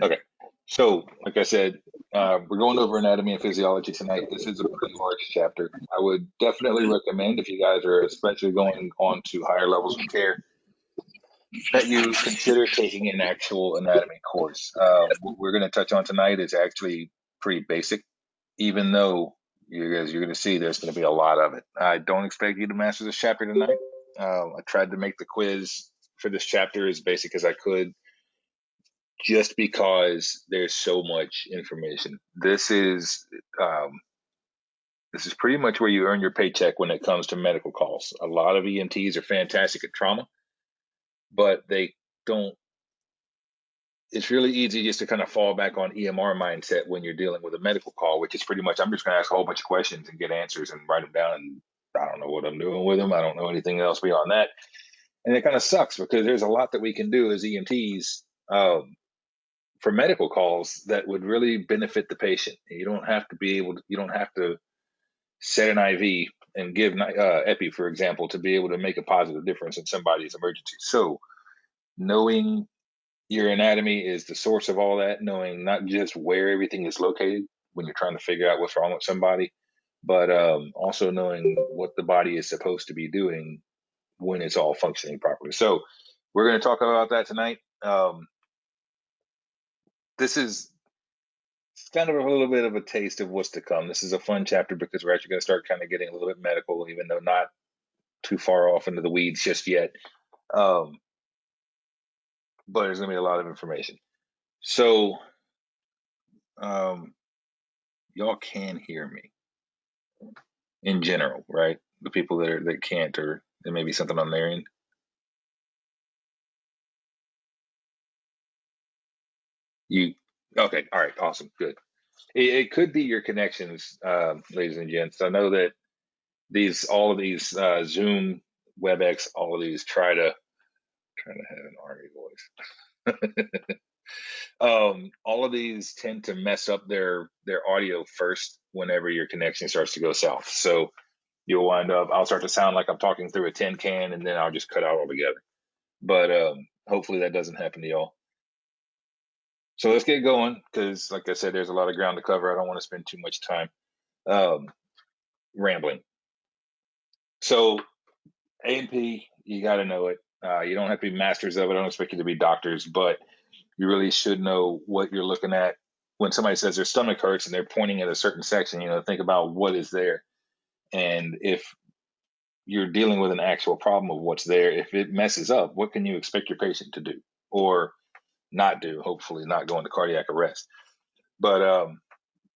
Okay. So, like I said, we're going over anatomy and physiology tonight. This is a pretty large chapter. I would definitely recommend, if you guys are especially going on to higher levels of care, that you consider taking an actual anatomy course. What we're going to touch on tonight is actually pretty basic, even though as you're going to see, there's going to be a lot of it. I don't expect you to master this chapter tonight. I tried to make the quiz for this chapter as basic as I could, just because there's so much information. This is pretty much where you earn your paycheck when it comes to medical calls. A lot of EMTs are fantastic at trauma, but they don't. It's really easy just to kind of fall back on EMR mindset when you're dealing with a medical call, which is pretty much, I'm just going to ask a whole bunch of questions and get answers and write them down. And I don't know what I'm doing with them. I don't know anything else beyond that. And it kind of sucks because there's a lot that we can do as EMTs for medical calls that would really benefit the patient. You don't have to you don't have to set an IV and give epi, for example, to be able to make a positive difference in somebody's emergency. So knowing your anatomy is the source of all that, knowing not just where everything is located when you're trying to figure out what's wrong with somebody, but also knowing what the body is supposed to be doing when it's all functioning properly. So we're going to talk about that tonight. This is kind of a little bit of a taste of what's to come. This is a fun chapter because we're actually going to start kind of getting a little bit medical, even though not too far off into the weeds just yet. Um, but there's going to be a lot of information. So, y'all can hear me in general, right? The people that can't, or there may be something on their end. You okay? All right, awesome, good. It could be your connections, ladies and gents. I know that all of these Zoom, WebEx, all of these trying to have an army voice. All of these tend to mess up their audio first whenever your connection starts to go south. So you'll wind up, I'll start to sound like I'm talking through a tin can, and then I'll just cut out altogether. But hopefully that doesn't happen to y'all. So let's get going because, like I said, there's a lot of ground to cover. I don't want to spend too much time um, rambling. So A&P, you got to know it. You don't have to be masters of it. I don't expect you to be doctors, but you really should know what you're looking at. When somebody says their stomach hurts and they're pointing at a certain section, think about what is there. And if you're dealing with an actual problem of what's there, if it messes up, what can you expect your patient to do or not do? Hopefully, not go into cardiac arrest. But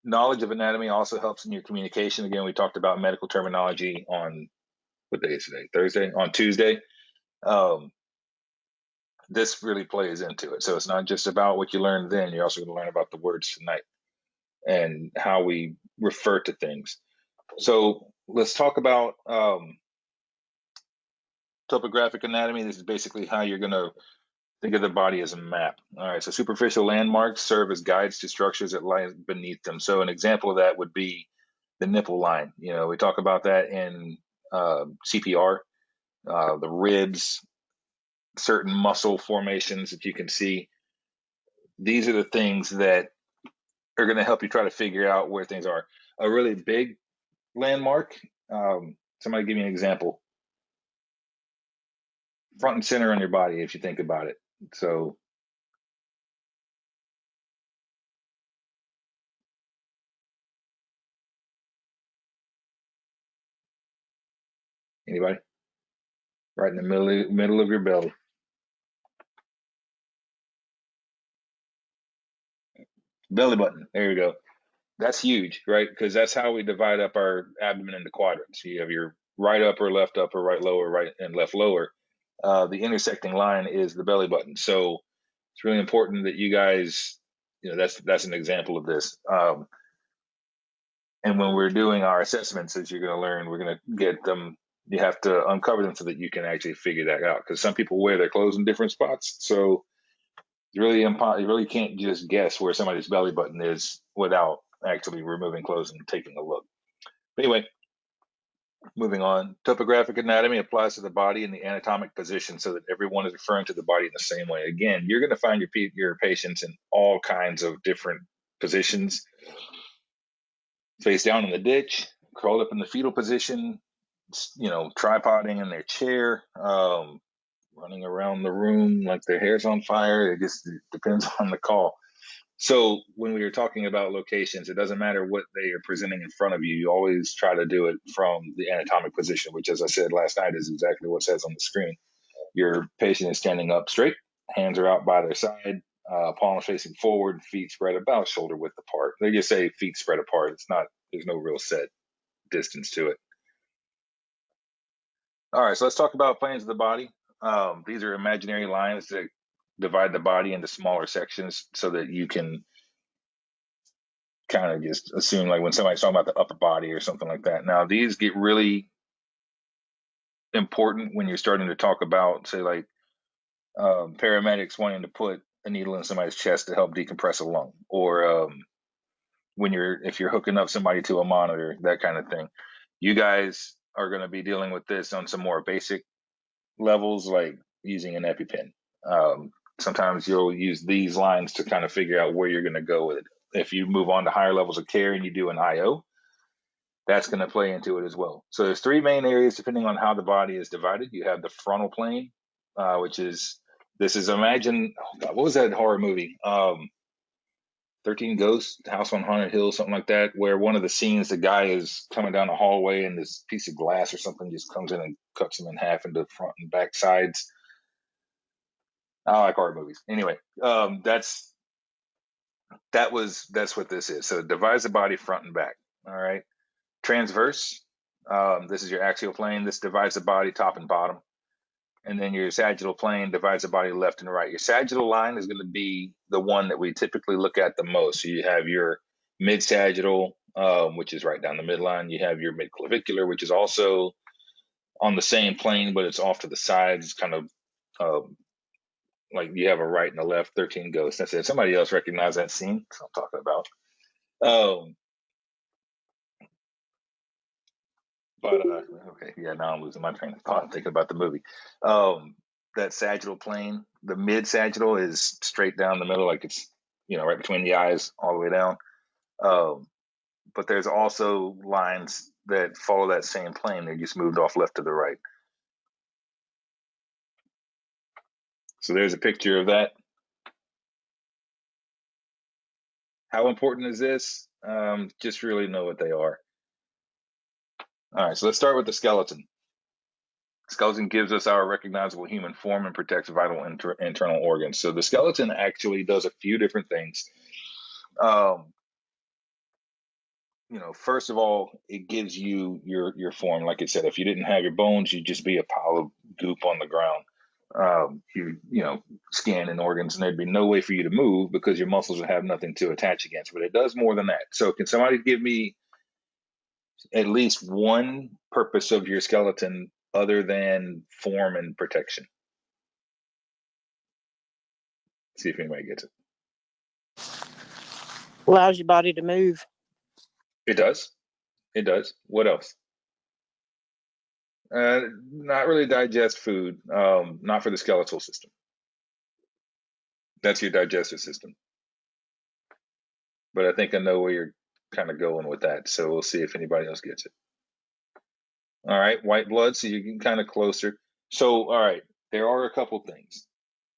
knowledge of anatomy also helps in your communication. Again, we talked about medical terminology on what day is today? Thursday? On Tuesday. Um, this really plays into it. So it's not just about what you learned then, you're also going to learn about the words tonight and how we refer to things. So let's talk about topographic anatomy. This is basically how you're going to think of the body as a map. All right, so superficial landmarks serve as guides to structures that lie beneath them. So an example of that would be the nipple line. We talk about that in CPR, the ribs, certain muscle formations that you can see. These are the things that are going to help you try to figure out where things are. A really big landmark, somebody give me an example. Front and center on your body, if you think about it. So, anybody? Right in the middle of your belly. Belly button. There you go. That's huge, right? Because that's how we divide up our abdomen into quadrants. You have your right upper, right lower, right and left lower. The intersecting line is the belly button. So it's really important that you guys, that's an example of this. And when we're doing our assessments, as you're going to learn, we're going to get them. You have to uncover them so that you can actually figure that out. Because some people wear their clothes in different spots, so you really can't just guess where somebody's belly button is without actually removing clothes and taking a look. But anyway, Moving on, topographic anatomy applies to the body in the anatomic position so that everyone is referring to the body in the same way. Again, you're going to find your patients in all kinds of different positions: face down in the ditch, curled up in the fetal position, tripoding in their chair, running around the room like their hair's on fire. It just depends on the call. So when we were talking about locations, it doesn't matter what they are presenting in front of you. You always try to do it from the anatomic position, which, as I said last night, is exactly what it says on the screen. Your patient is standing up straight, hands are out by their side, palms facing forward, feet spread about shoulder width apart. They just say feet spread apart. It's not, there's no real set distance to it. All right, so let's talk about planes of the body. These are imaginary lines that divide the body into smaller sections so that you can kind of just assume like when somebody's talking about the upper body or something like that. Now, these get really important when you're starting to talk about, say, like paramedics wanting to put a needle in somebody's chest to help decompress a lung, or if you're hooking up somebody to a monitor, that kind of thing. You guys are going to be dealing with this on some more basic levels, like using an EpiPen. Sometimes you'll use these lines to kind of figure out where you're going to go with it. If you move on to higher levels of care and you do an IO, that's going to play into it as well. So there's three main areas depending on how the body is divided. You have the frontal plane, which is, this is, imagine, oh God, what was that horror movie? 13 Ghosts, House on Haunted Hill, something like that, where one of the scenes, the guy is coming down a hallway and this piece of glass or something just comes in and cuts him in half into front and back sides. I like horror movies. Anyway, that's what this is. So it divides the body front and back. All right. Transverse, this is your axial plane. This divides the body top and bottom. And then your sagittal plane divides the body left and right. Your sagittal line is going to be the one that we typically look at the most. So you have your mid-sagittal, which is right down the midline. You have your mid-clavicular, which is also on the same plane, but it's off to the sides. It's kind of like you have a right and a left, 13 Ghosts. That's it. Somebody else recognize that scene? That's what I'm talking about. Okay, yeah, now I'm losing my train of thought thinking about the movie. That sagittal plane, the mid sagittal is straight down the middle, like it's right between the eyes, all the way down. Um, but there's also lines that follow that same plane. They just moved off left to the right. So there's a picture of that. How important is this? Just really know what they are. All right, so let's start with the skeleton. Skeleton gives us our recognizable human form and protects vital internal organs. So the skeleton actually does a few different things. First of all, it gives you your form. Like I said, if you didn't have your bones, you'd just be a pile of goop on the ground. Skin and organs, and there'd be no way for you to move because your muscles would have nothing to attach against. But it does more than that. So can somebody give me at least one purpose of your skeleton other than form and protection? See if anybody gets it. Allows your body to move. It does. It does. What else? Not really digest food. Not for the skeletal system. That's your digestive system. But I think I know where you're kind of going with that. So we'll see if anybody else gets it. All right, white blood. So you're getting kind of closer. So, all right, there are a couple things.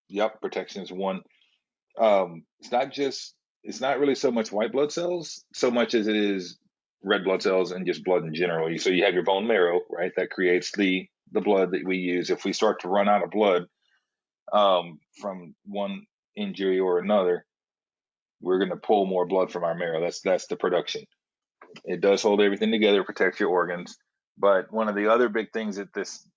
Yep, protection is one. It's not really so much white blood cells so much as it is red blood cells and just blood in general. So you have your bone marrow, right? That creates the blood that we use. If we start to run out of blood from one injury or another, we're going to pull more blood from our marrow. That's the production. It does hold everything together, protects your organs. But one of the other big things that this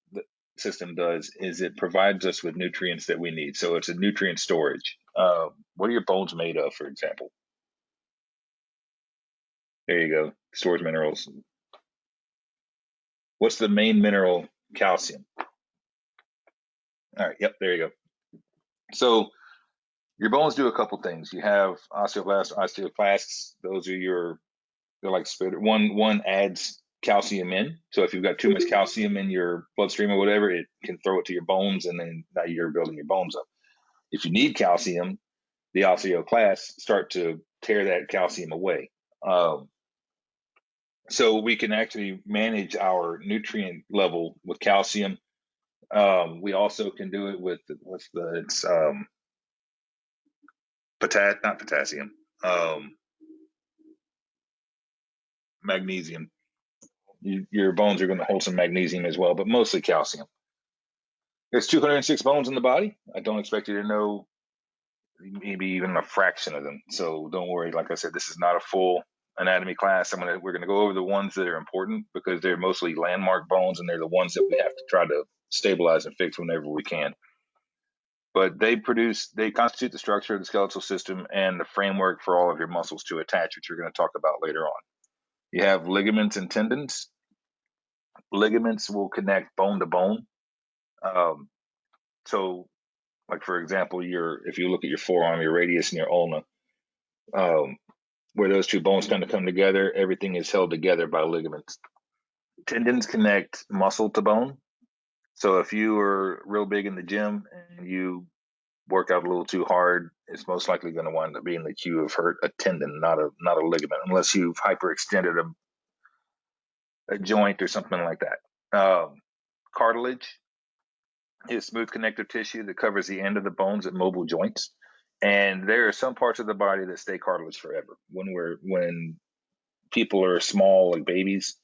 system does is it provides us with nutrients that we need. So it's a nutrient storage. What are your bones made of, for example? There you go. Stores minerals. What's the main mineral? Calcium. All right. Yep. There you go. So your bones do a couple things. You have osteoblasts, osteoclasts. Those are they're like spitter. One adds calcium in. So if you've got too much calcium in your bloodstream or whatever, it can throw it to your bones, and then now you're building your bones up. If you need calcium, the osteoclasts start to tear that calcium away. Um, so we can actually manage our nutrient level with calcium. We also can do it with it's not potassium, magnesium. Your bones are going to hold some magnesium as well, but mostly calcium. There's 206 bones in the body. I don't expect you to know maybe even a fraction of them. So don't worry. Like I said, this is not a full anatomy class. We're gonna go over the ones that are important because they're mostly landmark bones, and they're the ones that we have to try to stabilize and fix whenever we can. But they constitute the structure of the skeletal system and the framework for all of your muscles to attach, which we're going to talk about later on. You have ligaments and tendons. Ligaments will connect bone to bone. Um, so, like for example, if you look at your forearm, your radius and your ulna, um, where those two bones kind of come together, everything is held together by ligaments. Tendons connect muscle to bone. So if you are real big in the gym and you work out a little too hard, it's most likely going to wind up being that you have hurt a tendon, not a ligament, unless you've hyperextended a joint or something like that. Cartilage is smooth connective tissue that covers the end of the bones at mobile joints. And there are some parts of the body that stay cartilage forever. When people are small, like babies,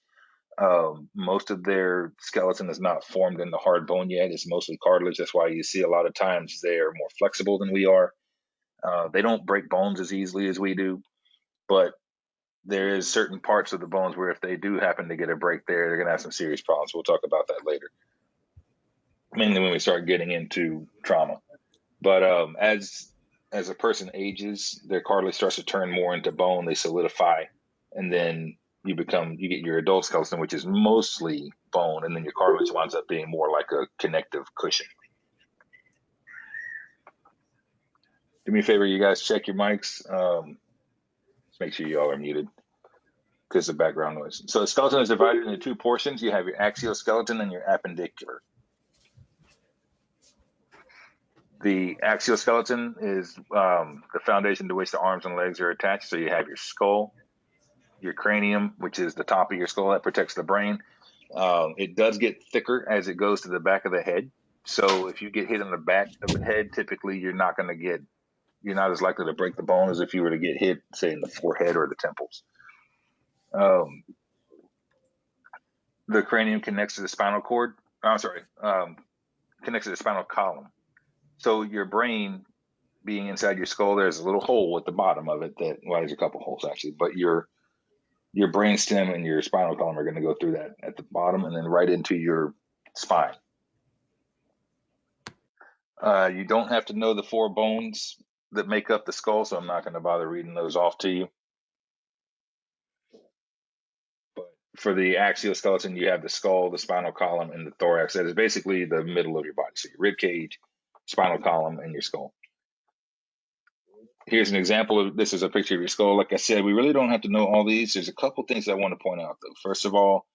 most of their skeleton is not formed into hard bone yet. It's mostly cartilage. That's why you see a lot of times they are more flexible than we are. They don't break bones as easily as we do, but there is certain parts of the bones where if they do happen to get a break there, they're going to have some serious problems. We'll talk about that later, mainly when we start getting into trauma. But as a person ages, their cartilage starts to turn more into bone. They solidify, and then you get your adult skeleton, which is mostly bone, and then your cartilage winds up being more like a connective cushion. Do me a favor, you guys check your mics. Just make sure you all are muted because of background noise. So the skeleton is divided into two portions. You have your axial skeleton and your appendicular. The axial skeleton is the foundation to which the arms and legs are attached. So you have your skull, your cranium, which is the top of your skull that protects the brain. It does get thicker as it goes to the back of the head. So if you get hit in the back of the head, typically you're not as likely to break the bone as if you were to get hit, say, in the forehead or the temples. The cranium connects to the spinal cord. Connects to the spinal column. So your brain being inside your skull, there's a little hole at the bottom of it there's a couple holes actually, but your brain stem and your spinal column are going to go through that at the bottom and then right into your spine. You don't have to know the four bones that make up the skull, so I'm not going to bother reading those off to you. But for the axial skeleton, you have the skull, the spinal column, and the thorax. That is basically the middle of your body. So your rib cage, spinal column, and your skull. Here's an example of this is a picture of your skull. Like I said, we really don't have to know all these. There's a couple things I want to point out, though. First of all,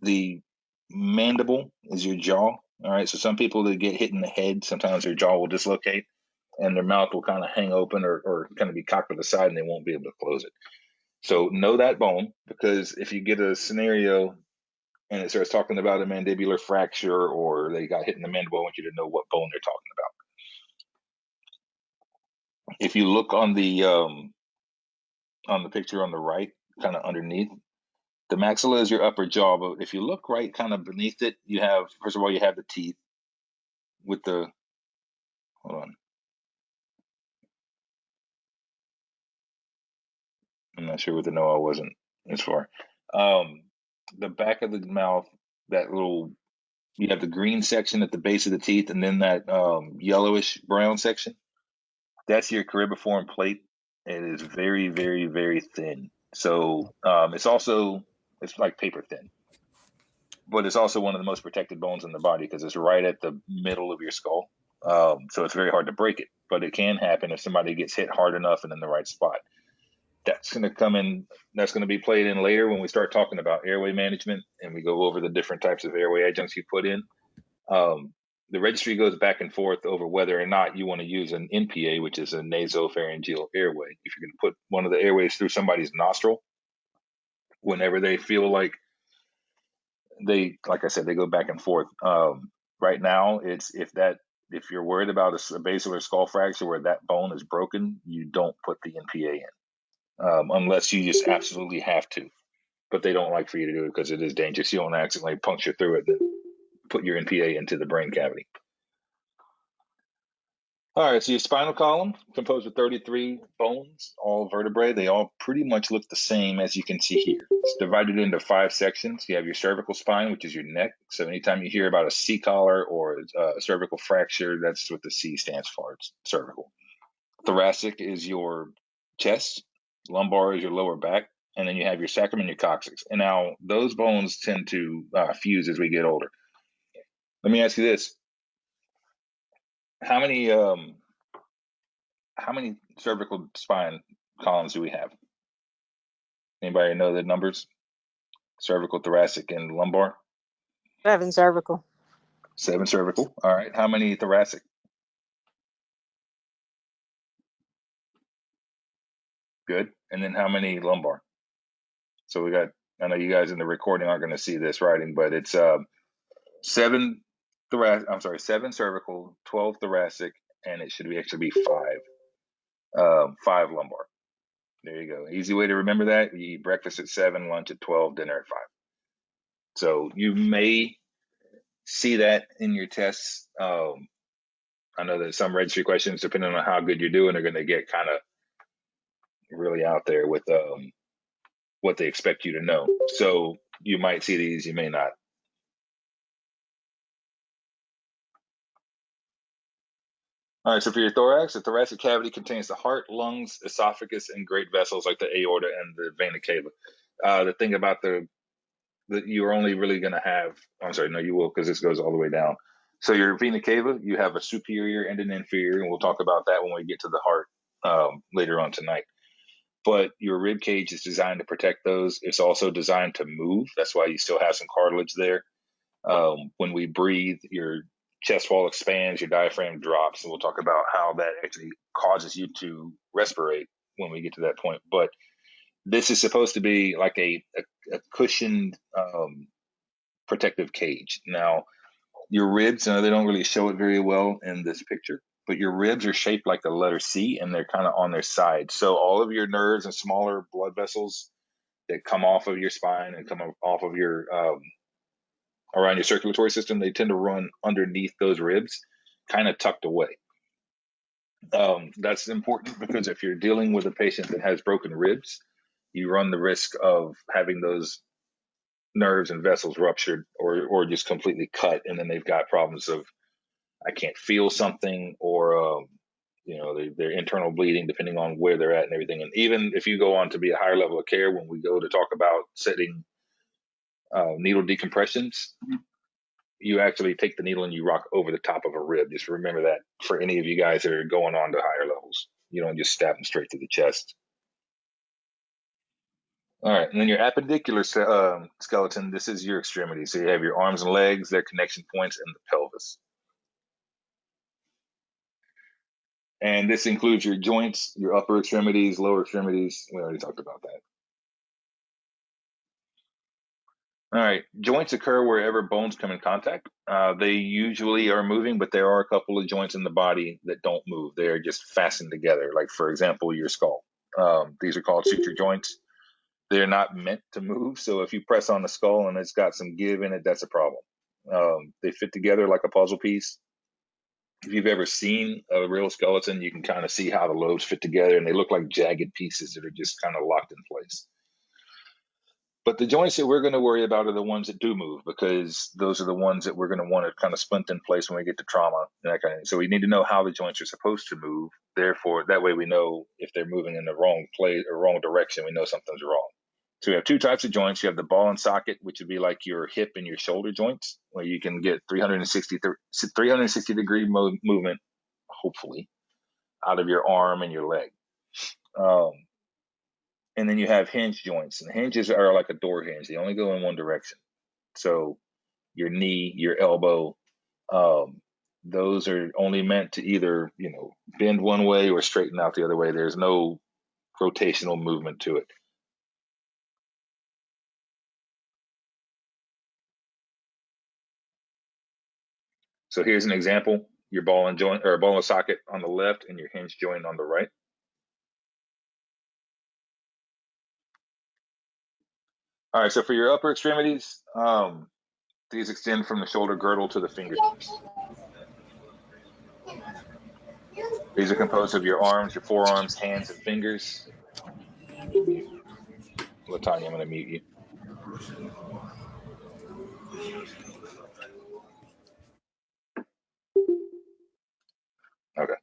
the mandible is your jaw. All right. So some people that get hit in the head, sometimes their jaw will dislocate and their mouth will kind of hang open or kind of be cocked to the side and they won't be able to close it. So know that bone, because if you get a scenario and it starts talking about a mandibular fracture or they got hit in the mandible, I want you to know what bone they're talking about. If you look on the picture on the right, kind of underneath, the maxilla is your upper jaw, but if you look right kind of beneath it, you have, first of all, you have the teeth with the, hold on. I'm not sure what the no I wasn't as far. The back of the mouth, you have the green section at the base of the teeth, and then that yellowish brown section. That's your cribriform plate. It is very, very, very thin. So it's like paper thin, but it's also one of the most protected bones in the body because it's right at the middle of your skull. So it's very hard to break it, but it can happen if somebody gets hit hard enough and in the right spot. That's going to come in. That's going to be played in later when we start talking about airway management and we go over the different types of airway adjuncts you put in. The registry goes back and forth over whether or not you want to use an NPA, which is a nasopharyngeal airway. If you're going to put one of the airways through somebody's nostril, whenever they feel like like I said, they go back and forth. Right now, it's if you're worried about a basilar skull fracture where that bone is broken, you don't put the NPA in, unless you just absolutely have to. But they don't like for you to do it because it is dangerous. You don't accidentally puncture through it and put your NPA into the brain cavity. All right, so your spinal column composed of 33 bones, all vertebrae. They all pretty much look the same as you can see here. It's divided into 5 sections. You have your cervical spine, which is your neck. So anytime you hear about a C collar or a cervical fracture, that's what the C stands for. It's cervical. Thoracic is your chest. Lumbar is your lower back. And then you have your sacrum and your coccyx. And now those bones tend to fuse as we get older. Let me ask you this. How many cervical spine columns do we have? Anybody know the numbers? Cervical, thoracic, and lumbar? 7 cervical. 7 cervical. All right. How many thoracic? Good. And then how many lumbar? So we got, I know you guys in the recording aren't going to see this writing, but it's 7 cervical, 12 thoracic, and it should actually be 5 lumbar. There you go. Easy way to remember that. You eat breakfast at 7, lunch at 12, dinner at 5. So you may see that in your tests. I know that some registry questions, depending on how good you're doing, are going to get kind of really out there with what they expect you to know. So you might see these, you may not. All right, so for your thorax, the thoracic cavity contains the heart, lungs, esophagus, and great vessels like the aorta and the vena cava. The thing about you're only really going to have, I'm sorry, no, you will, because this goes all the way down. So your vena cava, you have a superior and an inferior, and we'll talk about that when we get to the heart later on tonight. But your rib cage is designed to protect those. It's also designed to move. That's why you still have some cartilage there. When we breathe, your chest wall expands, your diaphragm drops, and we'll talk about how that actually causes you to respirate when we get to that point. But this is supposed to be like a cushioned protective cage. Now, your ribs, they don't really show it very well in this picture, but your ribs are shaped like the letter C and they're kind of on their side. So all of your nerves and smaller blood vessels that come off of your spine and come off of your around your circulatory system, they tend to run underneath those ribs, kind of tucked away. That's important because if you're dealing with a patient that has broken ribs, you run the risk of having those nerves and vessels ruptured or just completely cut, and then they've got problems of I can't feel something or their internal bleeding, depending on where they're at and everything. And even if you go on to be a higher level of care, when we go to talk about setting needle decompressions, you actually take the needle and you rock over the top of a rib. Just remember that for any of you guys that are going on to higher levels. You don't just stab them straight to the chest. All right, and then your appendicular skeleton, this is your extremity. So you have your arms and legs, their connection points, and the pelvis. And this includes your joints, your upper extremities, lower extremities. We already talked about that. All right, joints occur wherever bones come in contact. They usually are moving, but there are a couple of joints in the body that don't move. They're just fastened together. Like, for example, your skull. These are called suture joints. They're not meant to move. So if you press on the skull and it's got some give in it, that's a problem. They fit together like a puzzle piece. If you've ever seen a real skeleton, you can kind of see how the lobes fit together, and they look like jagged pieces that are just kind of locked in place. But the joints that we're going to worry about are the ones that do move, because those are the ones that we're going to want to kind of splint in place when we get to trauma and that kind of thing. So we need to know how the joints are supposed to move. Therefore, that way we know if they're moving in the wrong place or wrong direction, we know something's wrong. So we have 2 types of joints. You have the ball and socket, which would be like your hip and your shoulder joints, where you can get 360 degree movement, hopefully, out of your arm and your leg. And then you have hinge joints, and hinges are like a door hinge. They only go in one direction. So your knee, your elbow, um, those are only meant to either, bend one way or straighten out the other way. There's no rotational movement to it. So here's an example: your ball and joint or ball and socket on the left, and your hinge joint on the right. All right. So for your upper extremities, these extend from the shoulder girdle to the fingertips. These are composed of your arms, your forearms, hands, and fingers. Latanya, I'm going to mute you. Okay.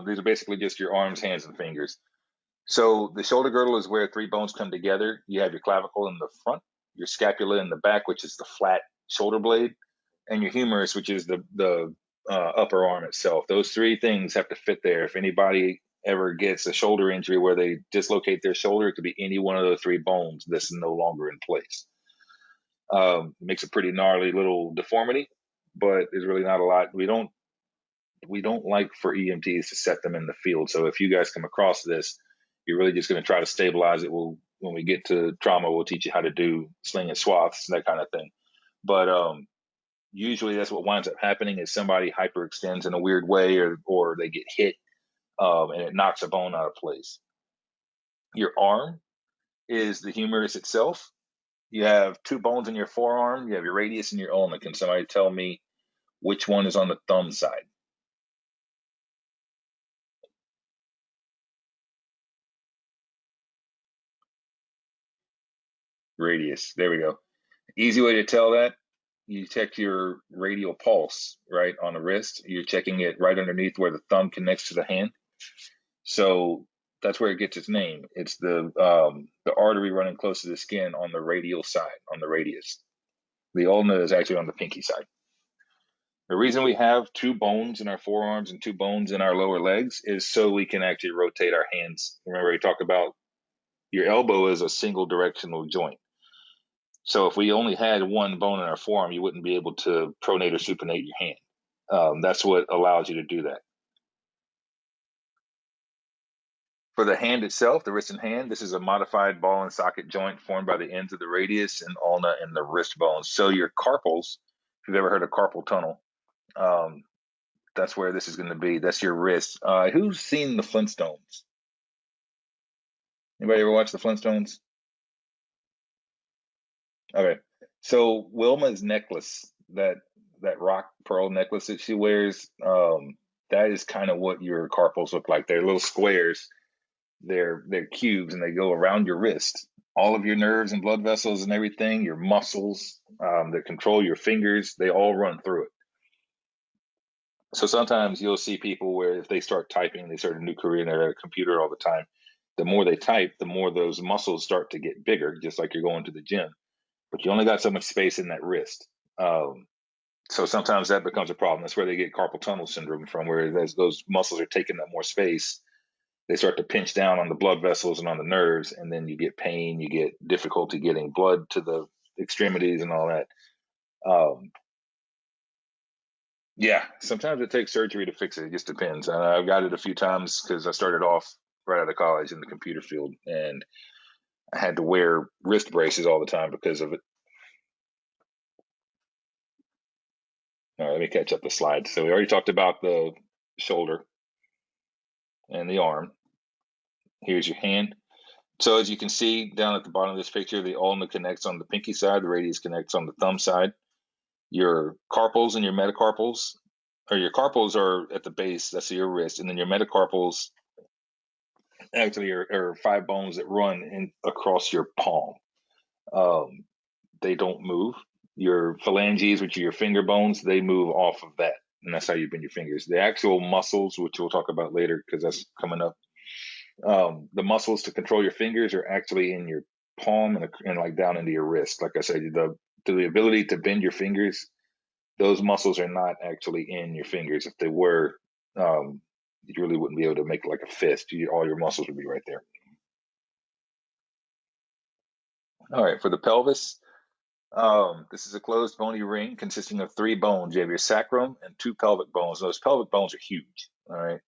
These are basically just your arms, hands, and fingers. So the shoulder girdle is where three bones come together. You have your clavicle in the front, your scapula in the back, which is the flat shoulder blade, and your humerus, which is the upper arm itself. Those three things have to fit there. If anybody ever gets a shoulder injury where they dislocate their shoulder, it could be any one of the three bones that's no longer in place. It makes a pretty gnarly little deformity, but there's really not a lot. We don't like for EMTs to set them in the field. So if you guys come across this, you're really just going to try to stabilize it. When we get to trauma, we'll teach you how to do sling and swaths, that kind of thing. But usually that's what winds up happening is somebody hyperextends in a weird way, or they get hit, and it knocks a bone out of place. Your arm is the humerus itself. You have two bones in your forearm. You have your radius and your ulna. Can somebody tell me which one is on the thumb side? Radius. There we go. Easy way to tell that, you check your radial pulse, right, on the wrist. You're checking it right underneath where the thumb connects to the hand. So that's where it gets its name. It's the artery running close to the skin on the radial side, on the radius. The ulna is actually on the pinky side. The reason we have two bones in our forearms and two bones in our lower legs is so we can actually rotate our hands. Remember, we talked about your elbow is a single directional joint. So if we only had one bone in our forearm, you wouldn't be able to pronate or supinate your hand. That's what allows you to do that. For the hand itself, the wrist and hand, this is a modified ball and socket joint formed by the ends of the radius and ulna and the wrist bones. So your carpals, if you've ever heard of carpal tunnel, um, that's where this is going to be. That's your wrist. Who's seen the Flintstones? Anybody ever watch the Flintstones? Okay. So Wilma's necklace, that rock pearl necklace that she wears, that is kind of what your carpals look like. They're little squares. They're cubes, and they go around your wrist. All of your nerves and blood vessels and everything, your muscles that control your fingers, they all run through it. So sometimes you'll see people where if they start typing, they start a new career and they're at a computer all the time. The more they type, the more those muscles start to get bigger, just like you're going to the gym. But you only got so much space in that wrist. Um, so sometimes that becomes a problem. That's where they get carpal tunnel syndrome from, where those muscles are taking up more space. They start to pinch down on the blood vessels and on the nerves, and then you get pain, you get difficulty getting blood to the extremities and all that. Um, yeah, sometimes it takes surgery to fix it. It just depends. I've got it a few times because I started off right out of college in the computer field, and I had to wear wrist braces all the time because of it. All right, let me catch up the slides. So we already talked about the shoulder and the arm. Here's your hand. So as you can see down at the bottom of this picture, the ulna connects on the pinky side, the radius connects on the thumb side. Your carpals and your metacarpals, or your carpals are at the base, that's your wrist, and then your metacarpals actually are five bones that run in across your palm. Um, they don't move. Your phalanges, which are your finger bones, they move off of that, and that's how you bend your fingers. The actual muscles, which we'll talk about later because that's coming up, the muscles to control your fingers are actually in your palm and like down into your wrist. Like I said, the ability to bend your fingers, those muscles are not actually in your fingers. If they were, you really wouldn't be able to make like a fist. All your muscles would be right there. All right, for the pelvis, this is a closed bony ring consisting of three bones. You have your sacrum and two pelvic bones. Those pelvic bones are huge, all right,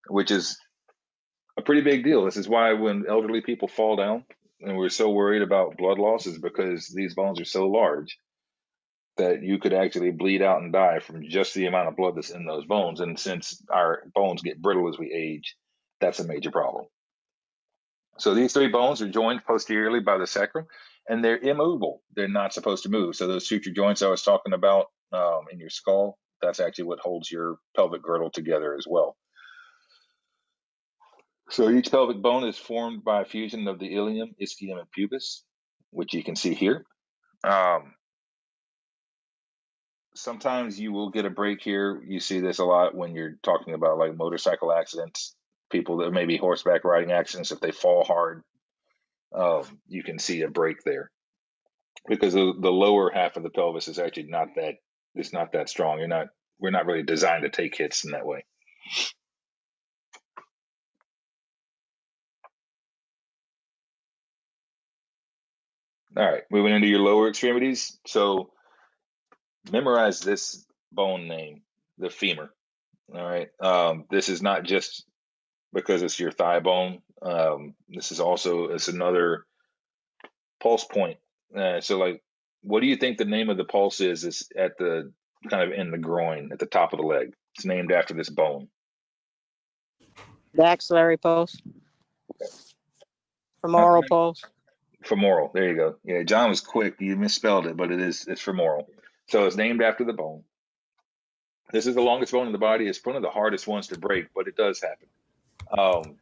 which is a pretty big deal. This is why when elderly people fall down and we're so worried about blood loss is because these bones are so large that you could actually bleed out and die from just the amount of blood that's in those bones. And since our bones get brittle as we age, that's a major problem. So these three bones are joined posteriorly by the sacrum, and they're immovable. They're not supposed to move. So those suture joints I was talking about in your skull, that's actually what holds your pelvic girdle together as well. So each pelvic bone is formed by a fusion of the ilium, ischium, and pubis, which you can see here. Um, Sometimes you will get a break here. You see this a lot when you're talking about like motorcycle accidents, people that may be horseback riding accidents. If they fall hard, you can see a break there because the lower half of the pelvis is actually not that it's not that strong. We're not really designed to take hits in that way. All right, moving into your lower extremities. So memorize this bone name, the femur. All right. This is not just because it's your thigh bone. This is also it's another pulse point. So like, what do you think the name of the pulse is? Is at the kind of in the groin at the top of the leg. It's named after this bone. The axillary pulse, Not femoral pulse. femoral. There you go. Yeah, John was quick. You misspelled it, but it's femoral. So it's named after the bone. This is the longest bone in the body. It's one of the hardest ones to break, but it does happen.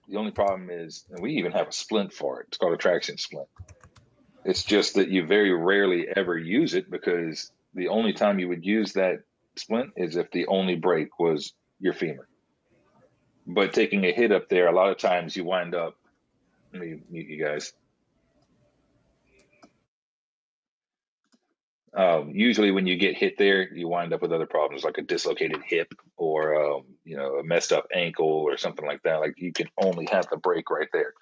The only problem is, and we even have a splint for it. It's called a traction splint. It's just that you very rarely ever use it because the only time you would use that splint is if the only break was your femur. But taking a hit up there, a lot of times you wind up, let me mute you guys. Usually when you get hit there, you wind up with other problems like a dislocated hip or, a messed up ankle or something like that. Like you can only have the break right there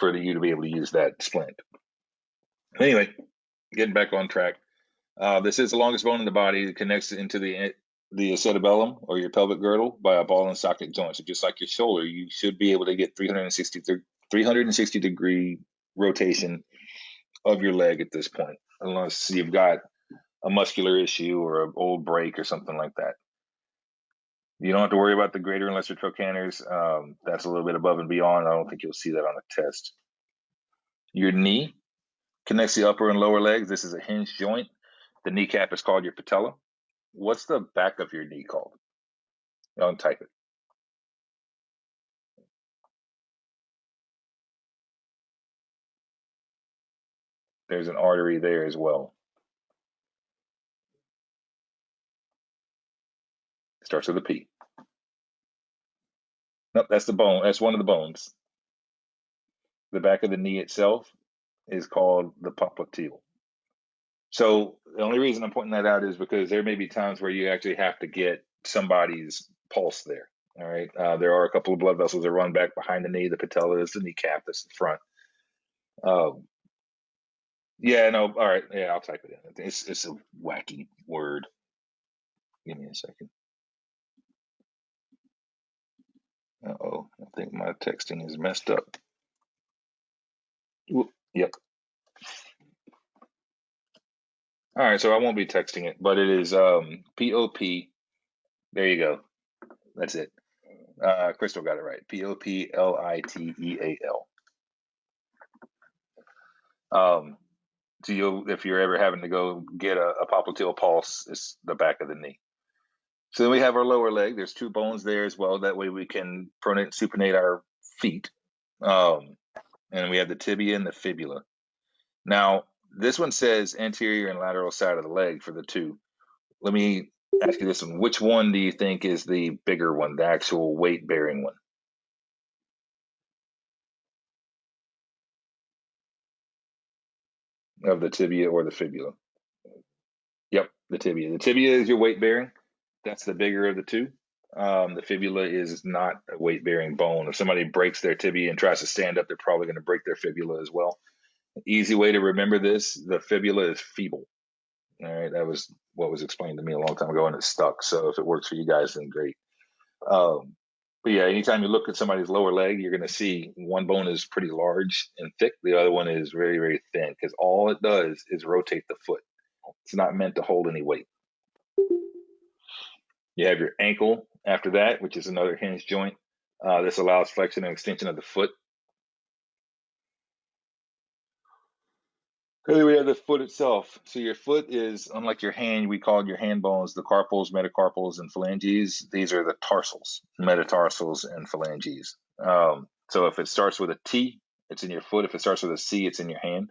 for you to be able to use that splint. Anyway, getting back on track. This is the longest bone in the body. It connects into the acetabellum or your pelvic girdle by a ball and socket joint. So just like your shoulder, you should be able to get 360 degree rotation of your leg at this point, unless you've got a muscular issue or an old break or something like that. You don't have to worry about the greater and lesser trocaners. That's a little bit above and beyond. I don't think you'll see that on a test. Your knee connects the upper and lower legs. This is a hinge joint. The kneecap is called your patella. What's the back of your knee called? Don't type it. There's an artery there as well. Starts with a P. Nope, that's the bone. That's one of the bones. The back of the knee itself is called the popliteal. So the only reason I'm pointing that out is because there may be times where you actually have to get somebody's pulse there. All right. There are a couple of blood vessels that run back behind the knee. The patella is the kneecap. That's the front. Yeah. No. All right. Yeah. I'll type it in. It's a wacky word. Give me a second. Uh-oh. I think my texting is messed up. Yep. All right. So I won't be texting it, but it is POP. There you go. That's it. Crystal got it right. POPLITEAL. So if you're ever having to go get a popliteal pulse, it's the back of the knee. So then we have our lower leg. There's two bones there as well. That way we can pronate and supinate our feet. And we have the tibia and the fibula. Now, this one says anterior and lateral side of the leg for the two. Let me ask you this one. Which one do you think is the bigger one, the actual weight-bearing one? Of the tibia or the fibula? Yep, the tibia. The tibia is your weight bearing. That's the bigger of the two. The fibula is not a weight-bearing bone. If somebody breaks their tibia and tries to stand up, they're probably going to break their fibula as well. Easy way to remember this, the fibula is feeble. All right, that was what was explained to me a long time ago, and it stuck. So if it works for you guys, then great. But yeah, anytime you look at somebody's lower leg, you're going to see one bone is pretty large and thick. The other one is very, very thin because all it does is rotate the foot. It's not meant to hold any weight. You have your ankle after that, which is another hinge joint. This allows flexion and extension of the foot. Then we have the foot itself. So your foot is, unlike your hand, we call your hand bones the carpals, metacarpals, and phalanges. These are the tarsals, metatarsals, and phalanges. So if it starts with a T, it's in your foot. If it starts with a C, it's in your hand.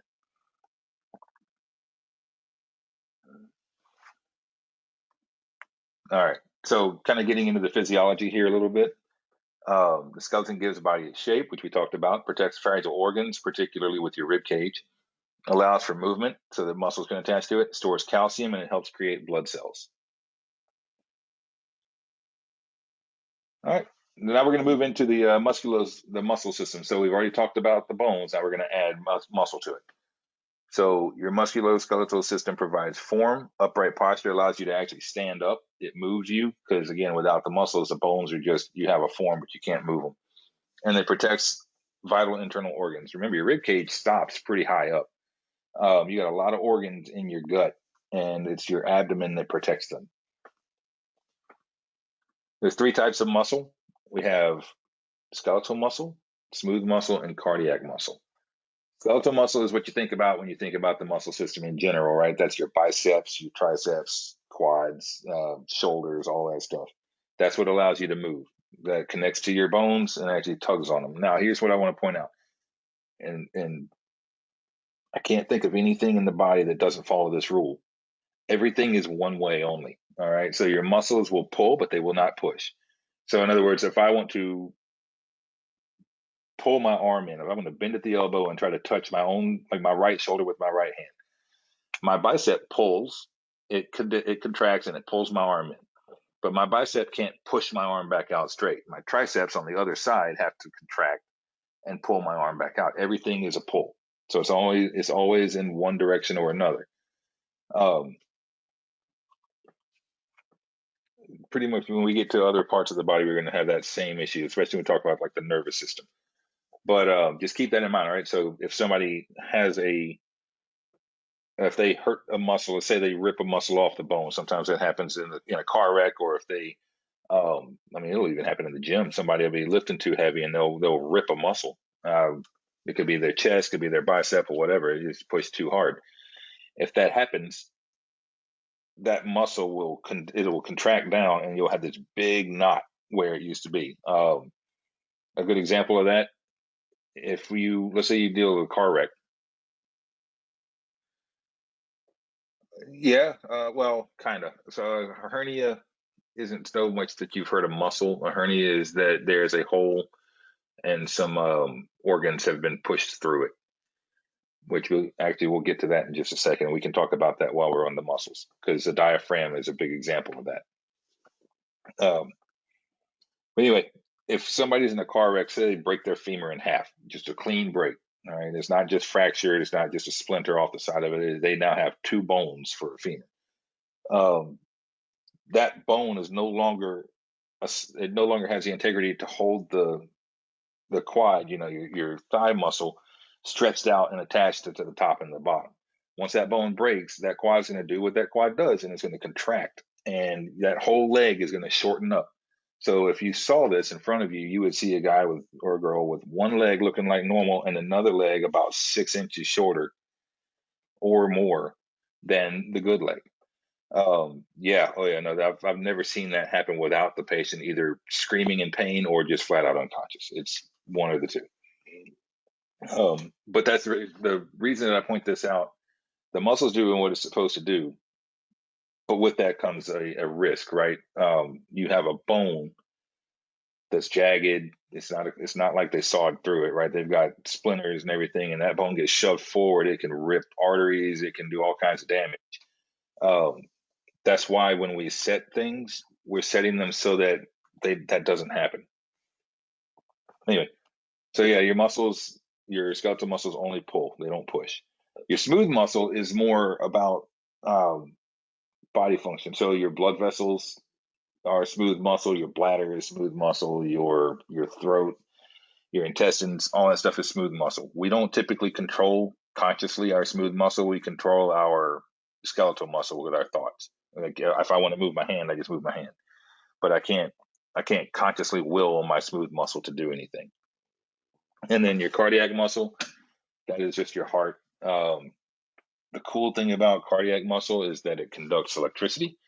All right. So kind of getting into the physiology here a little bit. The skeleton gives body its shape, which we talked about, protects fragile organs, particularly with your rib cage, allows for movement so that muscles can attach to it, stores calcium, and it helps create blood cells. All right. Now we're going to move into the the muscle system. So we've already talked about the bones. Now we're going to add muscle to it. So your musculoskeletal system provides form, upright posture, allows you to actually stand up. It moves you because again, without the muscles, the bones are just you have a form, but you can't move them. And it protects vital internal organs. Remember, your rib cage stops pretty high up. You got a lot of organs in your gut, and it's your abdomen that protects them. There's three types of muscle. We have skeletal muscle, smooth muscle, and cardiac muscle. Skeletal muscle is what you think about when you think about the muscle system in general, right? That's your biceps, your triceps, quads, shoulders, all that stuff. That's what allows you to move. That connects to your bones and actually tugs on them. Now, here's what I want to point out, and I can't think of anything in the body that doesn't follow this rule. Everything is one way only. All right. So your muscles will pull, but they will not push. So in other words, if I want to pull my arm in, if I'm going to bend at the elbow and try to touch my own, like my right shoulder with my right hand, my bicep pulls, it contracts and it pulls my arm in. But my bicep can't push my arm back out straight. My triceps on the other side have to contract and pull my arm back out. Everything is a pull. So it's always in one direction or another. Um, Pretty much when we get to other parts of the body, we're going to have that same issue, especially when we talk about like the nervous system. But just keep that in mind, all right? So if somebody if they hurt a muscle, let's say they rip a muscle off the bone, sometimes that happens in a car wreck, or if they, I mean, it'll even happen in the gym. Somebody will be lifting too heavy and they'll rip a muscle. It could be their chest, could be their bicep, or whatever. It just pushed too hard. If that happens, that muscle will contract down, and you'll have this big knot where it used to be. A good example of that, if you let's say you deal with a car wreck. Yeah, well, kind of. So a hernia isn't so much that you've heard a muscle. A hernia is that there's a hole and some organs have been pushed through it, which we'll get to that in just a second. We can talk about that while we're on the muscles because the diaphragm is a big example of that. Um, but anyway, if somebody's in a car wreck, say they break their femur in half, just a clean break. All right, it's not just fractured, it's not just a splinter off the side of it. They now have two bones for a femur. Um, that bone is no longer it no longer has the integrity to hold the quad, your thigh muscle stretched out and attached to the top and the bottom. Once that bone breaks, that quad's going to do what that quad does, and it's going to contract, and that whole leg is going to shorten up. So if you saw this in front of you, you would see a guy or a girl with one leg looking like normal and another leg about 6 inches shorter or more than the good leg. Yeah, oh yeah, no, I've never seen that happen without the patient either screaming in pain or just flat out unconscious. It's one or the two. But that's the reason that I point this out. The muscle's doing what it's supposed to do, but with that comes a risk, right? You have a bone that's jagged. It's not like they sawed through it, right? They've got splinters and everything, and that bone gets shoved forward. It can rip arteries. It can do all kinds of damage. Um, that's why when we set things, we're setting them so that that doesn't happen. Anyway, so yeah, your muscles, your skeletal muscles only pull, they don't push. Your smooth muscle is more about um, body function. So your blood vessels are smooth muscle, your bladder is smooth muscle, your throat, your intestines, all that stuff is smooth muscle. We don't typically control consciously our smooth muscle. We control our skeletal muscle with our thoughts. Like if I want to move my hand, I just move my hand, but I can't consciously will my smooth muscle to do anything. And then your cardiac muscle, that is just your heart. The cool thing about cardiac muscle is that it conducts electricity.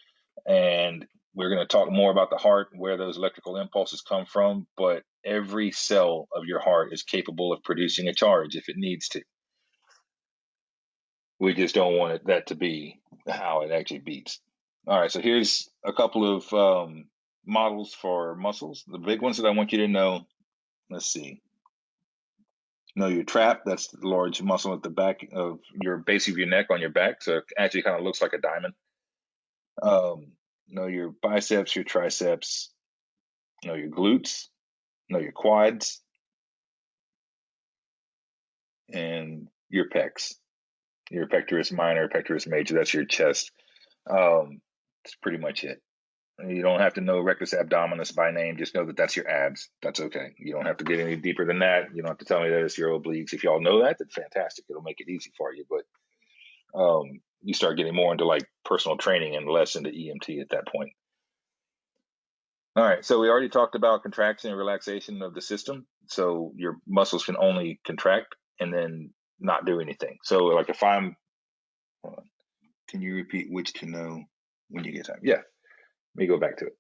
And we're going to talk more about the heart, where those electrical impulses come from. But every cell of your heart is capable of producing a charge if it needs to. We just don't want that to be how it actually beats. All right, so here's a couple of models for muscles. The big ones that I want you to know, let's see. Know your trap, that's the large muscle at the back of your base of your neck on your back. So it actually kind of looks like a diamond. Know your biceps, your triceps, know your glutes, know your quads, and your pecs, your pectoris minor, pectoris major. That's your chest. That's pretty much it. You don't have to know rectus abdominis by name. Just know that that's your abs. That's okay. You don't have to get any deeper than that. You don't have to tell me that it's your obliques. If y'all know that, then fantastic. It'll make it easy for you. But you start getting more into like personal training and less into EMT at that point. All right, so we already talked about contraction and relaxation of the system. So your muscles can only contract and then not do anything. So like if I'm, hold on, can you repeat which to know when you get time? Yeah, let me go back to it.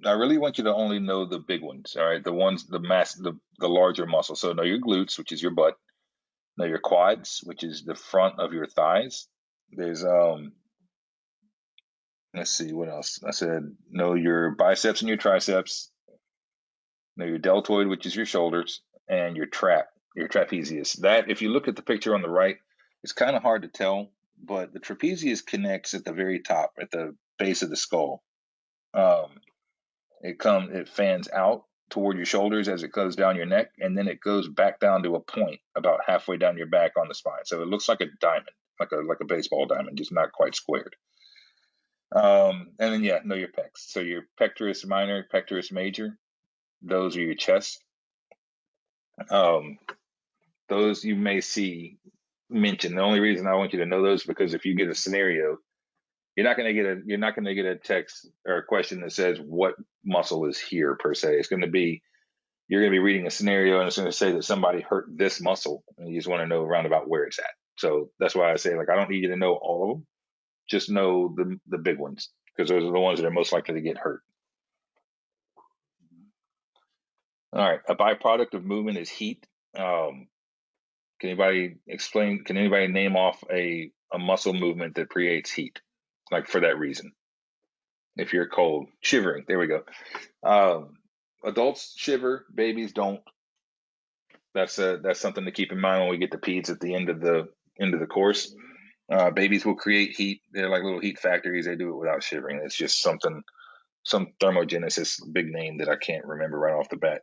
I really want you to only know the big ones, all right? The ones, the larger muscles. So know your glutes, which is your butt. Know your quads, which is the front of your thighs. There's let's see what else. I said know your biceps and your triceps. Know your deltoid, which is your shoulders, and your trapezius. That, if you look at the picture on the right, it's kind of hard to tell, but the trapezius connects at the very top, at the base of the skull. It fans out toward your shoulders as it goes down your neck, and then it goes back down to a point about halfway down your back on the spine. So it looks like a diamond, like a baseball diamond, just not quite squared. And then yeah, know your pecs. So your pectoris minor, pectoris major, those are your chest. Those you may see mentioned. The only reason I want you to know those is because if you get a scenario, you're not going to get a text or a question that says what muscle is here per se. It's going to be you're going to be reading a scenario and it's going to say that somebody hurt this muscle, and you just want to know around about where it's at. So that's why I say like I don't need you to know all of them. Just know the big ones because those are the ones that are most likely to get hurt. All right, a byproduct of movement is heat. Can anybody name off a muscle movement that creates heat, like for that reason? If you're cold, shivering, there we go. Adults shiver, babies don't. That's something to keep in mind when we get to peds at the end of the course. Babies will create heat. They're like little heat factories. They do it without shivering. It's just some thermogenesis big name that I can't remember right off the bat.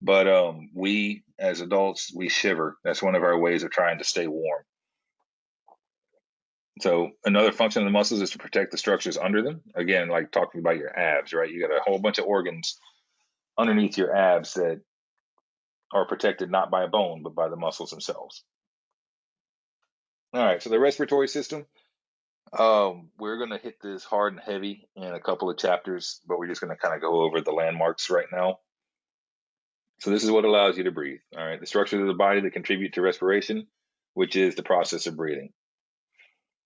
But we as adults, we shiver. That's one of our ways of trying to stay warm. So another function of the muscles is to protect the structures under them. Again, like talking about your abs, right? You got a whole bunch of organs underneath your abs that are protected not by a bone, but by the muscles themselves. All right, so the respiratory system, we're going to hit this hard and heavy in a couple of chapters, but we're just going to kind of go over the landmarks right now. So this is what allows you to breathe. All right, the structures of the body that contribute to respiration, which is the process of breathing.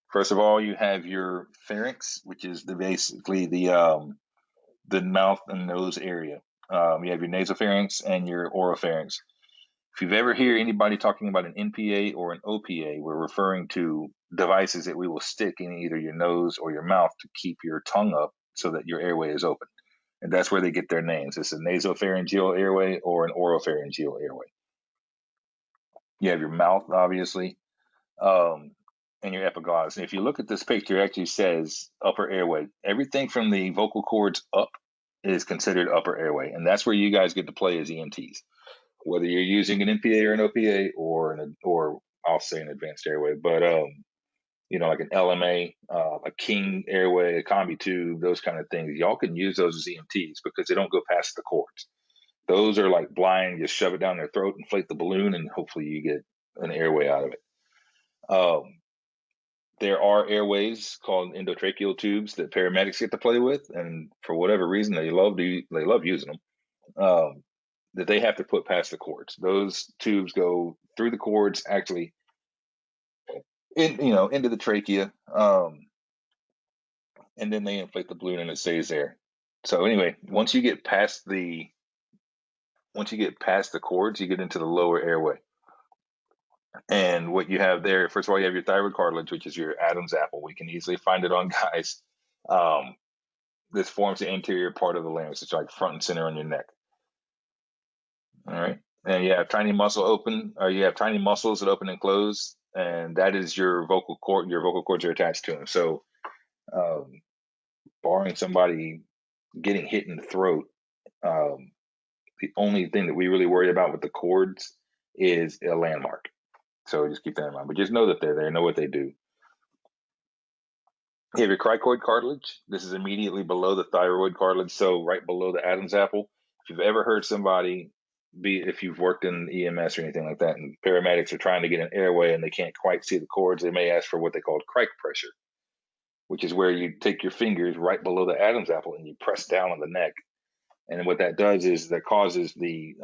First of all, you have your pharynx, which is basically the mouth and nose area. You have your nasopharynx and your oropharynx. If you've ever hear anybody talking about an NPA or an OPA, we're referring to devices that we will stick in either your nose or your mouth to keep your tongue up so that your airway is open. And that's where they get their names. It's a nasopharyngeal airway or an oropharyngeal airway. You have your mouth, obviously. and your epiglottis. And if you look at this picture, it actually says upper airway. Everything from the vocal cords up is considered upper airway, and that's where you guys get to play as EMTs. Whether you're using an NPA or an OPA or I'll say an advanced airway, but like an LMA, a King airway, a combi tube, those kind of things, y'all can use those as EMTs because they don't go past the cords. Those are like blind, just shove it down their throat, inflate the balloon, and hopefully you get an airway out of it. There are airways called endotracheal tubes that paramedics get to play with, and for whatever reason, they love using them. That they have to put past the cords. Those tubes go through the cords, actually, into the trachea, and then they inflate the balloon and it stays there. So anyway, once you get past the cords, you get into the lower airway. And what you have there, first of all, you have your thyroid cartilage, which is your Adam's apple. We can easily find it on guys. This forms the anterior part of the larynx. It's like front and center on your neck. All right. And you have tiny muscles that open and close, and that is your vocal cord. Your vocal cords are attached to them. So, barring somebody getting hit in the throat, the only thing that we really worry about with the cords is a landmark. So just keep that in mind. But just know that they're there, know what they do. You have your cricoid cartilage. This is immediately below the thyroid cartilage, so right below the Adam's apple. If you've ever heard somebody, if you've worked in EMS or anything like that, and paramedics are trying to get an airway and they can't quite see the cords, they may ask for what they call cric pressure, which is where you take your fingers right below the Adam's apple and you press down on the neck. And what that does is that causes the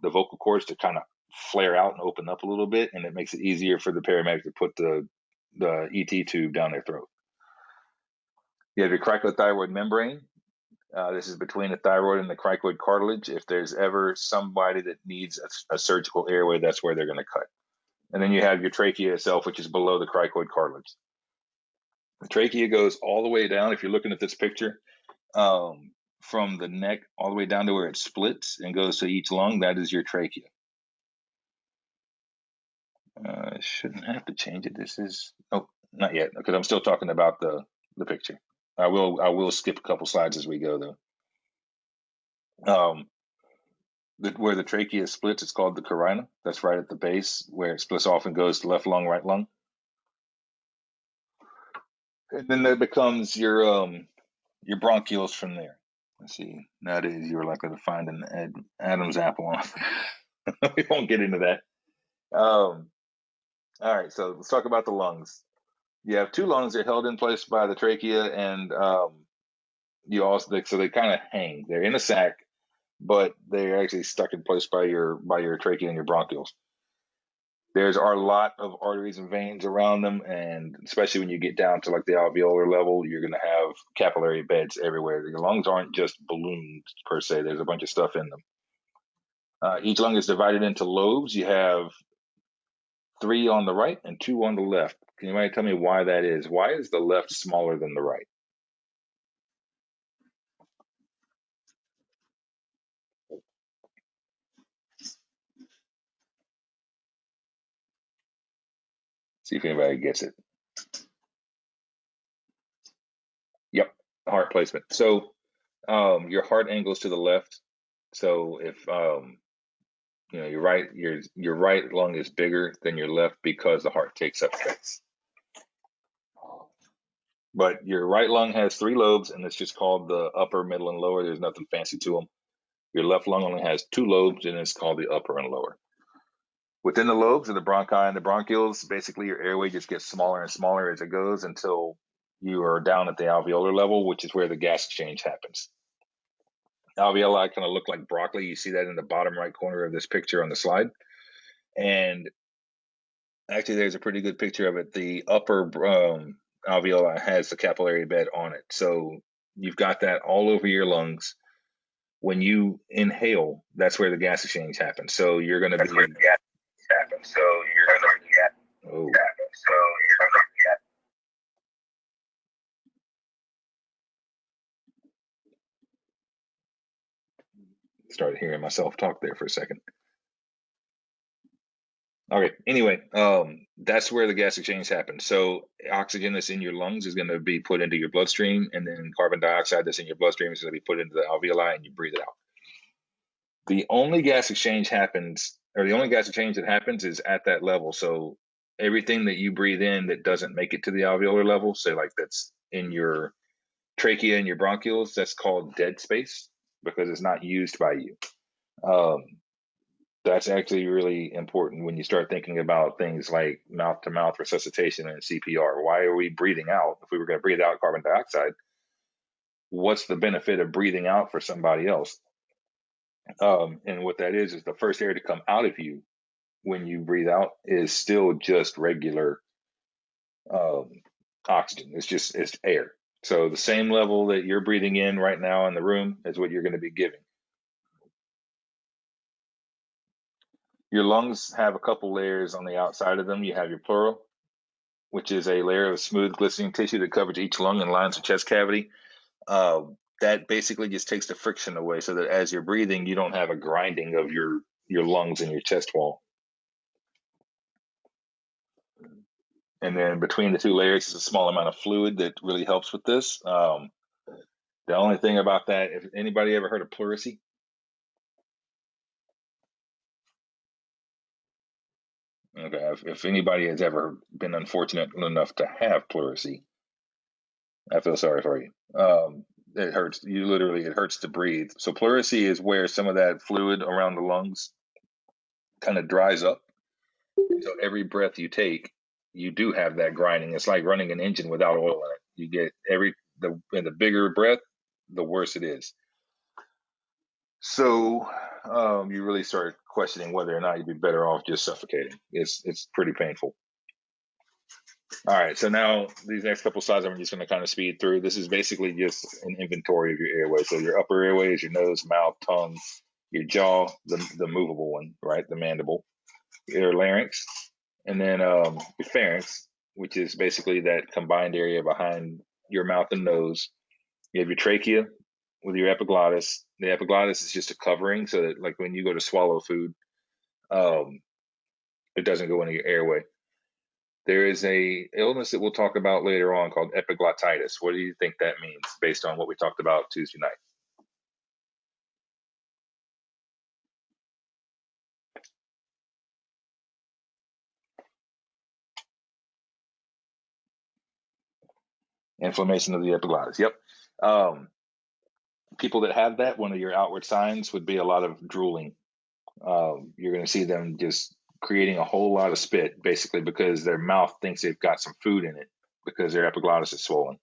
vocal cords to kind of flare out and open up a little bit, and it makes it easier for the paramedic to put the ET tube down their throat. You have your cricothyroid membrane. This is between the thyroid and the cricoid cartilage. If there's ever somebody that needs a surgical airway, that's where they're going to cut. And then you have your trachea itself, which is below the cricoid cartilage. The trachea goes all the way down. If you're looking at this picture, from the neck all the way down to where it splits and goes to each lung, that is your trachea. I shouldn't have to change it. This is, not yet, because I'm still talking about the picture. I will skip a couple slides as we go though. Where the trachea splits, it's called the carina. That's right at the base where it splits off and goes to left lung, right lung. And then that becomes your bronchioles from there. Let's see. Nowadays, you're likely to find an Adam's apple on. We won't get into that. All right, so let's talk about the lungs. You have two lungs that are held in place by the trachea, and you also so they kind of hang. They're in a sac, but they're actually stuck in place by your trachea and your bronchioles. There's a lot of arteries and veins around them, and especially when you get down to like the alveolar level, you're going to have capillary beds everywhere. Your lungs aren't just balloons per se. There's a bunch of stuff in them. Each lung is divided into lobes. You have 3 on the right and 2 on the left. Can anybody tell me why that is? Why is the left smaller than the right? See if anybody gets it. Yep, heart placement. So your heart angles to the left. So if your right lung is bigger than your left because the heart takes up space. But your right lung has 3 lobes, and it's just called the upper, middle, and lower. There's nothing fancy to them. Your left lung only has 2 lobes, and it's called the upper and lower. Within the lobes are the bronchi and the bronchioles. Basically, your airway just gets smaller and smaller as it goes until you are down at the alveolar level, which is where the gas exchange happens. Alveoli kind of look like broccoli. You see that in the bottom right corner of this picture on the slide. And actually, there's a pretty good picture of it. The upper alveoli has the capillary bed on it. So you've got that all over your lungs. When you inhale, that's where the gas exchange happens. So you're going to be. Oh. Started hearing myself talk there for a second. Okay. Anyway, that's where the gas exchange happens. So oxygen that's in your lungs is going to be put into your bloodstream, and then carbon dioxide that's in your bloodstream is going to be put into the alveoli, and you breathe it out. The only gas exchange happens, or the only gas exchange that happens is at that level. So everything that you breathe in that doesn't make it to the alveolar level, say like that's in your trachea and your bronchioles, that's called dead space because it's not used by you. Um, that's actually really important when you start thinking about things like mouth to mouth resuscitation and CPR. Why are we breathing out? If we were going to breathe out carbon dioxide, what's the benefit of breathing out for somebody else? And what that is the first air to come out of you when you breathe out is still just regular um, oxygen. It's air. So the same level that you're breathing in right now in the room is what you're going to be giving. Your lungs have a couple layers on the outside of them. You have your pleural, which is a layer of smooth, glistening tissue that covers each lung and lines the chest cavity. Uh, that basically just takes the friction away, so that as you're breathing, you don't have a grinding of your lungs and your chest wall. And then between the two layers is a small amount of fluid that really helps with this. The only thing about that, if anybody ever heard of pleurisy? Okay, if anybody has ever been unfortunate enough to have pleurisy, I feel sorry for you. It hurts. It hurts to breathe. So pleurisy is where some of that fluid around the lungs kind of dries up. So every breath you take, you do have that grinding. It's like running an engine without oil in it. You get the bigger breath, the worse it is. So you really start questioning whether or not you'd be better off just suffocating. It's pretty painful. All right, so now these next couple slides I'm just going to kind of speed through. This is basically just an inventory of your airway. So your upper airway is your nose, mouth, tongue, your jaw, the movable one, right? The mandible, your larynx, and then your pharynx, which is basically that combined area behind your mouth and nose. You have your trachea with your epiglottis. The epiglottis is just a covering so that, like, when you go to swallow food, um, it doesn't go into your airway. There is a illness that we'll talk about later on called epiglottitis. What do you think that means based on what we talked about Tuesday night? Inflammation of the epiglottis. Yep. Um, People that have that, one of your outward signs would be a lot of drooling. You're going to see them just creating a whole lot of spit, basically because their mouth thinks they've got some food in it because their epiglottis is swollen.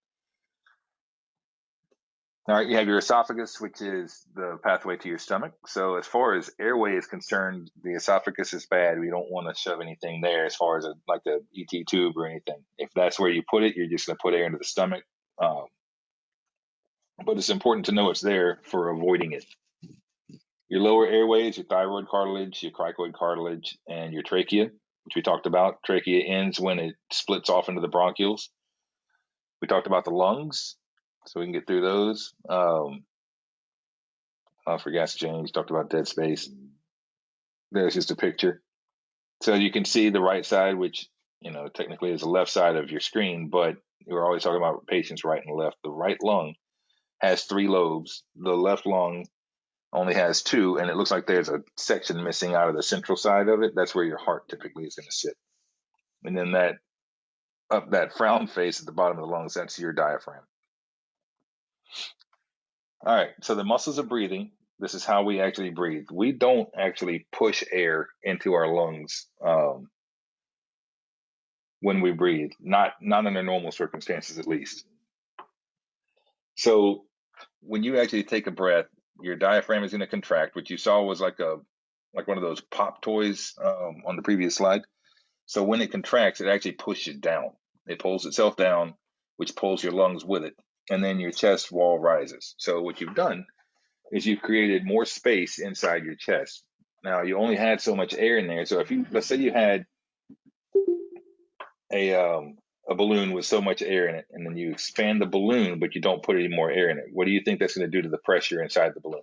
All right, you have your esophagus, which is the pathway to your stomach. So as far as airway is concerned, the esophagus is bad. We don't want to shove anything there as far as like a ET tube or anything. If that's where you put it, you're just going to put air into the stomach. Um, but it's important to know it's there for avoiding it. Your lower airways, your thyroid cartilage, your cricoid cartilage, and your trachea, which we talked about. Trachea ends when it splits off into the bronchioles. We talked about the lungs, so we can get through those. For gas exchange, talked about dead space. There's just a picture. So you can see the right side, which, technically is the left side of your screen, but we're always talking about patients right and left. The right lung has three lobes. The left lung only has two, and it looks like there's a section missing out of the central side of it. That's where your heart typically is going to sit. And then that frown face at the bottom of the lungs, that's your diaphragm. All right, so the muscles of breathing, this is how we actually breathe. We don't actually push air into our lungs when we breathe, not under normal circumstances at least. So when you actually take a breath, your diaphragm is going to contract, which you saw was like one of those pop toys on the previous slide. So when it contracts, it actually pushes down. It pulls itself down, which pulls your lungs with it, and then your chest wall rises. So what you've done is you've created more space inside your chest. Now you only had so much air in there. So if let's say you had a balloon with so much air in it, and then you expand the balloon, but you don't put any more air in it. What do you think that's going to do to the pressure inside the balloon?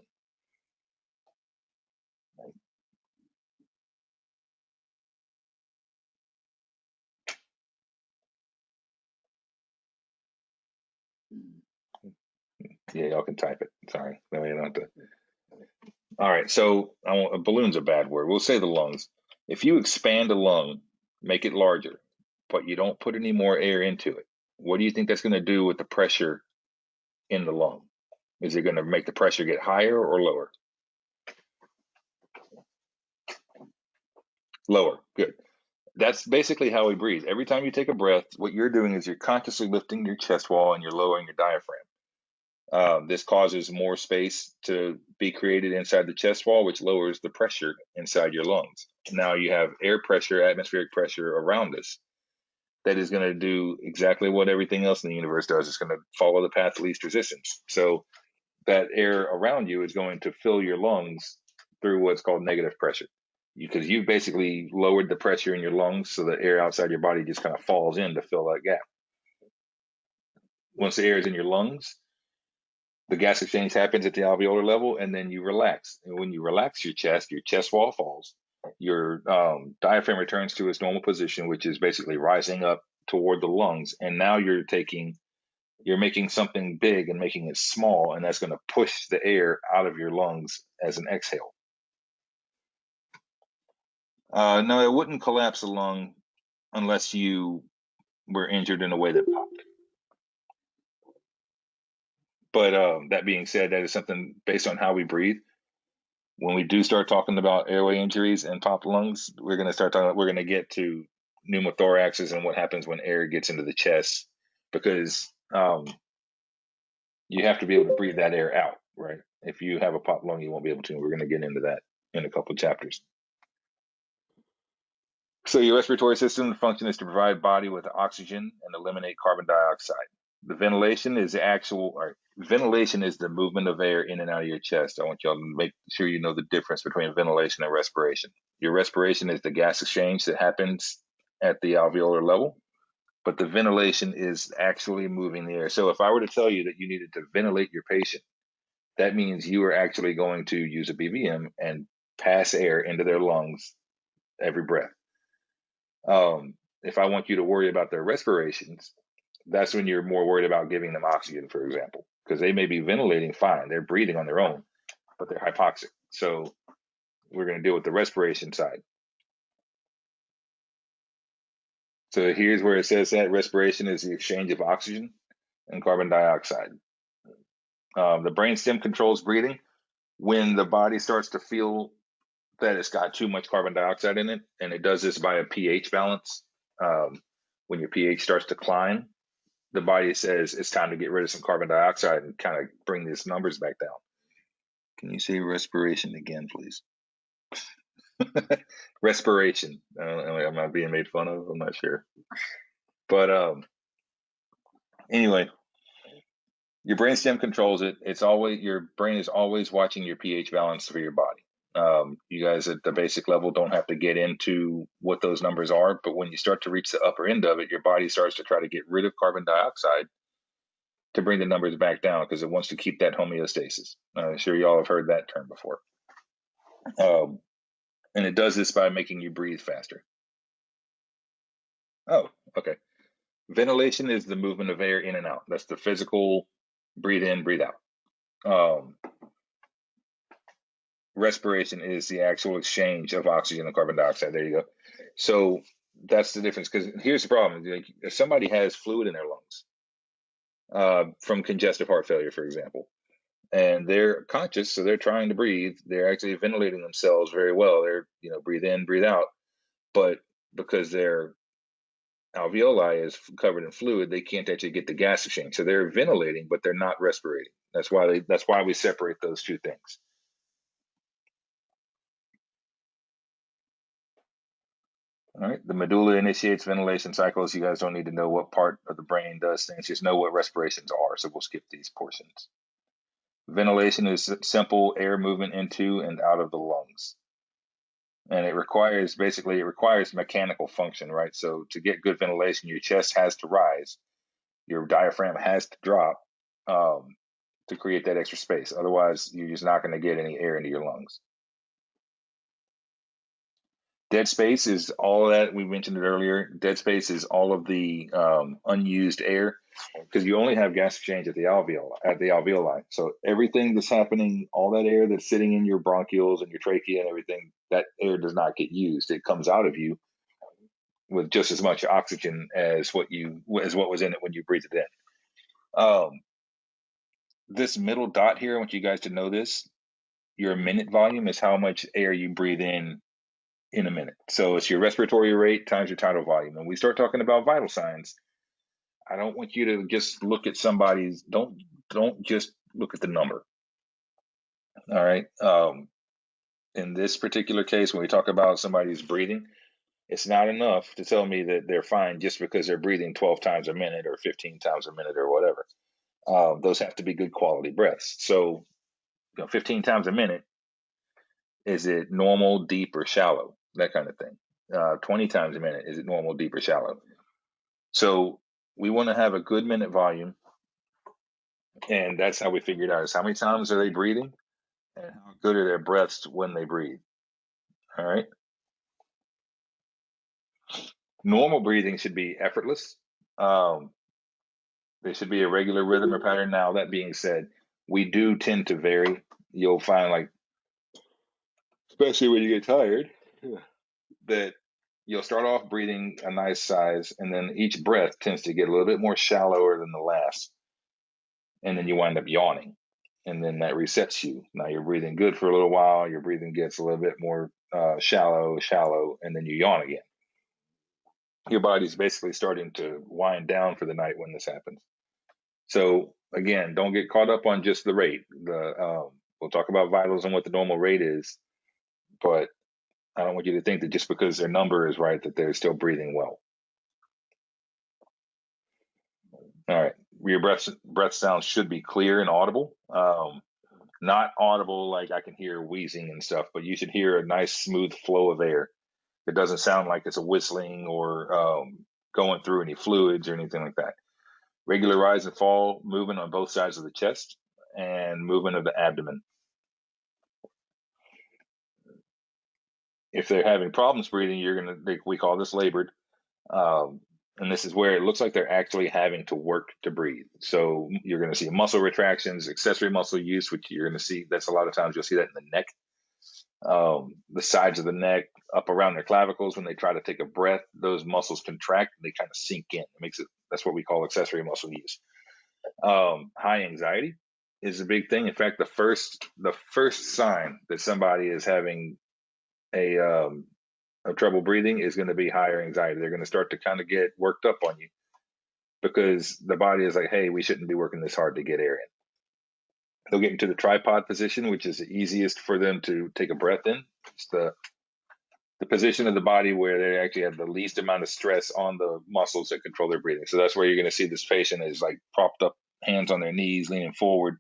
Yeah, y'all can type it. Sorry. No, you don't have to. All right. So a balloon's a bad word. We'll say the lungs. If you expand a lung, make it larger, but you don't put any more air into it, what do you think that's going to do with the pressure in the lung? Is it going to make the pressure get higher or lower? Lower. Good. That's basically how we breathe. Every time you take a breath, what you're doing is you're consciously lifting your chest wall and you're lowering your diaphragm. This causes more space to be created inside the chest wall, which lowers the pressure inside your lungs. Now you have air pressure, atmospheric pressure around us that is going to do exactly what everything else in the universe does. It's going to follow the path of least resistance. So that air around you is going to fill your lungs through what's called negative pressure. Because you've basically lowered the pressure in your lungs so the air outside your body just kind of falls in to fill that gap. Once the air is in your lungs, the gas exchange happens at the alveolar level, and then you relax. And when you relax your chest wall falls, your diaphragm returns to its normal position, which is basically rising up toward the lungs. And now you're making something big and making it small, and that's going to push the air out of your lungs as an exhale. No, it wouldn't collapse the lung unless you were injured in a way that popped. But that being said, that is something based on how we breathe. When we do start talking about airway injuries and popped lungs, we're going to get to pneumothoraxes and what happens when air gets into the chest, because you have to be able to breathe that air out, right? If you have a popped lung, you won't be able to. We're going to get into that in a couple of chapters. So your respiratory system function is to provide body with oxygen and eliminate carbon dioxide. The ventilation is ventilation is the movement of air in and out of your chest. I want y'all to make sure you know the difference between ventilation and respiration. Your respiration is the gas exchange that happens at the alveolar level, but the ventilation is actually moving the air. So if I were to tell you that you needed to ventilate your patient, that means you are actually going to use a BVM and pass air into their lungs every breath. If I want you to worry about their respirations, that's when you're more worried about giving them oxygen, for example, because they may be ventilating fine. They're breathing on their own, but they're hypoxic. So we're going to deal with the respiration side. So here's where it says that respiration is the exchange of oxygen and carbon dioxide. The brainstem controls breathing. When the body starts to feel that it's got too much carbon dioxide in it, and it does this by a pH balance. When your pH starts to climb, the body says it's time to get rid of some carbon dioxide and kind of bring these numbers back down. Can you say respiration again, please? Respiration. Am I being made fun of? I'm not sure. But anyway, your brainstem controls it. Your brain is always watching your pH balance for your body. You guys at the basic level don't have to get into what those numbers are, but when you start to reach the upper end of it, your body starts to try to get rid of carbon dioxide to bring the numbers back down because it wants to keep that homeostasis. I'm sure y'all have heard that term before. And it does this by making you breathe faster. Oh, okay. Ventilation is the movement of air in and out. That's the physical breathe in, breathe out. Respiration is the actual exchange of oxygen and carbon dioxide. There you go. So that's the difference. Because here's the problem: like, if somebody has fluid in their lungs from congestive heart failure, for example, and they're conscious, so they're trying to breathe, they're actually ventilating themselves very well. They're breathe in, breathe out, but because their alveoli is covered in fluid, they can't actually get the gas exchange. So they're ventilating, but they're not respirating. That's why we separate those two things. All right, the medulla initiates ventilation cycles. You guys don't need to know what part of the brain does things, just know what respirations are. So we'll skip these portions. Ventilation is simple air movement into and out of the lungs. And it requires mechanical function, right? So to get good ventilation, your chest has to rise, your diaphragm has to drop to create that extra space. Otherwise, you're just not going to get any air into your lungs. Dead space is all of that. We mentioned it earlier. Dead space is all of the unused air, because you only have gas exchange at the alveoli. So everything that's happening, all that air that's sitting in your bronchioles and your trachea and everything, that air does not get used. It comes out of you with just as much oxygen as what was in it when you breathed it in. This middle dot here, I want you guys to know this. Your minute volume is how much air you breathe in a minute. So it's your respiratory rate times your tidal volume. When we start talking about vital signs, I don't want you to just look at somebody's, don't just look at the number. All right. In this particular case, when we talk about somebody's breathing, it's not enough to tell me that they're fine just because they're breathing 12 times a minute or 15 times a minute or whatever. Those have to be good quality breaths. So, 15 times a minute, is it normal, deep, or shallow? That kind of thing. 20 times a minute, is it normal, deep, or shallow? So we want to have a good minute volume, and that's how we figured out is how many times are they breathing and how good are their breaths when they breathe. All right. Normal breathing should be effortless. There should be a regular rhythm or pattern. Now, that being said, we do tend to vary. You'll find, like, especially when you get tired, that you'll start off breathing a nice size, and then each breath tends to get a little bit more shallower than the last. And then you wind up yawning. And then that resets you. Now you're breathing good for a little while. Your breathing gets a little bit more shallow, and then you yawn again. Your body's basically starting to wind down for the night when this happens. So again, don't get caught up on just the rate. We'll talk about vitals and what the normal rate is, but I don't want you to think that just because their number is right that they're still breathing well. All right, your breath sounds should be clear and audible. Not audible like I can hear wheezing and stuff, but you should hear a nice smooth flow of air. It doesn't sound like it's a whistling or going through any fluids or anything like that. Regular rise and fall movement on both sides of the chest and movement of the abdomen. If they're having problems breathing, we call this labored. And this is where it looks like they're actually having to work to breathe. So you're going to see muscle retractions, accessory muscle use, which you're going to see. That's a lot of times you'll see that in the neck, the sides of the neck, up around their clavicles. When they try to take a breath, those muscles contract and they kind of sink in. That's what we call accessory muscle use. High anxiety is a big thing. In fact, the first sign that somebody is having a trouble breathing is going to be higher anxiety. They're going to start to kind of get worked up on you because the body is like, hey, we shouldn't be working this hard to get air in. They'll get into the tripod position, which is the easiest for them to take a breath in. It's the position of the body where they actually have the least amount of stress on the muscles that control their breathing. So that's where you're going to see this patient is like propped up, hands on their knees, leaning forward,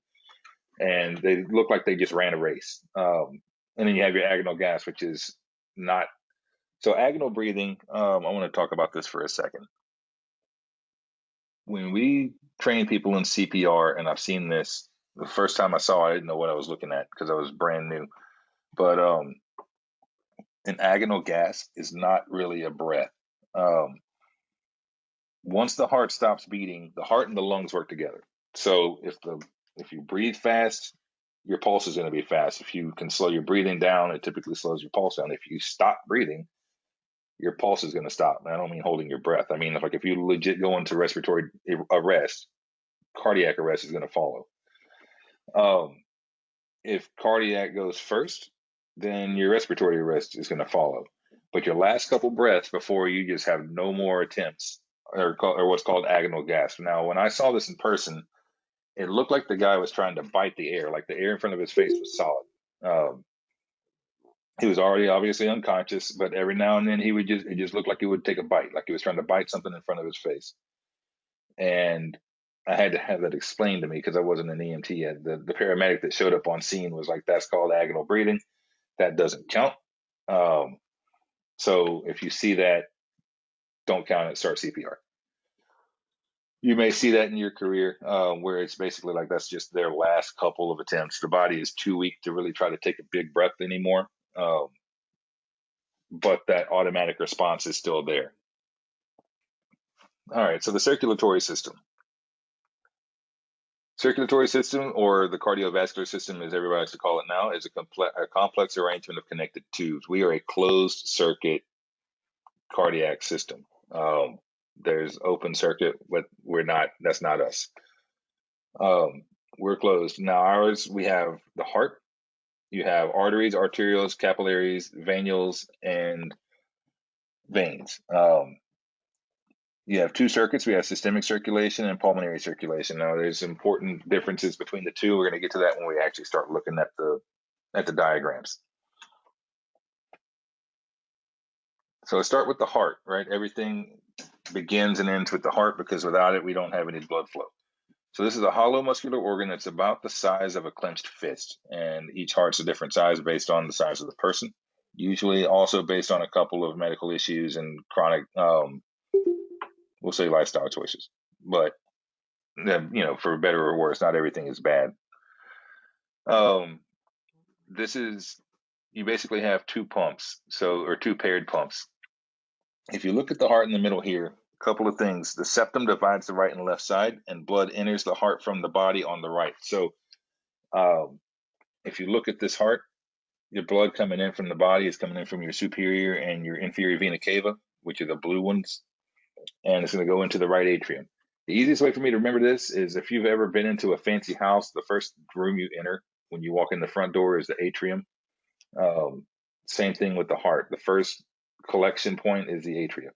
and they look like they just ran a race. And then you have your agonal gas, which is not. So agonal breathing, I want to talk about this for a second. When we train people in CPR, and I've seen this, the first time I saw it, I didn't know what I was looking at because I was brand new. But an agonal gas is not really a breath. Once the heart stops beating, the heart and the lungs work together. So if you breathe fast, your pulse is going to be fast. If you can slow your breathing down, it typically slows your pulse down. If you stop breathing, your pulse is going to stop. And I don't mean holding your breath. I mean, if you legit go into respiratory arrest, cardiac arrest is going to follow. If cardiac goes first, then your respiratory arrest is going to follow. But your last couple breaths before you just have no more attempts or what's called agonal gas. Now, when I saw this in person, it looked like the guy was trying to bite the air, like the air in front of his face was solid. He was already obviously unconscious, but every now and then it just looked like he would take a bite, like he was trying to bite something in front of his face. And I had to have that explained to me because I wasn't an EMT yet. The paramedic that showed up on scene was like, that's called agonal breathing. That doesn't count. So if you see that, don't count it, start CPR. You may see that in your career where it's basically like that's just their last couple of attempts. The body is too weak to really try to take a big breath anymore. but that automatic response is still there. All right, so the circulatory system. Circulatory system, or the cardiovascular system, as everybody likes to call it now, is a complex arrangement of connected tubes. We are a closed circuit cardiac system. There's open circuit, but we're not. That's not us. We're closed. Now ours, we have the heart. You have arteries, arterioles, capillaries, venules, and veins. You have two circuits. We have systemic circulation and pulmonary circulation. Now, there's important differences between the two. We're going to get to that when we actually start looking at the diagrams. So let's start with the heart, right? Everything begins and ends with the heart because without it, we don't have any blood flow. So this is a hollow muscular organ that's about the size of a clenched fist, and each heart's a different size based on the size of the person. Usually also based on a couple of medical issues and chronic, we'll say lifestyle choices. But for better or worse, not everything is bad. This is, you basically have two pumps, or two paired pumps. If you look at the heart in the middle here, a couple of things. The septum divides the right and left side, and blood enters the heart from the body on the right. So if you look at this heart, your blood coming in from the body is coming in from your superior and your inferior vena cava, which are the blue ones, and it's going to go into the right atrium. The easiest way for me to remember this is if you've ever been into a fancy house, the first room you enter when you walk in the front door is the atrium. Same thing with the heart. The first collection point is the atrium.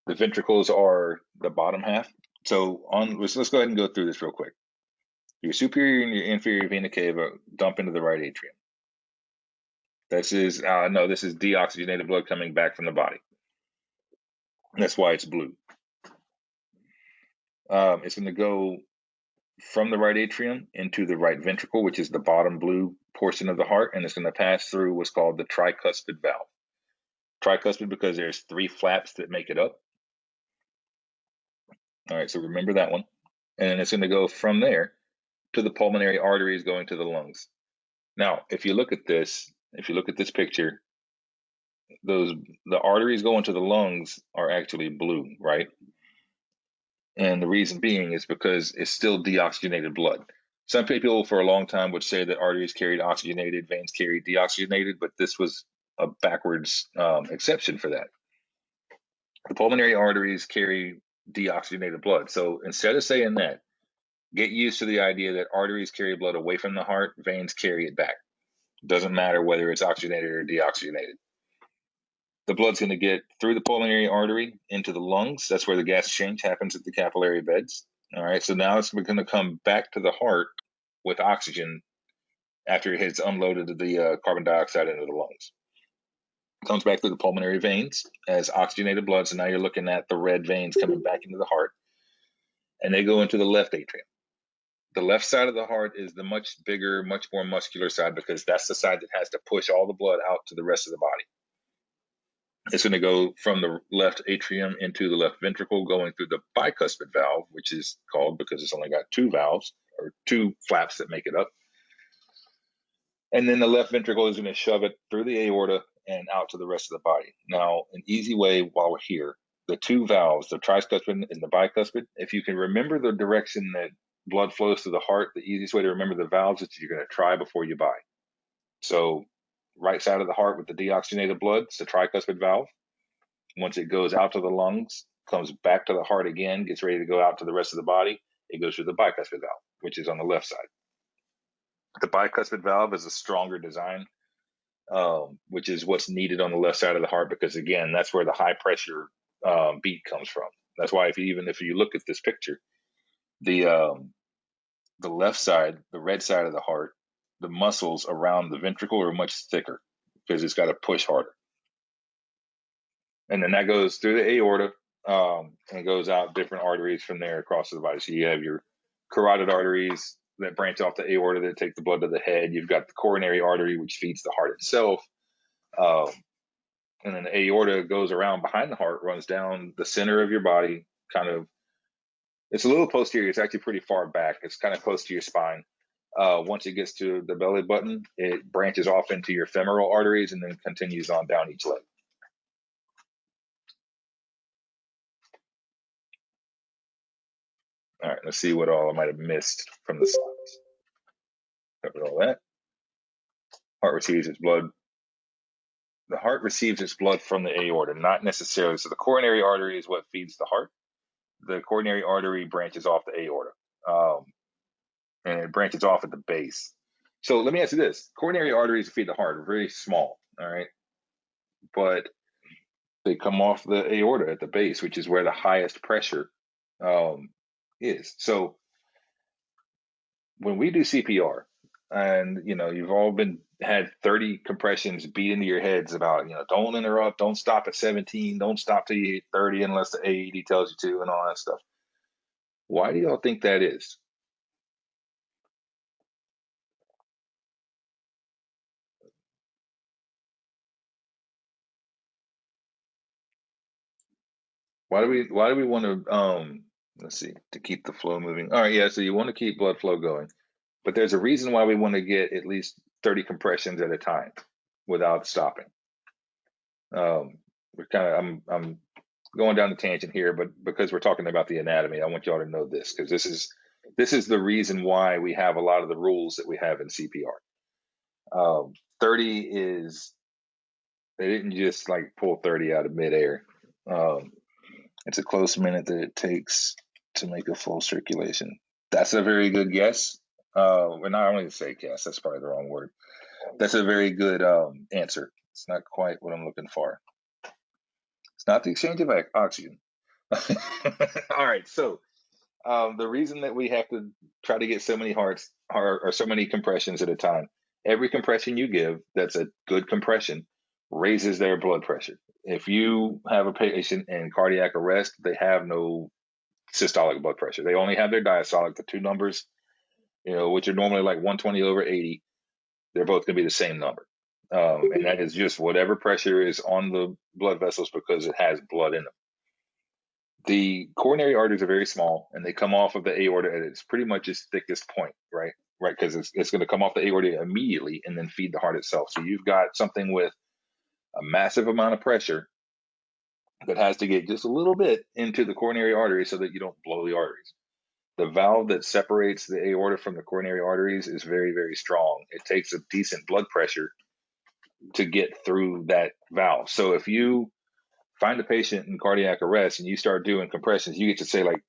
The ventricles are the bottom half. So let's go ahead and go through this real quick. Your superior and your inferior vena cava dump into the right atrium. This is deoxygenated blood coming back from the body. That's why it's blue. It's going to go from the right atrium into the right ventricle, which is the bottom blue portion of the heart, and it's going to pass through what's called the tricuspid valve. Tricuspid because there's three flaps that make it up. All right, so remember that one. And then it's going to go from there to the pulmonary arteries going to the lungs. Now, if you look at this picture, the arteries going to the lungs are actually blue, right? And the reason being is because it's still deoxygenated blood. Some people for a long time would say that arteries carried oxygenated, veins carried deoxygenated, but this was a backwards exception for that. The pulmonary arteries carry deoxygenated blood. So instead of saying that, get used to the idea that arteries carry blood away from the heart, veins carry it back. Doesn't matter whether it's oxygenated or deoxygenated. The blood's going to get through the pulmonary artery into the lungs. That's where the gas exchange happens at the capillary beds. All right, so now it's going to come back to the heart with oxygen after it has unloaded the carbon dioxide into the lungs. It comes back through the pulmonary veins as oxygenated blood. So now you're looking at the red veins coming back into the heart, and they go into the left atrium. The left side of the heart is the much bigger, much more muscular side because that's the side that has to push all the blood out to the rest of the body. It's going to go from the left atrium into the left ventricle, going through the bicuspid valve, which is called because it's only got two valves or two flaps that make it up. And then the left ventricle is going to shove it through the aorta and out to the rest of the body. Now, an easy way while we're here, the two valves, the tricuspid and the bicuspid, if you can remember the direction that blood flows to the heart, the easiest way to remember the valves is you're going to try before you buy. So right side of the heart with the deoxygenated blood, it's the tricuspid valve. Once it goes out to the lungs, comes back to the heart again, gets ready to go out to the rest of the body, it goes through the bicuspid valve, which is on the left side. The bicuspid valve is a stronger design, which is what's needed on the left side of the heart because, again, that's where the high pressure beat comes from. That's why if you look at this picture, the left side, the red side of the heart, the muscles around the ventricle are much thicker because it's got to push harder. And then that goes through the aorta and goes out different arteries from there across the body. So you have your carotid arteries that branch off the aorta that take the blood to the head. You've got the coronary artery, which feeds the heart itself. And then the aorta goes around behind the heart, runs down the center of your body, it's a little posterior. It's actually pretty far back. It's kind of close to your spine. Once it gets to the belly button, it branches off into your femoral arteries and then continues on down each leg. All right, let's see what all I might have missed from the slides. Covered all that. Heart receives its blood. The heart receives its blood from the aorta, not necessarily. So the coronary artery is what feeds the heart. The coronary artery branches off the aorta, and it branches off at the base. So let me ask you this: coronary arteries feed the heart are very small, all right, but they come off the aorta at the base, which is where the highest pressure is. So when we do CPR, and you've all had 30 compressions beat into your heads about, don't interrupt, don't stop at 17, don't stop till you hit 30 unless the AED tells you to, and all that stuff. Why do y'all think that is? Why do we want to let's see, to keep the flow moving? All right, yeah, so you want to keep blood flow going, but there's a reason why we want to get at least 30 compressions at a time without stopping. We're kind of I'm going down the tangent here, but because we're talking about the anatomy, I want y'all to know this, because this is the reason why we have a lot of the rules that we have in CPR. 30 is, they didn't just like pull 30 out of midair. It's a close minute that it takes to make a full circulation. That's a very good guess. We're not only to say guess, that's probably the wrong word. That's a very good answer. It's not quite what I'm looking for. It's not the exchange of oxygen. All right, so the reason that we have to try to get so many hearts or so many compressions at a time, every compression you give that's a good compression raises their blood pressure. If you have a patient in cardiac arrest, they have no systolic blood pressure. They only have their diastolic, the two numbers, which are normally like 120 over 80. They're both going to be the same number. And that is just whatever pressure is on the blood vessels because it has blood in them. The coronary arteries are very small, and they come off of the aorta at its pretty much its thickest point, right? Right, because it's going to come off the aorta immediately and then feed the heart itself. So you've got something with a massive amount of pressure that has to get just a little bit into the coronary artery so that you don't blow the arteries. The valve that separates the aorta from the coronary arteries is very, very strong. It takes a decent blood pressure to get through that valve. So if you find a patient in cardiac arrest and you start doing compressions, you get to say, like,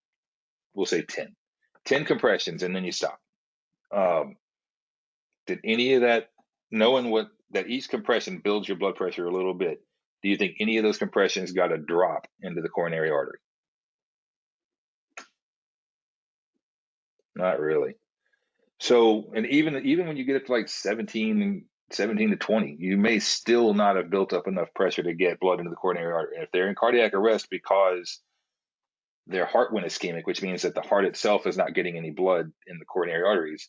we'll say 10 compressions, and then you stop. Did any of that, knowing that each compression builds your blood pressure a little bit, do you think any of those compressions got a drop into the coronary artery? Not really. So, and even when you get up to like 17 to 20, you may still not have built up enough pressure to get blood into the coronary artery. And if they're in cardiac arrest because their heart went ischemic, which means that the heart itself is not getting any blood in the coronary arteries,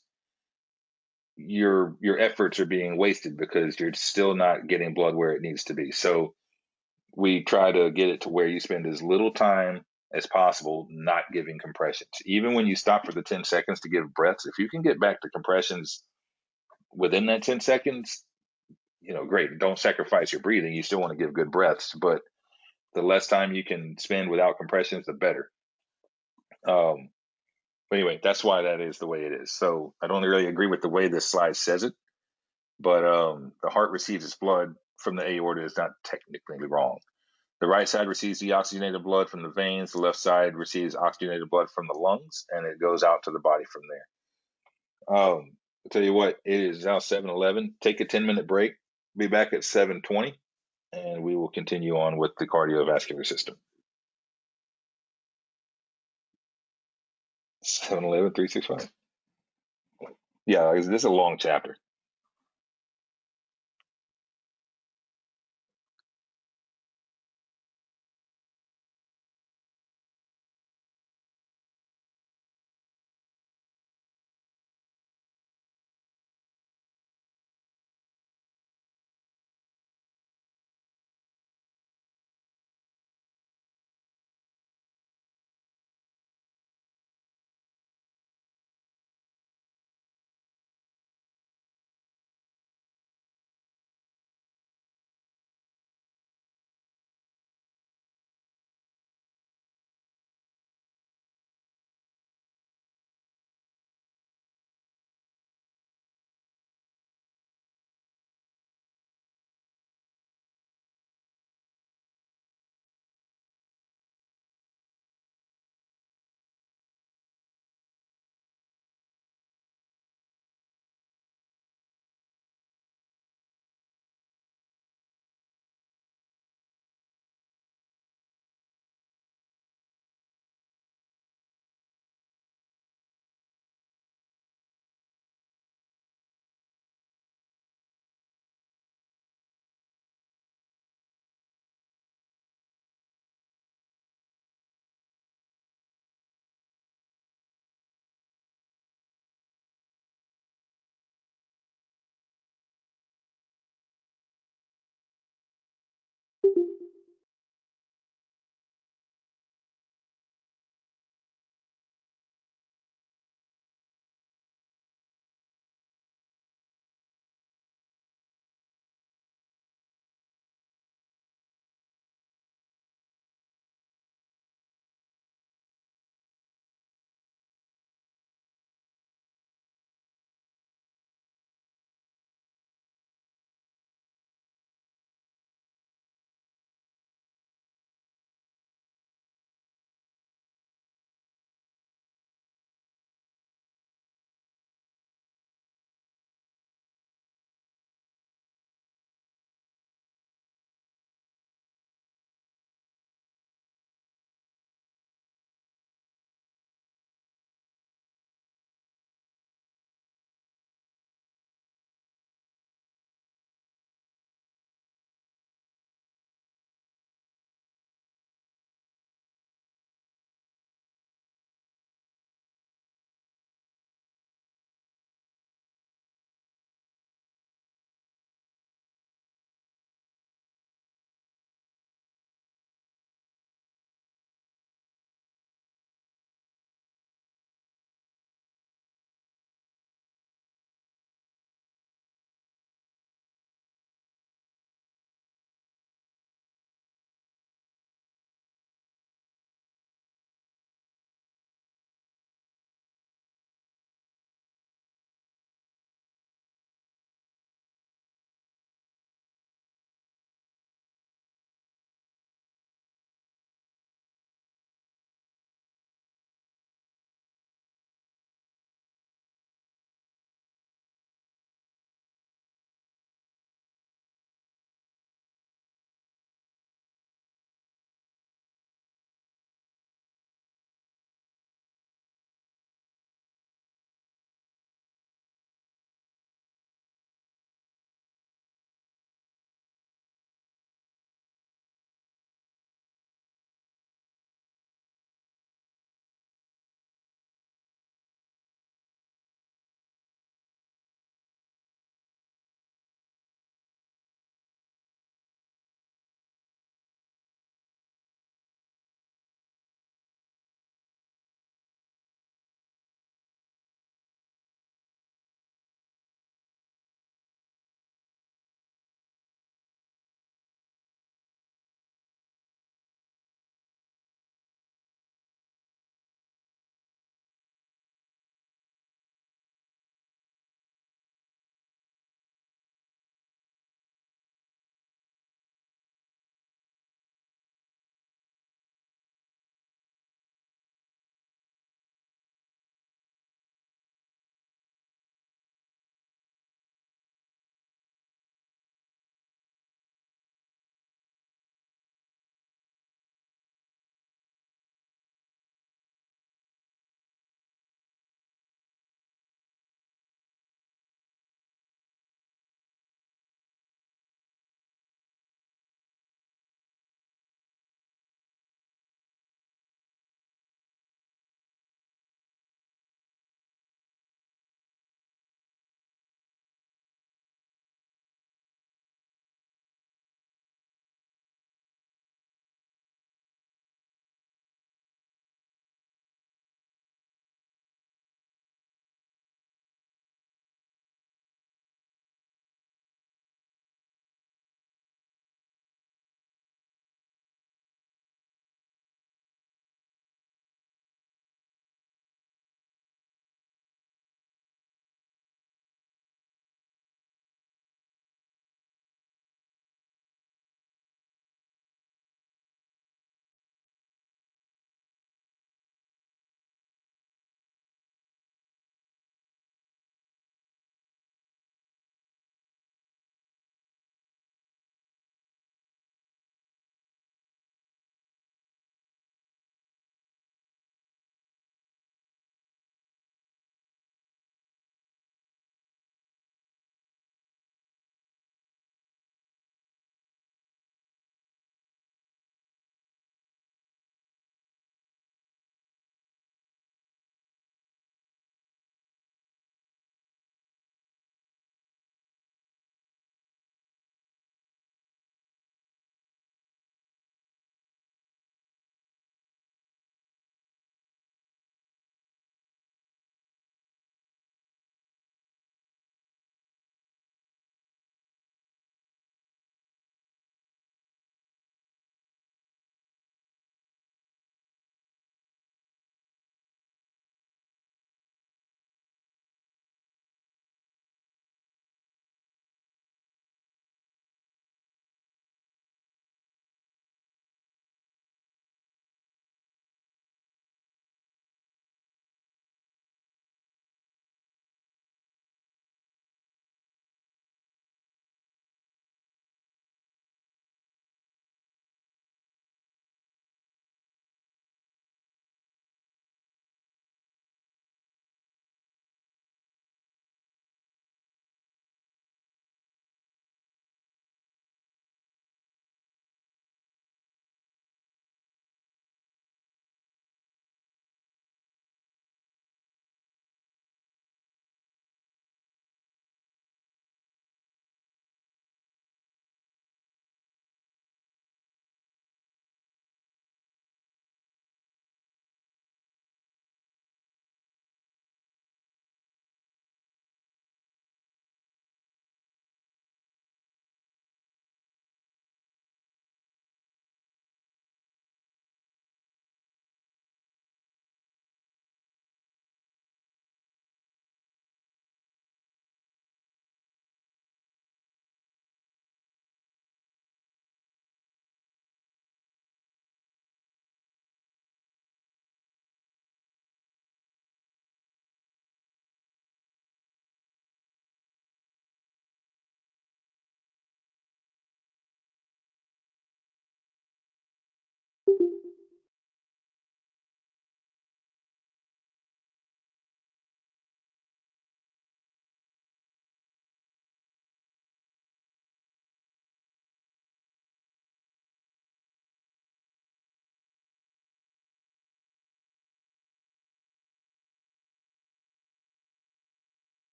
your efforts are being wasted because you're still not getting blood where it needs to be. So we try to get it to where you spend as little time as possible not giving compressions. Even when you stop for the 10 seconds to give breaths, if you can get back to compressions within that 10 seconds, great. Don't sacrifice your breathing. You still want to give good breaths, but the less time you can spend without compressions, the better. But anyway, that's why that is the way it is. So I don't really agree with the way this slide says it, but the heart receives its blood from the aorta is not technically wrong. The right side receives deoxygenated blood from the veins. The left side receives oxygenated blood from the lungs, and it goes out to the body from there. I'll tell you what, it is now 7:11. Take a 10-minute break. Be back at 7:20, and we will continue on with the cardiovascular system. 7:11, 365. Yeah, this is a long chapter.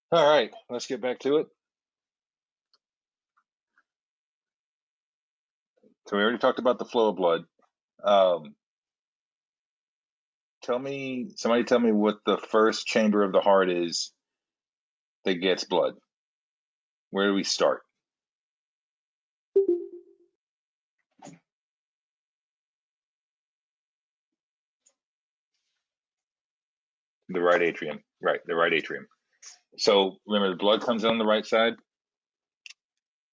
All right, let's get back to it. So we already talked about the flow of blood. Um, somebody tell me what the first chamber of the heart is that gets blood. Where do we start? The right atrium. Right, the right atrium. So remember, the blood comes in on the right side,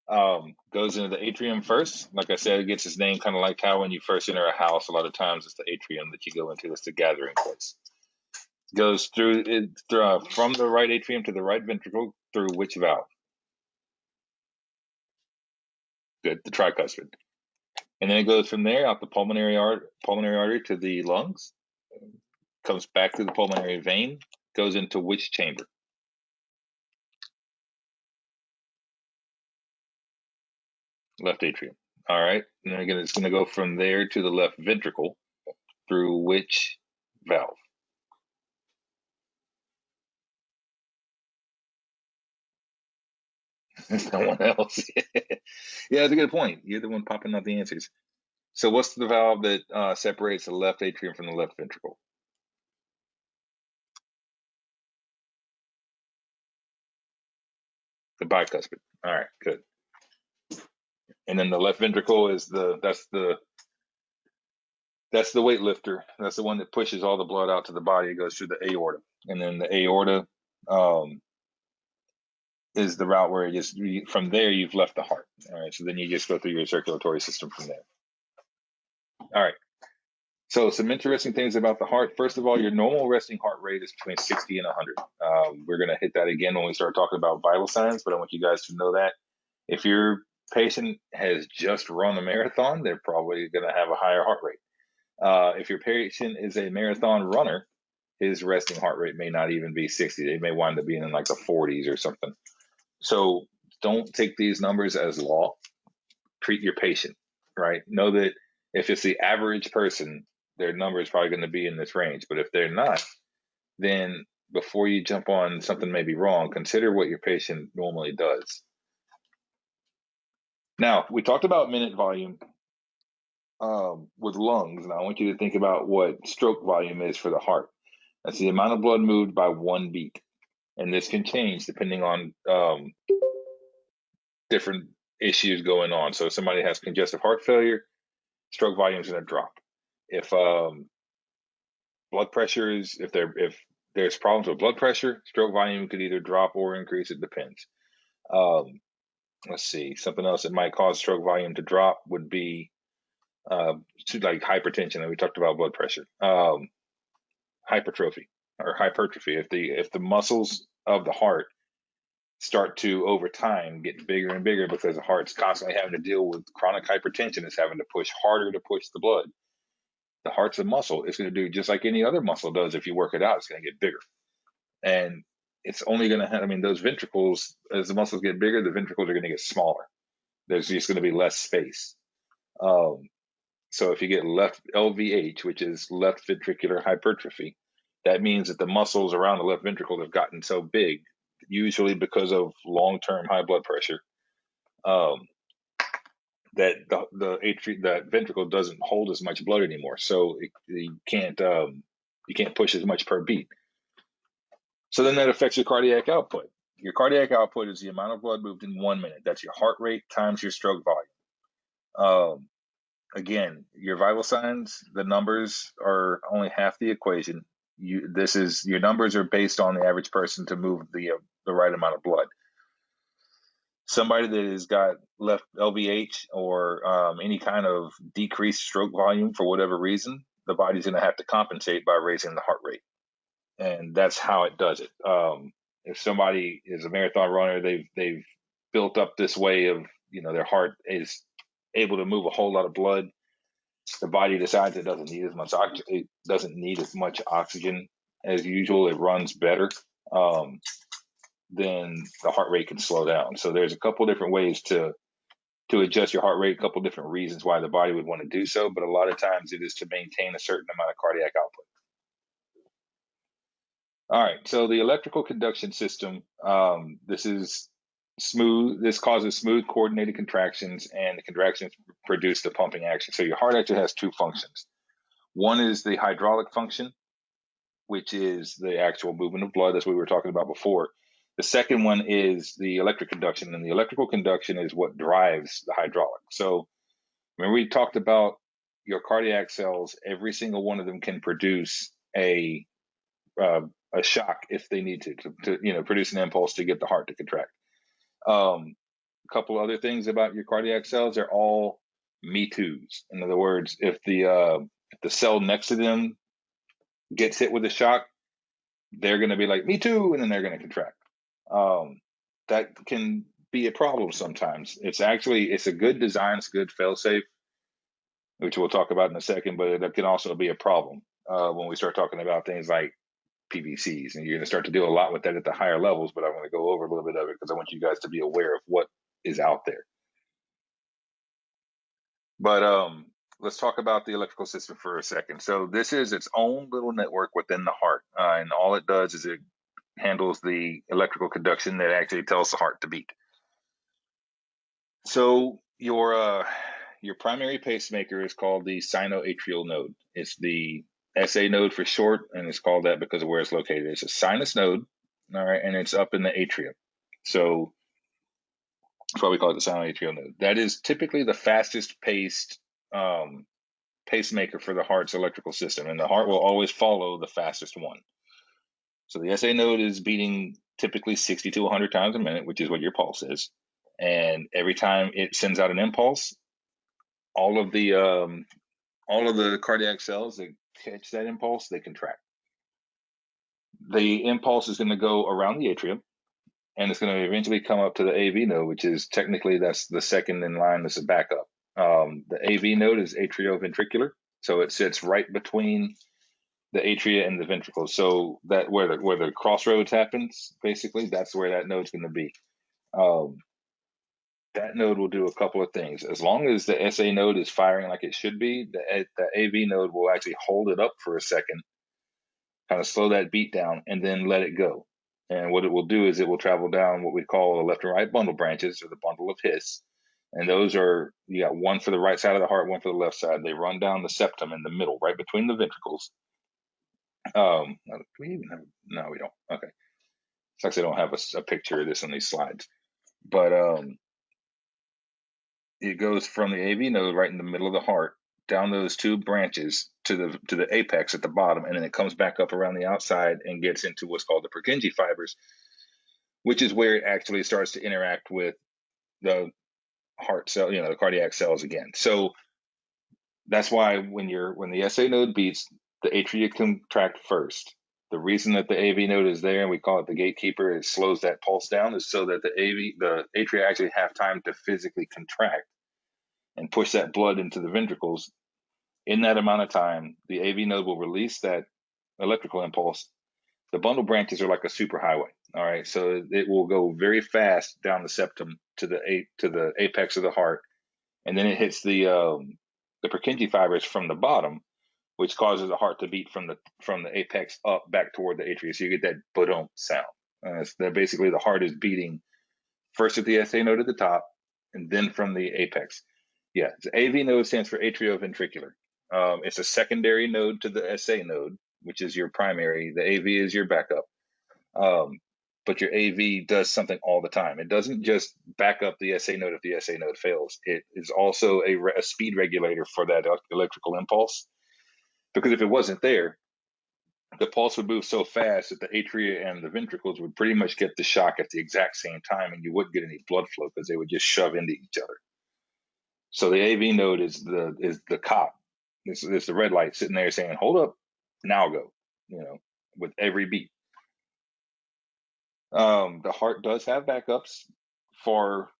goes into the atrium first. Like I said, it gets its name kind of like how when you first enter a house, a lot of times it's the atrium that you go into. It's the gathering place. Goes through it from the right atrium to the right ventricle through which valve? Good, the tricuspid. And then it goes from there out the pulmonary artery to the lungs, comes back to the pulmonary vein, goes into which chamber? Left atrium. All right. And then again, it's going to go from there to the left ventricle through which valve? No one else. Yeah, that's a good point. You're the one popping out the answers. So, what's the valve that separates the left atrium from the left ventricle? The bicuspid. All right, good. And then the left ventricle is that's the weightlifter. That's the one that pushes all the blood out to the body. It goes through the aorta, and then the aorta is the route where from there you've left the heart. All right, so then you just go through your circulatory system from there. All right. So some interesting things about the heart. First of all, your normal resting heart rate is between 60 and 100. We're going to hit that again when we start talking about vital signs, but I want you guys to know that if your patient has just run a marathon, they're probably going to have a higher heart rate. If your patient is a marathon runner, his resting heart rate may not even be 60. They may wind up being in like the 40s or something. So don't take these numbers as law. Treat your patient, right? Know that if it's the average person, their number is probably going to be in this range. But if they're not, then before you jump on something may be wrong, consider what your patient normally does. Now, we talked about minute volume with lungs. Now, I want you to think about what stroke volume is for the heart. That's the amount of blood moved by one beat. And this can change depending on different issues going on. So if somebody has congestive heart failure, stroke volume is going to drop. If blood pressure is, if there's problems with blood pressure, stroke volume could either drop or increase. It depends. Let's see, something else that might cause stroke volume to drop would be like hypertension. And we talked about blood pressure, hypertrophy or hypertrophy. If the muscles of the heart start to over time get bigger and bigger because the heart's constantly having to deal with chronic hypertension, it's having to push harder to push the blood. The heart's a muscle. It's going to do just like any other muscle does. If you work it out, it's going to get bigger. And it's only going to have, I mean, those ventricles, as the muscles get bigger, the ventricles are going to get smaller. There's just going to be less space. So if you get left LVH, which is left ventricular hypertrophy, that means that the muscles around the left ventricle have gotten so big, usually because of long-term high blood pressure, that that ventricle doesn't hold as much blood anymore. So you can't push as much per beat. So then that affects your cardiac output. Your cardiac output is the amount of blood moved in 1 minute. That's your heart rate times your stroke volume. Again, your vital signs, the numbers are only half the equation. Your numbers are based on the average person to move the right amount of blood. Somebody that has got left LVH or any kind of decreased stroke volume for whatever reason, the body's going to have to compensate by raising the heart rate, and that's how it does it. If somebody is a marathon runner, they've built up this way of, their heart is able to move a whole lot of blood. The body decides it doesn't need as much oxygen as usual. It runs better. Then the heart rate can slow down. So there's a couple different ways to adjust your heart rate, a couple different reasons why the body would want to do so, but a lot of times it is to maintain a certain amount of cardiac output. All right, so the electrical conduction system, this is smooth. This causes smooth, coordinated contractions, and the contractions produce the pumping action. So your heart actually has two functions. One is the hydraulic function, which is the actual movement of blood, as we were talking about before. The second one is the electric conduction, and the electrical conduction is what drives the hydraulic. So when we talked about your cardiac cells, every single one of them can produce uh, a shock if they need to produce an impulse to get the heart to contract. A couple other things about your cardiac cells, they're all me too's. In other words, if the cell next to them gets hit with a shock, they're going to be like me too, and then they're going to contract. Um, that can be a problem sometimes. It's a good design, it's a good fail-safe, which we'll talk about in a second, but it can also be a problem when we start talking about things like PVCs, and you're going to start to do a lot with that at the higher levels. But I want to go over a little bit of it because I want you guys to be aware of what is out there. But let's talk about the electrical system for a second. So this is its own little network within the heart, and all it does is it handles the electrical conduction that actually tells the heart to beat. So your primary pacemaker is called the sinoatrial node. It's the SA node for short, and it's called that because of where it's located. It's a sinus node, all right, and it's up in the atrium. So that's why we call it the sinoatrial node. That is typically the fastest paced pacemaker for the heart's electrical system, and the heart will always follow the fastest one. So the SA node is beating typically 60 to 100 times a minute, which is what your pulse is. And every time it sends out an impulse, all of the cardiac cells that catch that impulse, they contract. The impulse is going to go around the atrium, and it's going to eventually come up to the AV node, which is technically that's the second in line. That's a backup. The AV node is atrioventricular, so it sits right between the atria and the ventricles. So that where the crossroads happens, basically, that's where that node's going to be. Um, that node will do a couple of things. As long as the SA node is firing like it should be, the AV node will actually hold it up for a second, kind of slow that beat down, and then let it go. And what it will do is it will travel down what we call the left and right bundle branches, or the bundle of His. And those are, you got one for the right side of the heart, one for the left side. They run down the septum in the middle, right between the ventricles. Do we even have? No, we don't. Okay. It's actually I don't have a picture of this on these slides, but it goes from the AV node right in the middle of the heart down those two branches to the apex at the bottom, and then it comes back up around the outside and gets into what's called the Purkinje fibers, which is where it actually starts to interact with the heart cell, the cardiac cells again. So that's why when the SA node beats, the atria contract first. The reason that the AV node is there, and we call it the gatekeeper, it slows that pulse down, is so that the atria actually have time to physically contract and push that blood into the ventricles. In that amount of time, the AV node will release that electrical impulse. The bundle branches are like a superhighway. All right, so it will go very fast down the septum to the apex of the heart, and then it hits the Purkinje fibers from the bottom, which causes the heart to beat from the apex up back toward the atria. So you get that boom sound. So basically the heart is beating first at the SA node at the top, and then from the apex. Yeah, the AV node stands for atrioventricular. It's a secondary node to the SA node, which is your primary. The AV is your backup. But your AV does something all the time. It doesn't just back up the SA node if the SA node fails. It is also a speed regulator for that electrical impulse. Because if it wasn't there, the pulse would move so fast that the atria and the ventricles would pretty much get the shock at the exact same time, and you wouldn't get any blood flow because they would just shove into each other. So the AV node is the cop. It's the red light sitting there saying, "Hold up, now go." With every beat. The heart does have backups for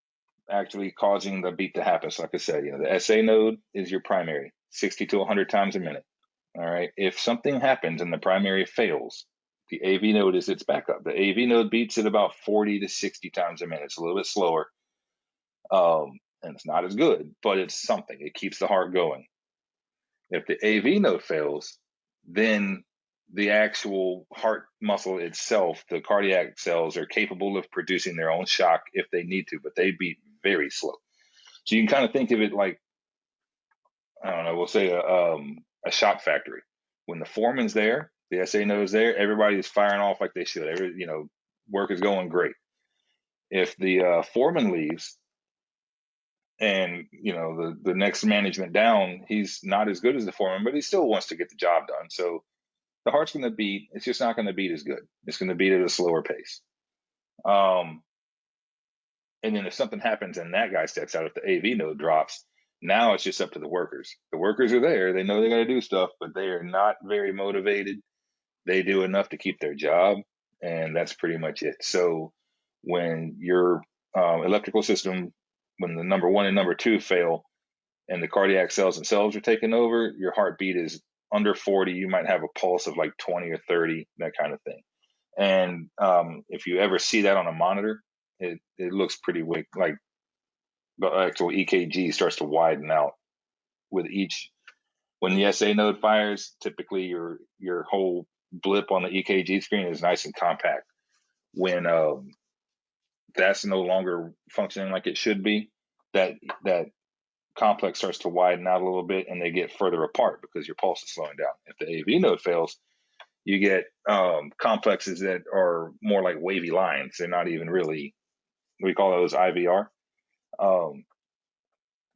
actually causing the beat to happen. So like I said, the SA node is your primary, 60 to 100 times a minute. All right. If something happens and the primary fails, the AV node is its backup. The AV node beats at about 40 to 60 times a minute. It's a little bit slower. And it's not as good, but it's something. It keeps the heart going. If the AV node fails, then the actual heart muscle itself, the cardiac cells are capable of producing their own shock if they need to, but they beat very slow. So you can kind of think of it like, I don't know, we'll say a shot factory. When the foreman's there, the SA node is there, everybody is firing off like they should. Work is going great. If the foreman leaves, and the next management down, he's not as good as the foreman, but he still wants to get the job done. So the heart's going to beat. It's just not going to beat as good. It's going to beat at a slower pace. And then if something happens and that guy steps out, if the AV node drops, now it's just up to the workers. The workers are there. They know they got to do stuff, but they are not very motivated. They do enough to keep their job, and that's pretty much it. So when your electrical system, when the number one and number two fail, and the cardiac cells themselves are taking over, your heartbeat is under 40. You might have a pulse of like 20 or 30, that kind of thing. And if you ever see that on a monitor, it looks pretty weak. Like the actual EKG starts to widen out with each. When the SA node fires, typically your whole blip on the EKG screen is nice and compact. When that's no longer functioning like it should be, that complex starts to widen out a little bit, and they get further apart because your pulse is slowing down. If the AV node fails, you get complexes that are more like wavy lines. They're not even really, we call those IVR.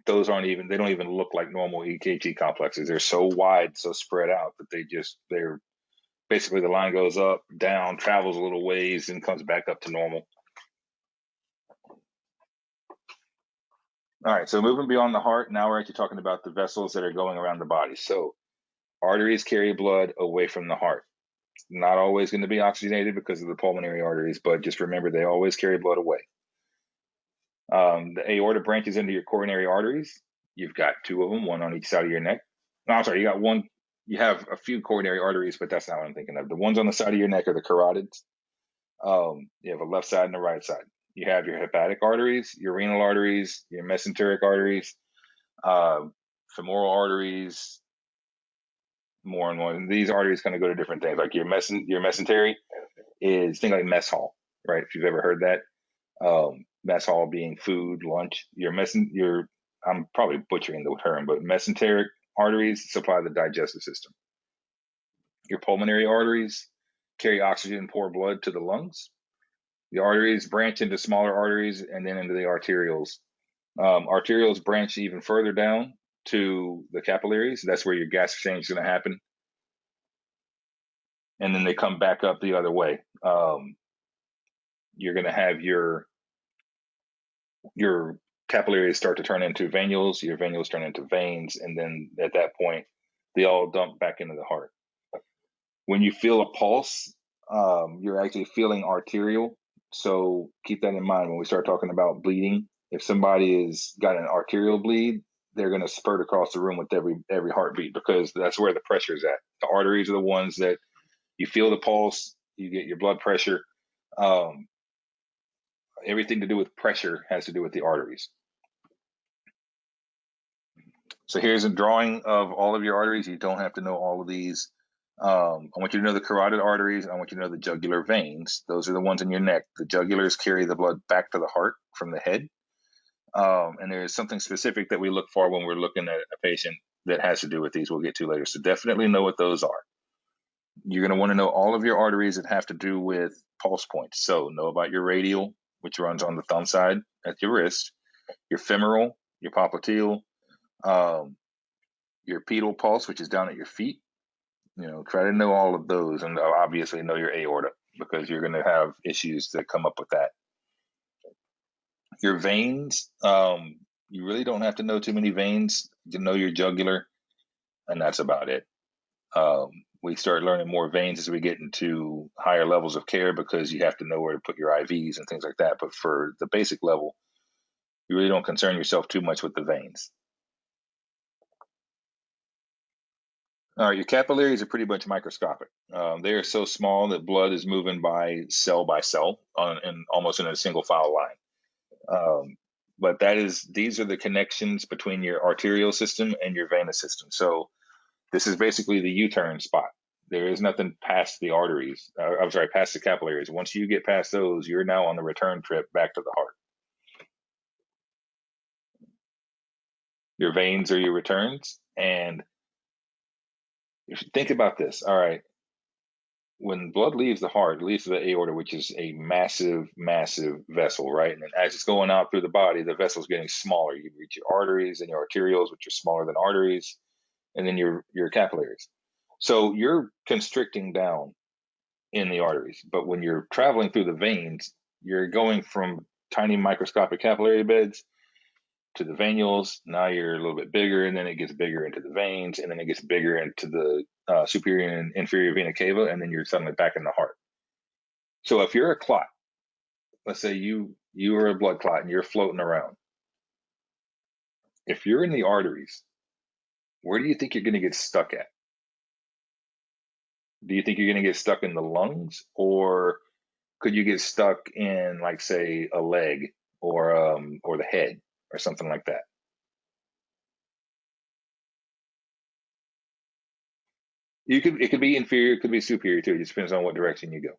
Those they don't even look like normal EKG complexes. They're so wide, so spread out that they're basically, the line goes up, down, travels a little ways, and comes back up to normal. All right, so moving beyond the heart, now we're actually talking about the vessels that are going around the body. So arteries carry blood away from the heart. It's not always going to be oxygenated because of the pulmonary arteries, but just remember they always carry blood away. The aorta branches into your coronary arteries. You've got two of them, one on each side of your neck. No, I'm sorry, you got one. You have a few coronary arteries, but that's not what I'm thinking of. The ones on the side of your neck are the carotids. You have a left side and a right side. You have your hepatic arteries, your renal arteries, your mesenteric arteries, femoral arteries, more and more. And these arteries kind of go to different things. Like your mesentery is, think like mess hall, right? If you've ever heard that. Mess hall being food, lunch. I'm probably butchering the term, but mesenteric arteries supply the digestive system. Your pulmonary arteries carry oxygen and pour blood to the lungs. The arteries branch into smaller arteries and then into the arterioles. Arterioles branch even further down to the capillaries. That's where your gas exchange is going to happen. And then they come back up the other way. You're going to have your capillaries start to turn into venules, your venules turn into veins, and then at that point, they all dump back into the heart. When you feel a pulse, you're actually feeling arterial. So keep that in mind when we start talking about bleeding. If somebody has got an arterial bleed, they're going to spurt across the room with every heartbeat, because that's where the pressure is at. The arteries are the ones that you feel the pulse, you get your blood pressure. Everything to do with pressure has to do with the arteries. So here's a drawing of all of your arteries. You don't have to know all of these. I want you to know the carotid arteries. I want you to know the jugular veins. Those are the ones in your neck. The jugulars carry the blood back to the heart from the head. And there's something specific that we look for when we're looking at a patient that has to do with these. We'll get to later. So definitely know what those are. You're going to want to know all of your arteries that have to do with pulse points. So know about your radial, which runs on the thumb side at your wrist, your femoral, your popliteal, your pedal pulse, which is down at your feet. Try to know all of those, and obviously know your aorta, because you're going to have issues that come up with that. Your veins, you really don't have to know too many veins to know your jugular, and that's about it. We start learning more veins as we get into higher levels of care, because you have to know where to put your IVs and things like that. But for the basic level, you really don't concern yourself too much with the veins. All right, your capillaries are pretty much microscopic. They are so small that blood is moving by cell, and almost in a single file line. But these are the connections between your arterial system and your venous system. So this is basically the U-turn spot. There is nothing past the arteries. I'm sorry, past the capillaries. Once you get past those, you're now on the return trip back to the heart. Your veins are your returns. And if you think about this, all right, when blood leaves the heart, it leaves the aorta, which is a massive, massive vessel, right? And then as it's going out through the body, the vessel's getting smaller. You reach your arteries and your arterioles, which are smaller than arteries, and then your capillaries. So you're constricting down in the arteries. But when you're traveling through the veins, you're going from tiny microscopic capillary beds to the venules. Now you're a little bit bigger, and then it gets bigger into the veins, and then it gets bigger into the superior and inferior vena cava, and then you're suddenly back in the heart. So if you're a clot, let's say you are a blood clot and you're floating around. If you're in the arteries, where do you think you're going to get stuck at? Do you think you're going to get stuck in the lungs, or could you get stuck in, like, say, a leg or the head or something like that? It could be inferior, it could be superior too. It just depends on what direction you go.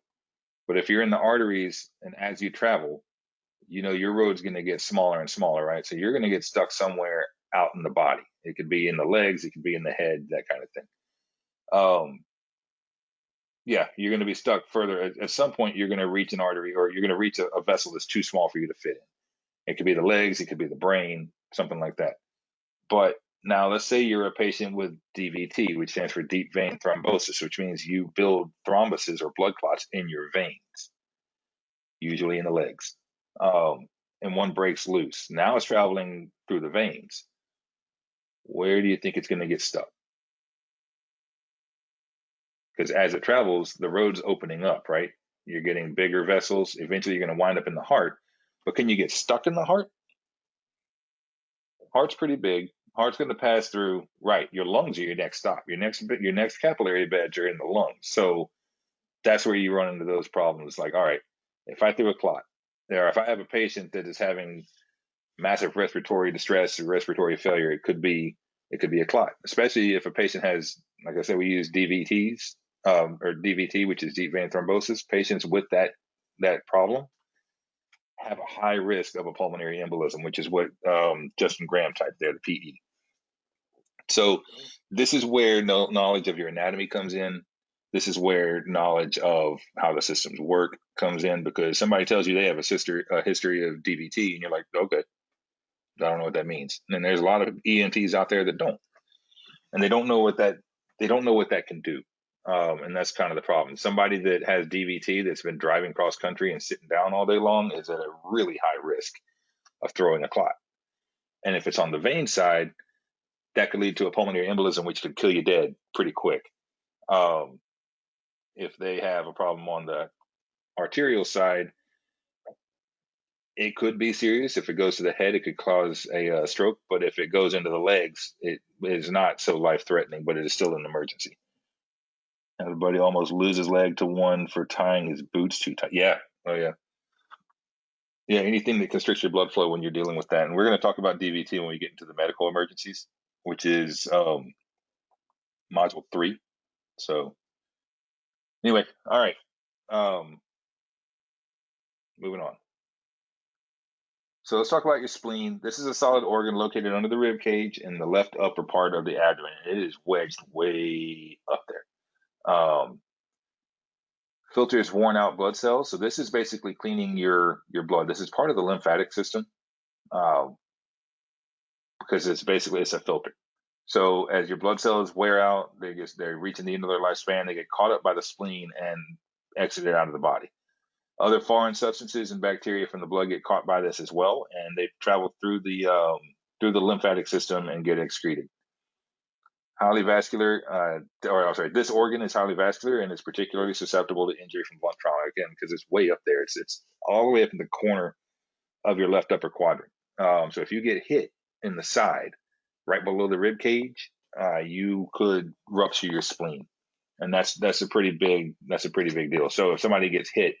But if you're in the arteries and as you travel, your road's going to get smaller and smaller, right? So you're going to get stuck somewhere out in the body. It could be in the legs, it could be in the head, that kind of thing. Yeah, you're going to be stuck further. At some point, you're going to reach an artery, or you're going to reach a vessel that's too small for you to fit in. It could be the legs, it could be the brain, something like that. But now let's say you're a patient with DVT, which stands for deep vein thrombosis, which means you build thrombuses or blood clots in your veins, usually in the legs. And one breaks loose. Now it's traveling through the veins. Where do you think it's going to get stuck? Because as it travels, the road's opening up, right? You're getting bigger vessels. Eventually, you're going to wind up in the heart. But can you get stuck in the heart? Heart's pretty big. Heart's going to pass through. Right, your lungs are your next stop. Your next capillary beds are in the lungs. So that's where you run into those problems. Like, all right, if I threw a clot there, if I have a patient that is having massive respiratory distress or respiratory failure, it could be a clot. Especially if a patient has, like I said, we use DVTs, or DVT, which is deep vein thrombosis. Patients with that problem have a high risk of a pulmonary embolism, which is what Justin Graham typed there, the PE. So this is where knowledge of your anatomy comes in. This is where knowledge of how the systems work comes in, because somebody tells you they have a history of DVT, and you're like, okay, I don't know what that means. And then there's a lot of EMTs out there that don't, and they don't know what that can do. And that's kind of the problem. Somebody that has DVT that's been driving cross country and sitting down all day long is at a really high risk of throwing a clot. And if it's on the vein side, that could lead to a pulmonary embolism, which could kill you dead pretty quick. Um, if they have a problem on the arterial side, it could be serious. If it goes to the head, it could cause a stroke. But if it goes into the legs, it is not so life-threatening, but it is still an emergency. Everybody almost loses leg to one for tying his boots too tight. Yeah. Oh, yeah. Yeah, anything that constricts your blood flow when you're dealing with that. And we're going to talk about DVT when we get into the medical emergencies, which is module 3. So anyway, all right. Um, Moving on. So let's talk about your spleen. This is a solid organ located under the rib cage in the left upper part of the abdomen. It is wedged way up there. Filters worn out blood cells. So this is basically cleaning your blood. This is part of the lymphatic system, because it's a filter. So as your blood cells wear out, they're reaching the end of their lifespan. They get caught up by the spleen and exited out of the body. Other foreign substances and bacteria from the blood get caught by this as well, and they travel through the lymphatic system and get excreted. Highly vascular, this organ is highly vascular and is particularly susceptible to injury from blunt trauma, again, because it's way up there. It's all the way up in the corner of your left upper quadrant. So if you get hit in the side, right below the rib cage, you could rupture your spleen, and that's a pretty big deal. So if somebody gets hit,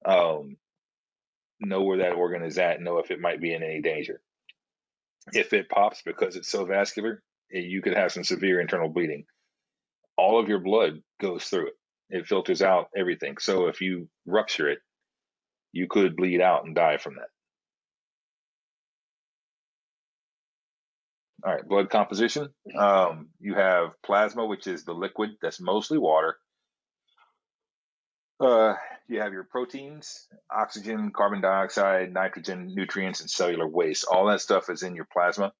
know where that organ is at, know if it might be in any danger. If it pops because it's so vascular, you could have some severe internal bleeding. all of your blood goes through it. It filters out everything. So if you rupture it, you could bleed out and die from that. All right, blood composition. You have plasma, which is the liquid that's mostly water. You have your proteins, oxygen, carbon dioxide, nitrogen, nutrients, and cellular waste. All that stuff is in your plasma.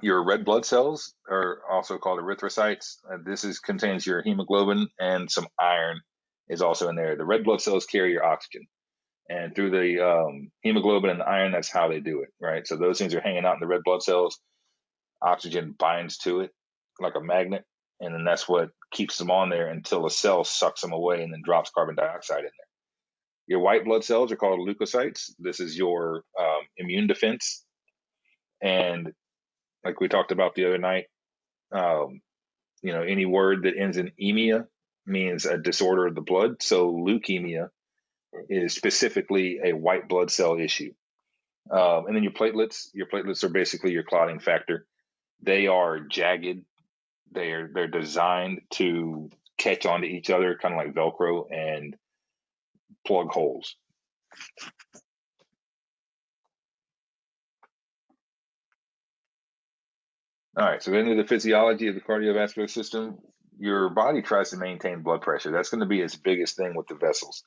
Your red blood cells are also called erythrocytes. Contains your hemoglobin, and some iron is also in there. The red blood cells carry your oxygen, and through the hemoglobin and the iron, that's how they do it, right? So those things are hanging out in the red blood cells. Oxygen binds to it like a magnet, and then that's what keeps them on there until a cell sucks them away and then drops carbon dioxide in there. Your white blood cells are called leukocytes. This is your immune defense, and like we talked about the other night, any word that ends in emia means a disorder of the blood. So leukemia is specifically a white blood cell issue. And then your platelets are basically your clotting factor. They are jagged. They're designed to catch onto each other, kind of like Velcro, and plug holes. All right, so into the physiology of the cardiovascular system, your body tries to maintain blood pressure. That's going to be its biggest thing with the vessels.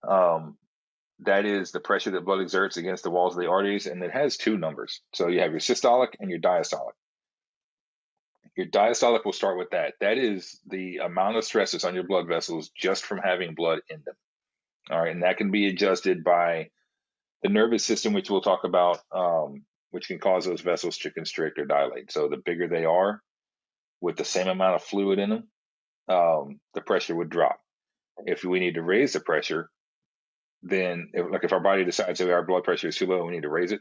That is the pressure that blood exerts against the walls of the arteries, and it has two numbers. So you have your systolic and your diastolic. Your diastolic will start with that. That is the amount of stresses on your blood vessels just from having blood in them. All right, and that can be adjusted by the nervous system, which we'll talk about, which can cause those vessels to constrict or dilate. So the bigger they are, with the same amount of fluid in them, the pressure would drop. If we need to raise the pressure, then if our body decides that our blood pressure is too low and we need to raise it,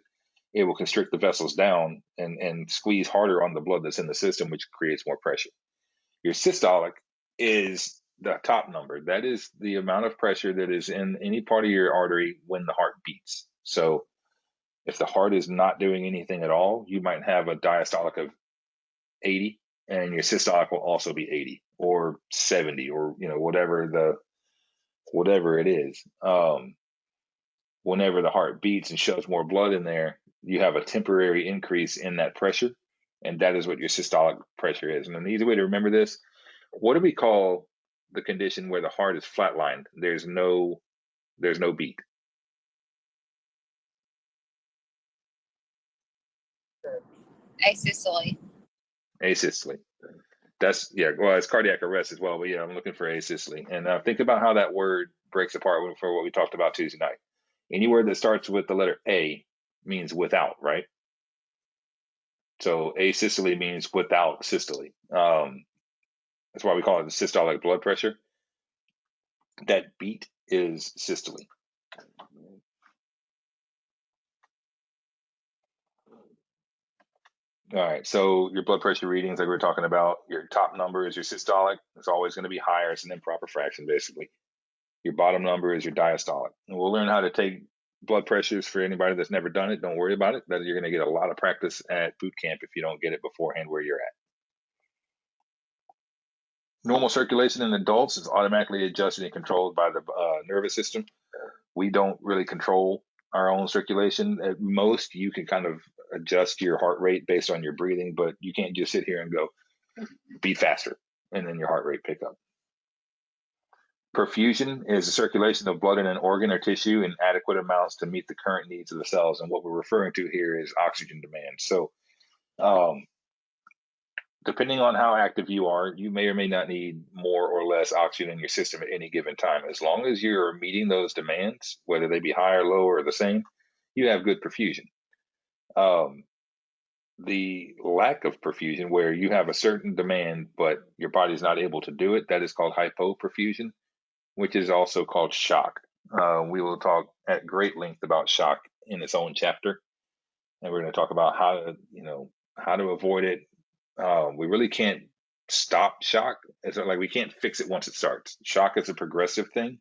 it will constrict the vessels down and squeeze harder on the blood that's in the system, which creates more pressure. Your systolic is the top number. That is the amount of pressure that is in any part of your artery when the heart beats. So if the heart is not doing anything at all, you might have a diastolic of 80, and your systolic will also be 80 or 70, or whatever it is. Whenever the heart beats and shoves more blood in there, you have a temporary increase in that pressure, and that is what your systolic pressure is. And an easy way to remember this: what do we call the condition where the heart is flatlined? There's no beat. Asystole. Asystole. Well, it's cardiac arrest as well, but yeah, I'm looking for asystole. And think about how that word breaks apart for what we talked about Tuesday night. Any word that starts with the letter A means without, right? So asystole means without systole. That's why we call it the systolic blood pressure. That beat is systole. All right, so your blood pressure readings, like we were talking about, your top number is your systolic. It's always going to be higher. It's an improper fraction, basically. Your bottom number is your diastolic. And we'll learn how to take blood pressures for anybody that's never done it. Don't worry about it. That you're going to get a lot of practice at boot camp if you don't get it beforehand where you're at. Normal circulation in adults is automatically adjusted and controlled by the nervous system. We don't really control our own circulation. At most, you can kind of adjust your heart rate based on your breathing, but you can't just sit here and go beat faster and then your heart rate pick up. Perfusion is the circulation of blood in an organ or tissue in adequate amounts to meet the current needs of the cells. And what we're referring to here is oxygen demand. So depending on how active you are, you may or may not need more or less oxygen in your system at any given time. As long as you're meeting those demands, whether they be high or low or the same, you have good perfusion. The lack of perfusion, where you have a certain demand, but your body's not able to do it, that is called hypoperfusion, which is also called shock. We will talk at great length about shock in its own chapter, and we're going to talk about how to avoid it. We really can't stop shock. It's like we can't fix it once it starts. Shock is a progressive thing,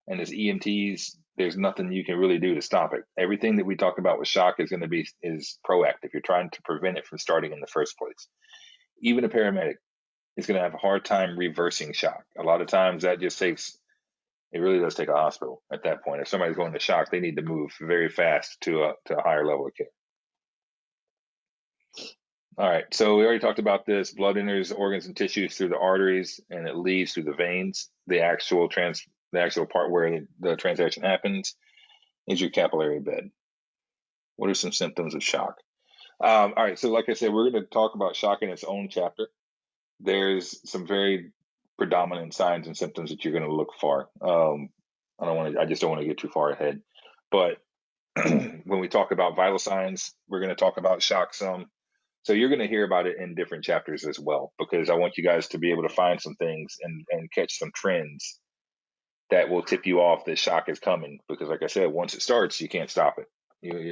and as EMTs, there's nothing you can really do to stop it. Everything that we talk about with shock is proactive. You're trying to prevent it from starting in the first place. Even a paramedic is going to have a hard time reversing shock. A lot of times that just takes, it really does take a hospital at that point. If somebody's going to shock, they need to move very fast to a higher level of care. All right, so we already talked about this. Blood enters organs and tissues through the arteries, and it leaves through the veins. The actual part where the transaction happens is your capillary bed. What are some symptoms of shock? All right, so like I said, we're going to talk about shock in its own chapter. There's some very predominant signs and symptoms that you're going to look for. I just don't want to get too far ahead. But when we talk about vital signs, we're going to talk about shock some. So you're going to hear about it in different chapters as well, because I want you guys to be able to find some things and catch some trends that will tip you off that shock is coming. Because like I said, once it starts, you can't stop it.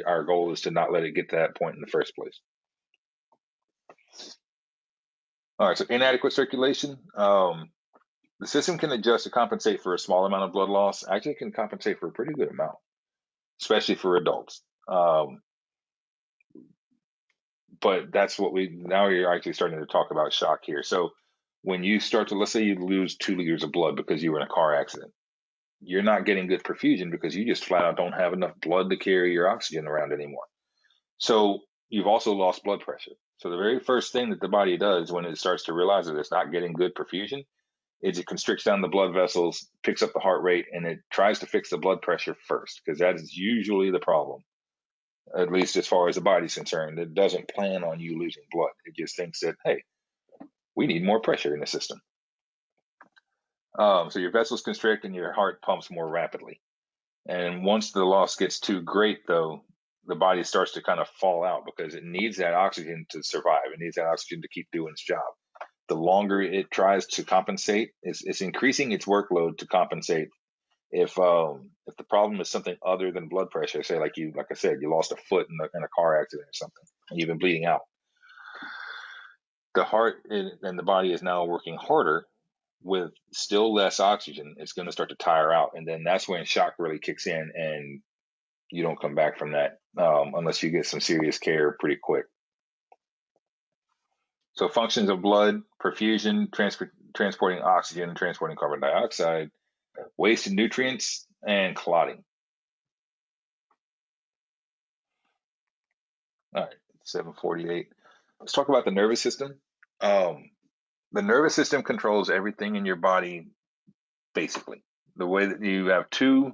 Our goal is to not let it get to that point in the first place. All right, so inadequate circulation. The system can adjust to compensate for a small amount of blood loss. Actually, it can compensate for a pretty good amount, especially for adults. But that's what now you're actually starting to talk about shock here. So when you start to, let's say you lose 2 liters of blood because you were in a car accident, you're not getting good perfusion because you just flat out don't have enough blood to carry your oxygen around anymore. So you've also lost blood pressure. So the very first thing that the body does when it starts to realize that it's not getting good perfusion is it constricts down the blood vessels, picks up the heart rate, and it tries to fix the blood pressure first, because that is usually the problem. At least as far as the body's concerned, it doesn't plan on you losing blood. It just thinks that, hey, we need more pressure in the system. So your vessels constrict and your heart pumps more rapidly. And once the loss gets too great, though, the body starts to kind of fall out because it needs that oxygen to survive. It needs that oxygen to keep doing its job. The longer it tries to compensate, it's increasing its workload to compensate. If the problem is something other than blood pressure, say like I said, you lost a foot in a car accident or something, and you've been bleeding out, the heart and the body is now working harder with still less oxygen. It's going to start to tire out, and then that's when shock really kicks in, and you don't come back from that unless you get some serious care pretty quick. So functions of blood: perfusion, transporting oxygen, transporting carbon dioxide, wasted nutrients, and clotting. All right, 748. Let's talk about the nervous system. The nervous system controls everything in your body, basically. The way that you have two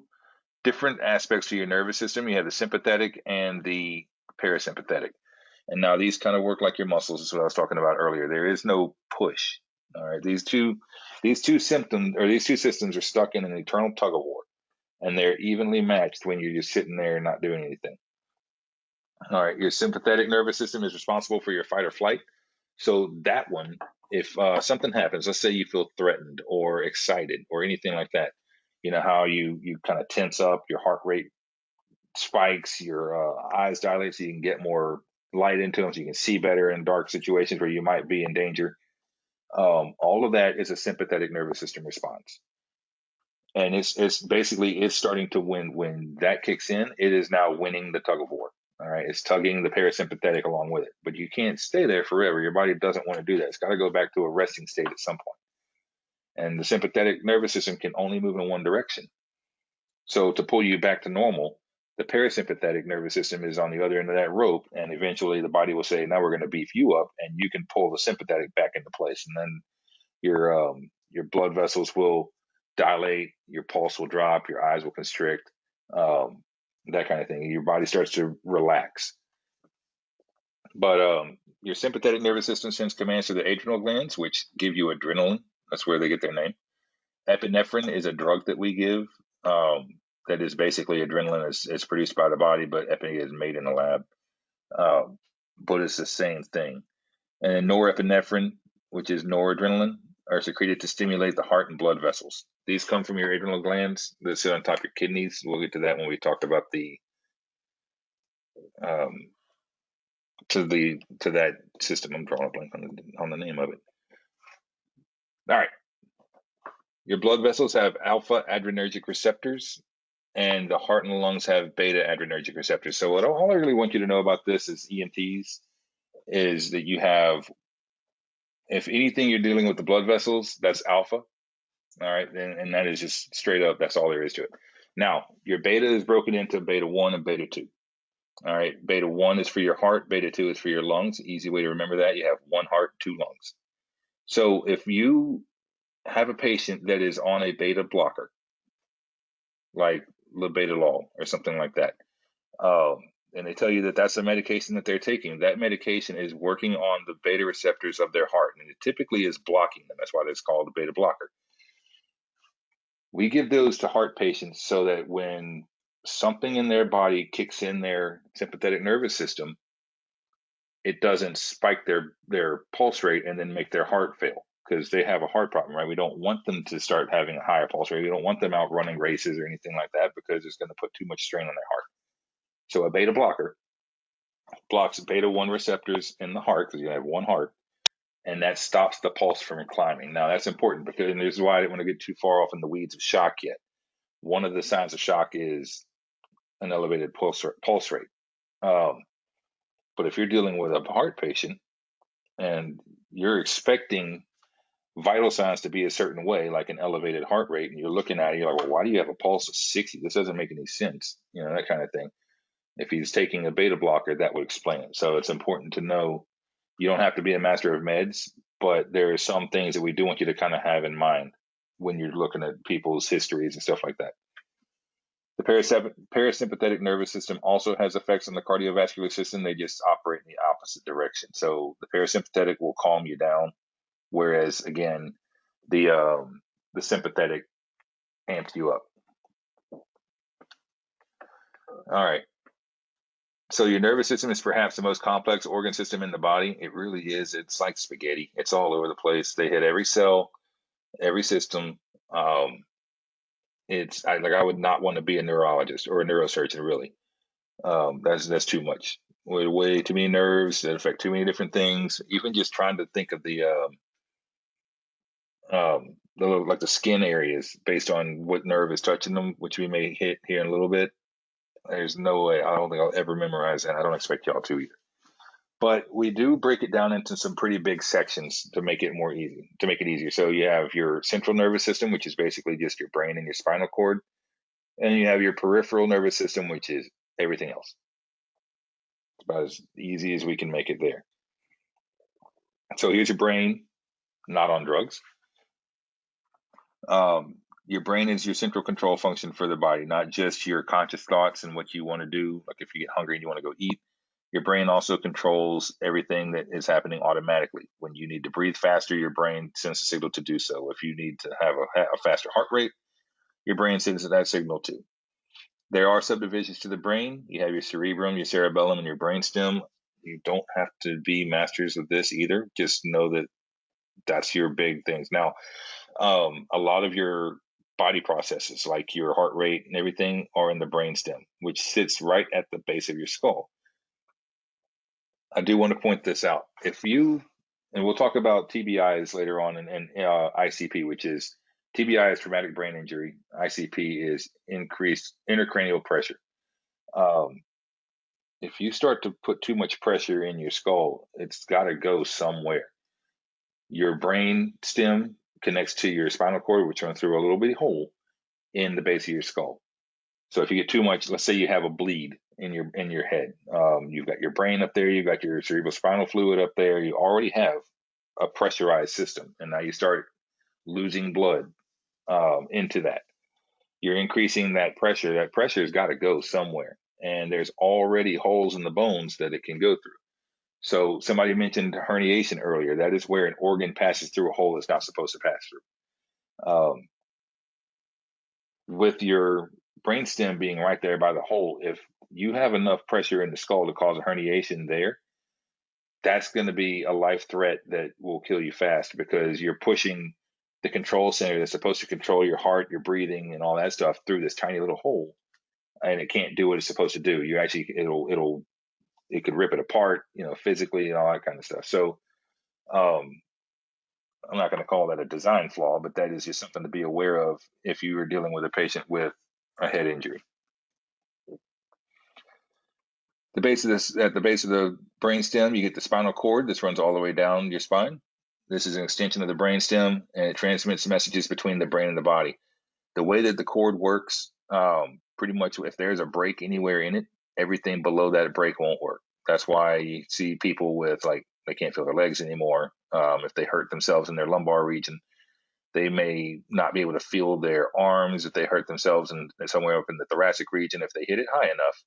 different aspects to your nervous system. You have the sympathetic and the parasympathetic. And now these kind of work like your muscles. Is what I was talking about earlier. There is no push. All right, these two systems are stuck in an eternal tug of war, and they're evenly matched when you're just sitting there and not doing anything. All right, your sympathetic nervous system is responsible for your fight or flight. So that one, if something happens, let's say you feel threatened or excited or anything like that, you know how you kind of tense up, your heart rate spikes, your eyes dilate so you can get more light into them, so you can see better in dark situations where you might be in danger. All of that is a sympathetic nervous system response, and it's basically starting to win. When that kicks in, it is now winning the tug of war. All right, it's tugging the parasympathetic along with it, but you can't stay there forever. Your body doesn't want to do that. It's got to go back to a resting state at some point. And the sympathetic nervous system can only move in one direction. So to pull you back to normal, the parasympathetic nervous system is on the other end of that rope, and eventually the body will say, "Now we're going to beef you up," and you can pull the sympathetic back into place, and then your blood vessels will dilate, your pulse will drop, your eyes will constrict, that kind of thing. Your body starts to relax. But your sympathetic nervous system sends commands to the adrenal glands, which give you adrenaline. That's where they get their name. Epinephrine is a drug that we give that is basically adrenaline. It's produced by the body, but epi is made in a lab. But it's the same thing. And then norepinephrine, which is noradrenaline, are secreted to stimulate the heart and blood vessels. These come from your adrenal glands that sit on top of your kidneys. We'll get to that when we talk about the to that system. I'm drawing a blank on the name of it. All right. Your blood vessels have alpha adrenergic receptors, and the heart and the lungs have beta adrenergic receptors. So all I really want you to know about this is EMTs is that you have If anything, you're dealing with the blood vessels, that's alpha. All right, and that is just straight up. That's all there is to it. Now, your beta is broken into beta 1 and beta 2. All right, beta 1 is for your heart, beta 2 is for your lungs. Easy way to remember that. You have one heart, two lungs. So if you have a patient that is on a beta blocker, like labetalol or something like that, and they tell you that that's the medication that they're taking, that medication is working on the beta receptors of their heart, and it typically is blocking them. That's why it's called a beta blocker. We give those to heart patients so that when something in their body kicks in their sympathetic nervous system, it doesn't spike their pulse rate and then make their heart fail because they have a heart problem, right? We don't want them to start having a higher pulse rate. We don't want them out running races or anything like that because it's going to put too much strain on their heart. So a beta blocker blocks beta 1 receptors in the heart because you have one heart, and that stops the pulse from climbing. Now that's important because, and this is why I didn't want to get too far off in the weeds of shock yet. One of the signs of shock is an elevated pulse rate. But if you're dealing with a heart patient and you're expecting vital signs to be a certain way, like an elevated heart rate, and you're looking at it, you're like, well, why do you have a pulse of 60? This doesn't make any sense, that kind of thing. If he's taking a beta blocker, that would explain it. So it's important to know you don't have to be a master of meds, but there are some things that we do want you to kind of have in mind when you're looking at people's histories and stuff like that. The parasympathetic nervous system also has effects on the cardiovascular system. They just operate in the opposite direction. So the parasympathetic will calm you down, whereas again, the sympathetic amps you up. All right. So your nervous system is perhaps the most complex organ system in the body. It really is. It's like spaghetti. It's all over the place. They hit every cell, every system. I would not want to be a neurologist or a neurosurgeon, really. That's too much. Way too many nerves that affect too many different things. Even just trying to think of like the skin areas based on what nerve is touching them, which we may hit here in a little bit. There's no way. I don't think I'll ever memorize that. I don't expect y'all to either. But we do break it down into some pretty big sections to make it easier. So you have your central nervous system, which is basically just your brain and your spinal cord. And you have your peripheral nervous system, which is everything else. It's about as easy as we can make it there. So here's your brain, not on drugs. Your brain is your central control function for the body, not just your conscious thoughts and what you want to do. Like if you get hungry and you want to go eat, your brain also controls everything that is happening automatically. When you need to breathe faster, your brain sends a signal to do so. If you need to have a faster heart rate, your brain sends that signal too. There are subdivisions to the brain. You have your cerebrum, your cerebellum, and your brainstem. You don't have to be masters of this either. Just know that that's your big things. Now, a lot of your body processes, like your heart rate and everything, are in the brainstem, which sits right at the base of your skull. I do want to point this out. And we'll talk about TBIs later on, and ICP, which is TBI is traumatic brain injury. ICP is increased intracranial pressure. If you start to put too much pressure in your skull, it's got to go somewhere. Your brain stem connects to your spinal cord, which runs through a little bitty hole in the base of your skull. So if you get too much, let's say you have a bleed in your head, you've got your brain up there, you've got your cerebrospinal fluid up there, you already have a pressurized system, and now you start losing blood into that. You're increasing that pressure. That pressure has got to go somewhere, and there's already holes in the bones that it can go through. So somebody mentioned herniation earlier. That is where an organ passes through a hole it's not supposed to pass through. With your brainstem being right there by the hole, if you have enough pressure in the skull to cause a herniation there, that's going to be a life threat that will kill you fast because you're pushing the control center that's supposed to control your heart, your breathing, and all that stuff through this tiny little hole, and it can't do what it's supposed to do. It could rip it apart, physically and all that kind of stuff. So, I'm not going to call that a design flaw, but that is just something to be aware of if you are dealing with a patient with a head injury. At the base of the brainstem, you get the spinal cord. This runs all the way down your spine. This is an extension of the brainstem, and it transmits messages between the brain and the body. The way that the cord works, pretty much if there's a break anywhere in it, everything below that break won't work. That's why you see people with, like, they can't feel their legs anymore. If they hurt themselves in their lumbar region, they may not be able to feel their arms. If they hurt themselves in somewhere up in the thoracic region, if they hit it high enough,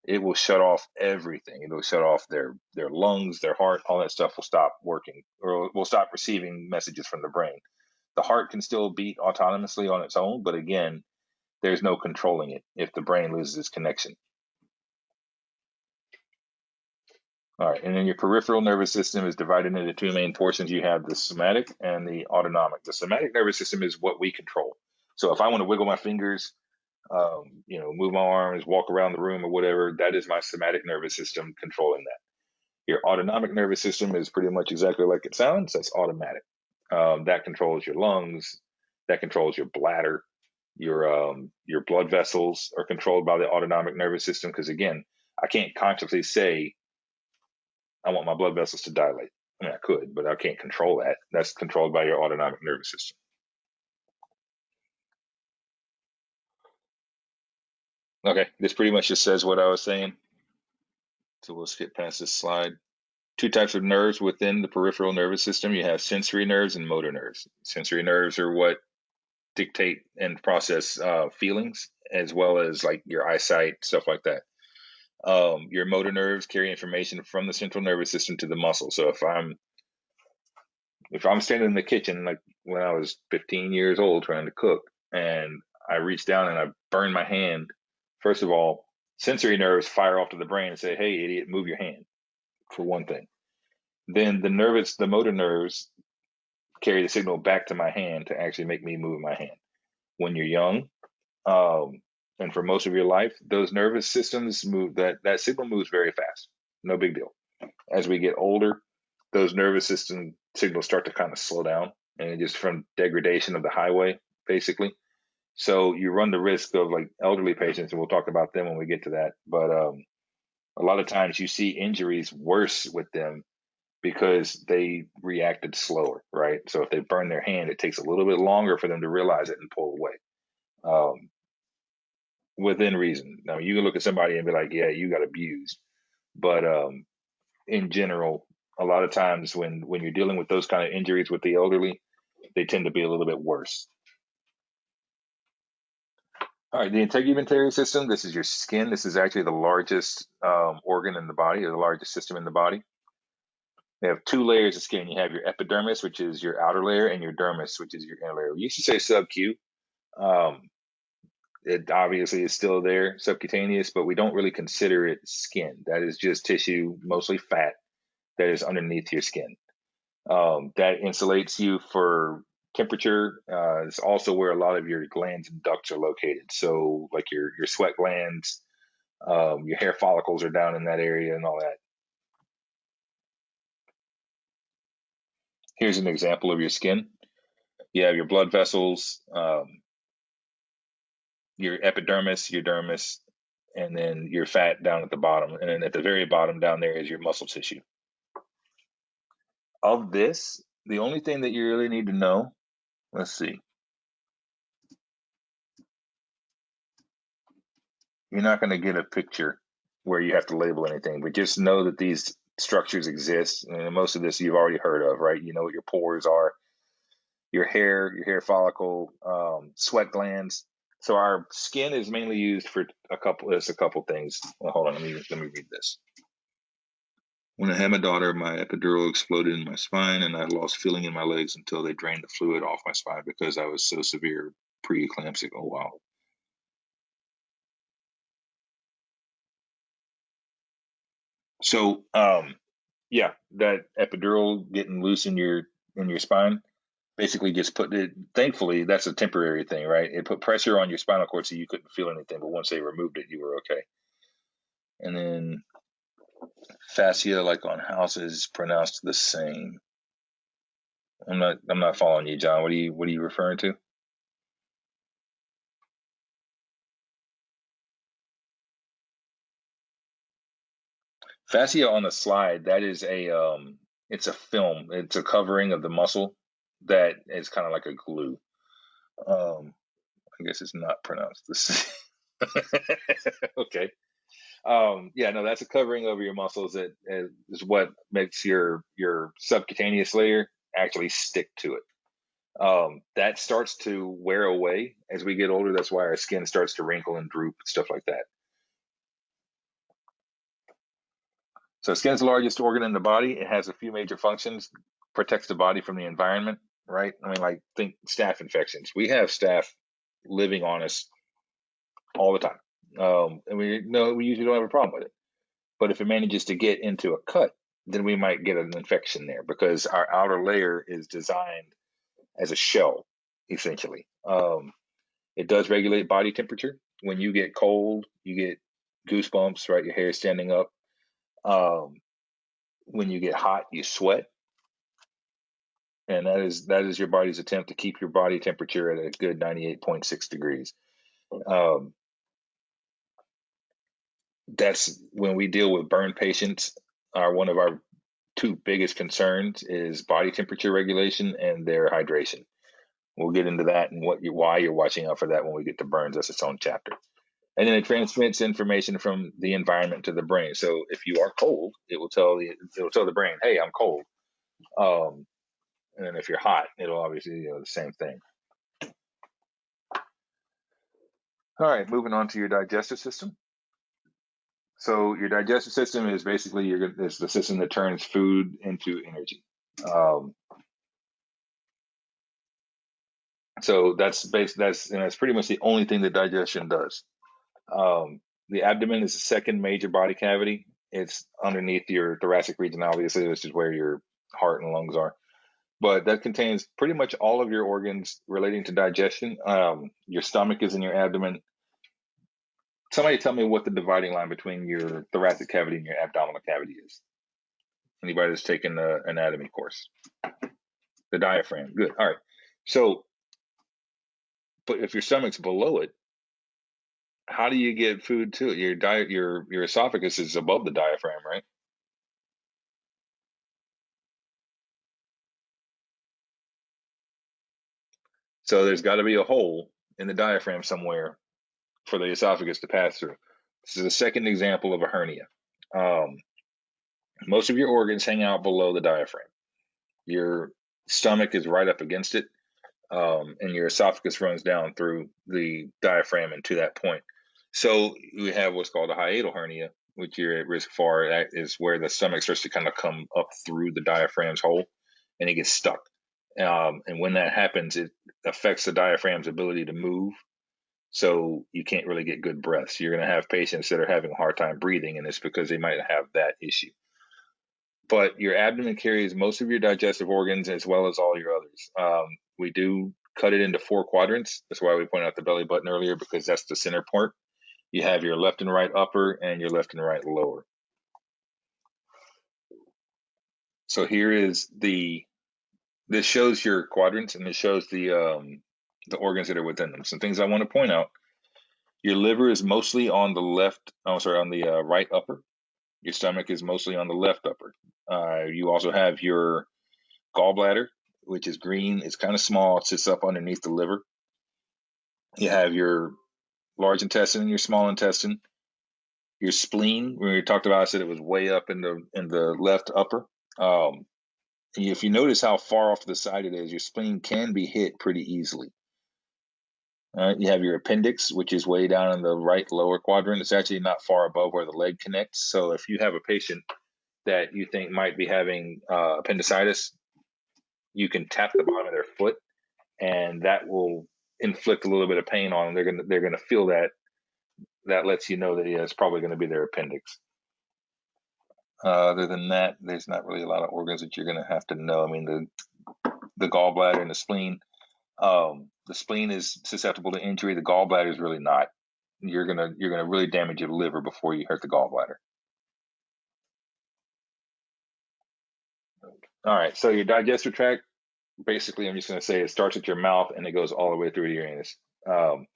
it will shut off everything. It will shut off their lungs, their heart, all that stuff will stop working, or will stop receiving messages from the brain. The heart can still beat autonomously on its own, but again, there's no controlling it if the brain loses its connection. All right, and then your peripheral nervous system is divided into two main portions. You have the somatic and the autonomic. The somatic nervous system is what we control. So if I want to wiggle my fingers, move my arms, walk around the room or whatever, that is my somatic nervous system controlling that. Your autonomic nervous system is pretty much exactly like it sounds. That's automatic. That controls your lungs. That controls your bladder. Your blood vessels are controlled by the autonomic nervous system. Because again, I can't consciously say I want my blood vessels to dilate. I mean, I could, but I can't control that. That's controlled by your autonomic nervous system. Okay, this pretty much just says what I was saying. So we'll skip past this slide. Two types of nerves within the peripheral nervous system. You have sensory nerves and motor nerves. Sensory nerves are what dictate and process feelings, as well as like your eyesight, stuff like that. Your motor nerves carry information from the central nervous system to the muscle. So if I'm standing in the kitchen, like when I was 15 years old trying to cook, and I reach down and I burn my hand, first of all, sensory nerves fire off to the brain and say, "Hey, idiot, move your hand," for one thing. Then the motor nerves carry the signal back to my hand to actually make me move my hand. When you're young, and for most of your life, those nervous systems move, that signal moves very fast. No big deal. As we get older, those nervous system signals start to kind of slow down, and just from degradation of the highway, basically. So you run the risk of, like, elderly patients, and we'll talk about them when we get to that. But a lot of times you see injuries worse with them because they reacted slower, right? So if they burn their hand, it takes a little bit longer for them to realize it and pull away. Um, Within reason. Now you can look at somebody and be like, "Yeah, you got abused," but in general, a lot of times when you're dealing with those kind of injuries with the elderly, they tend to be a little bit worse. All right, the integumentary system. This is your skin. This is actually the largest organ in the body, or the largest system in the body. They have two layers of skin. You have your epidermis, which is your outer layer, and your dermis, which is your inner layer. We used to say sub-Q. Um, it obviously is still there, subcutaneous, but we don't really consider it skin. That is just tissue, mostly fat, that is underneath your skin. That insulates you for temperature. It's also where a lot of your glands and ducts are located. So, like your sweat glands, your hair follicles are down in that area, and all that. Here's an example of your skin. You have your blood vessels, your epidermis, your dermis, and then your fat down at the bottom. And then at the very bottom down there is your muscle tissue. Of this, the only thing that you really need to know, let's see, you're not going to get a picture where you have to label anything, but just know that these structures exist. And most of this you've already heard of, right? You know what your pores are, your hair follicle, sweat glands. So our skin is mainly used for a couple things. Well, hold on, let me read this. When I had my daughter, my epidural exploded in my spine, and I lost feeling in my legs until they drained the fluid off my spine because I was so severe preeclampsia. Oh wow. So yeah, that epidural getting loose in your spine basically just put it. Thankfully, that's a temporary thing, right? It put pressure on your spinal cord so you couldn't feel anything, but once they removed it, you were okay. And then fascia, like on houses, pronounced the same. I'm not following you, John. What are you referring to? Fascia on the slide, that is It's a film. It's a covering of the muscle that is kind of like a glue. Um, I guess it's not pronounced this. Okay. Yeah, no, that's a covering over your muscles that is what makes your subcutaneous layer actually stick to it. That starts to wear away as we get older. That's why our skin starts to wrinkle and droop and stuff like that. So skin is the largest organ in the body. It has a few major functions, protects the body from the environment, right? I mean, like think staph infections. We have staph living on us all the time. And we usually don't have a problem with it. But if it manages to get into a cut, then we might get an infection there because our outer layer is designed as a shell, essentially. It does regulate body temperature. When you get cold, you get goosebumps, right? Your hair is standing up. Um, when you get hot, you sweat, and that is your body's attempt to keep your body temperature at a good 98.6 degrees. Um, that's when we deal with burn patients. One of our two biggest concerns is body temperature regulation and their hydration. We'll get into that and why you're watching out for that when we get to burns. That's its own chapter. And then it transmits information from the environment to the brain. So if you are cold, it will tell the brain, "Hey, I'm cold." Um, and then if you're hot, it'll obviously the same thing. All right, moving on to your digestive system. So your digestive system is basically is the system that turns food into energy. Um, so that's pretty much the only thing that digestion does. Um, the abdomen is the second major body cavity. It's underneath your thoracic region, obviously, which is where your heart and lungs are. But that contains pretty much all of your organs relating to digestion. Your stomach is in your abdomen. Somebody tell me what the dividing line between your thoracic cavity and your abdominal cavity is. Anybody that's taken the anatomy course? The diaphragm. Good. All right. So, but if your stomach's below it, how do you get food to it? Your esophagus is above the diaphragm, right? So there's got to be a hole in the diaphragm somewhere for the esophagus to pass through. This is a second example of a hernia. Um, most of your organs hang out below the diaphragm. Your stomach is right up against it, and your esophagus runs down through the diaphragm and to that point. So we have what's called a hiatal hernia, which you're at risk for. That is where the stomach starts to kind of come up through the diaphragm's hole, and it gets stuck. And when that happens, it affects the diaphragm's ability to move. So you can't really get good breaths. You're going to have patients that are having a hard time breathing, and it's because they might have that issue. But your abdomen carries most of your digestive organs as well as all your others. We do cut it into four quadrants. That's why we pointed out the belly button earlier, because that's the center part. You have your left and right upper and your left and right lower. So here is this shows your quadrants, and it shows the organs that are within them. Some things I want to point out: your liver is mostly on the left. Oh, sorry, on the right upper. Your stomach is mostly on the left upper. You also have your gallbladder, which is green. It's kind of small. It sits up underneath the liver. You have your large intestine and your small intestine. Your spleen, when we talked about, I said it was way up in the left upper. Um, if you notice how far off to the side it is, your spleen can be hit pretty easily. You have your appendix, which is way down in the right lower quadrant. It's actually not far above where the leg connects. So if you have a patient that you think might be having appendicitis, you can tap the bottom of their foot, and that will inflict a little bit of pain on them. They're gonna feel that. That lets you know that yeah, it's probably going to be their appendix. Other than that, there's not really a lot of organs that you're going to have to know. I mean, the gallbladder and the spleen. The spleen is susceptible to injury. The gallbladder is really not. You're gonna really damage your liver before you hurt the gallbladder. All right. So your digestive tract, basically, I'm just going to say it starts at your mouth and it goes all the way through to your anus. Um,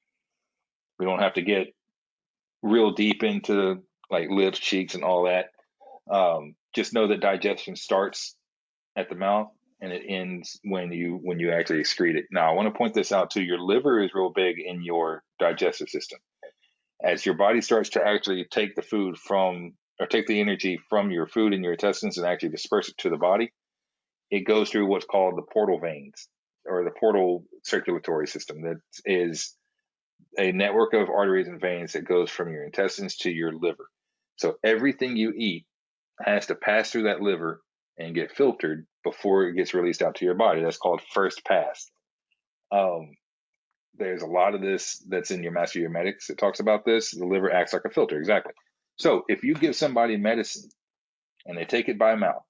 we don't have to get real deep into like lips, cheeks, and all that. Just know that digestion starts at the mouth, and it ends when you actually excrete it. Now, I want to point this out too. Your liver is real big in your digestive system. As your body starts to actually take the food from or take the energy from your food in your intestines and actually disperse it to the body, it goes through what's called the portal veins or the portal circulatory system. That is a network of arteries and veins that goes from your intestines to your liver. So everything you eat has to pass through that liver and get filtered before it gets released out to your body. That's called first pass. Um, there's a lot of this that's in your Master of Your Medics. It talks about this. The liver acts like a filter, exactly. So if you give somebody medicine and they take it by mouth,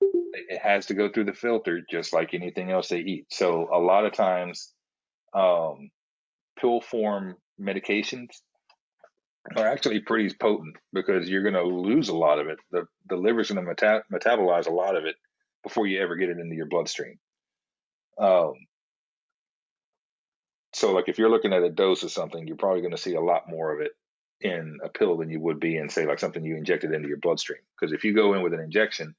it has to go through the filter just like anything else they eat. So a lot of times, um, pill form medications are actually pretty potent because you're going to lose a lot of it. The liver's going to metabolize a lot of it before you ever get it into your bloodstream. Um, so, like if you're looking at a dose of something, you're probably going to see a lot more of it in a pill than you would be in, say, like something you injected into your bloodstream. Because if you go in with an injection,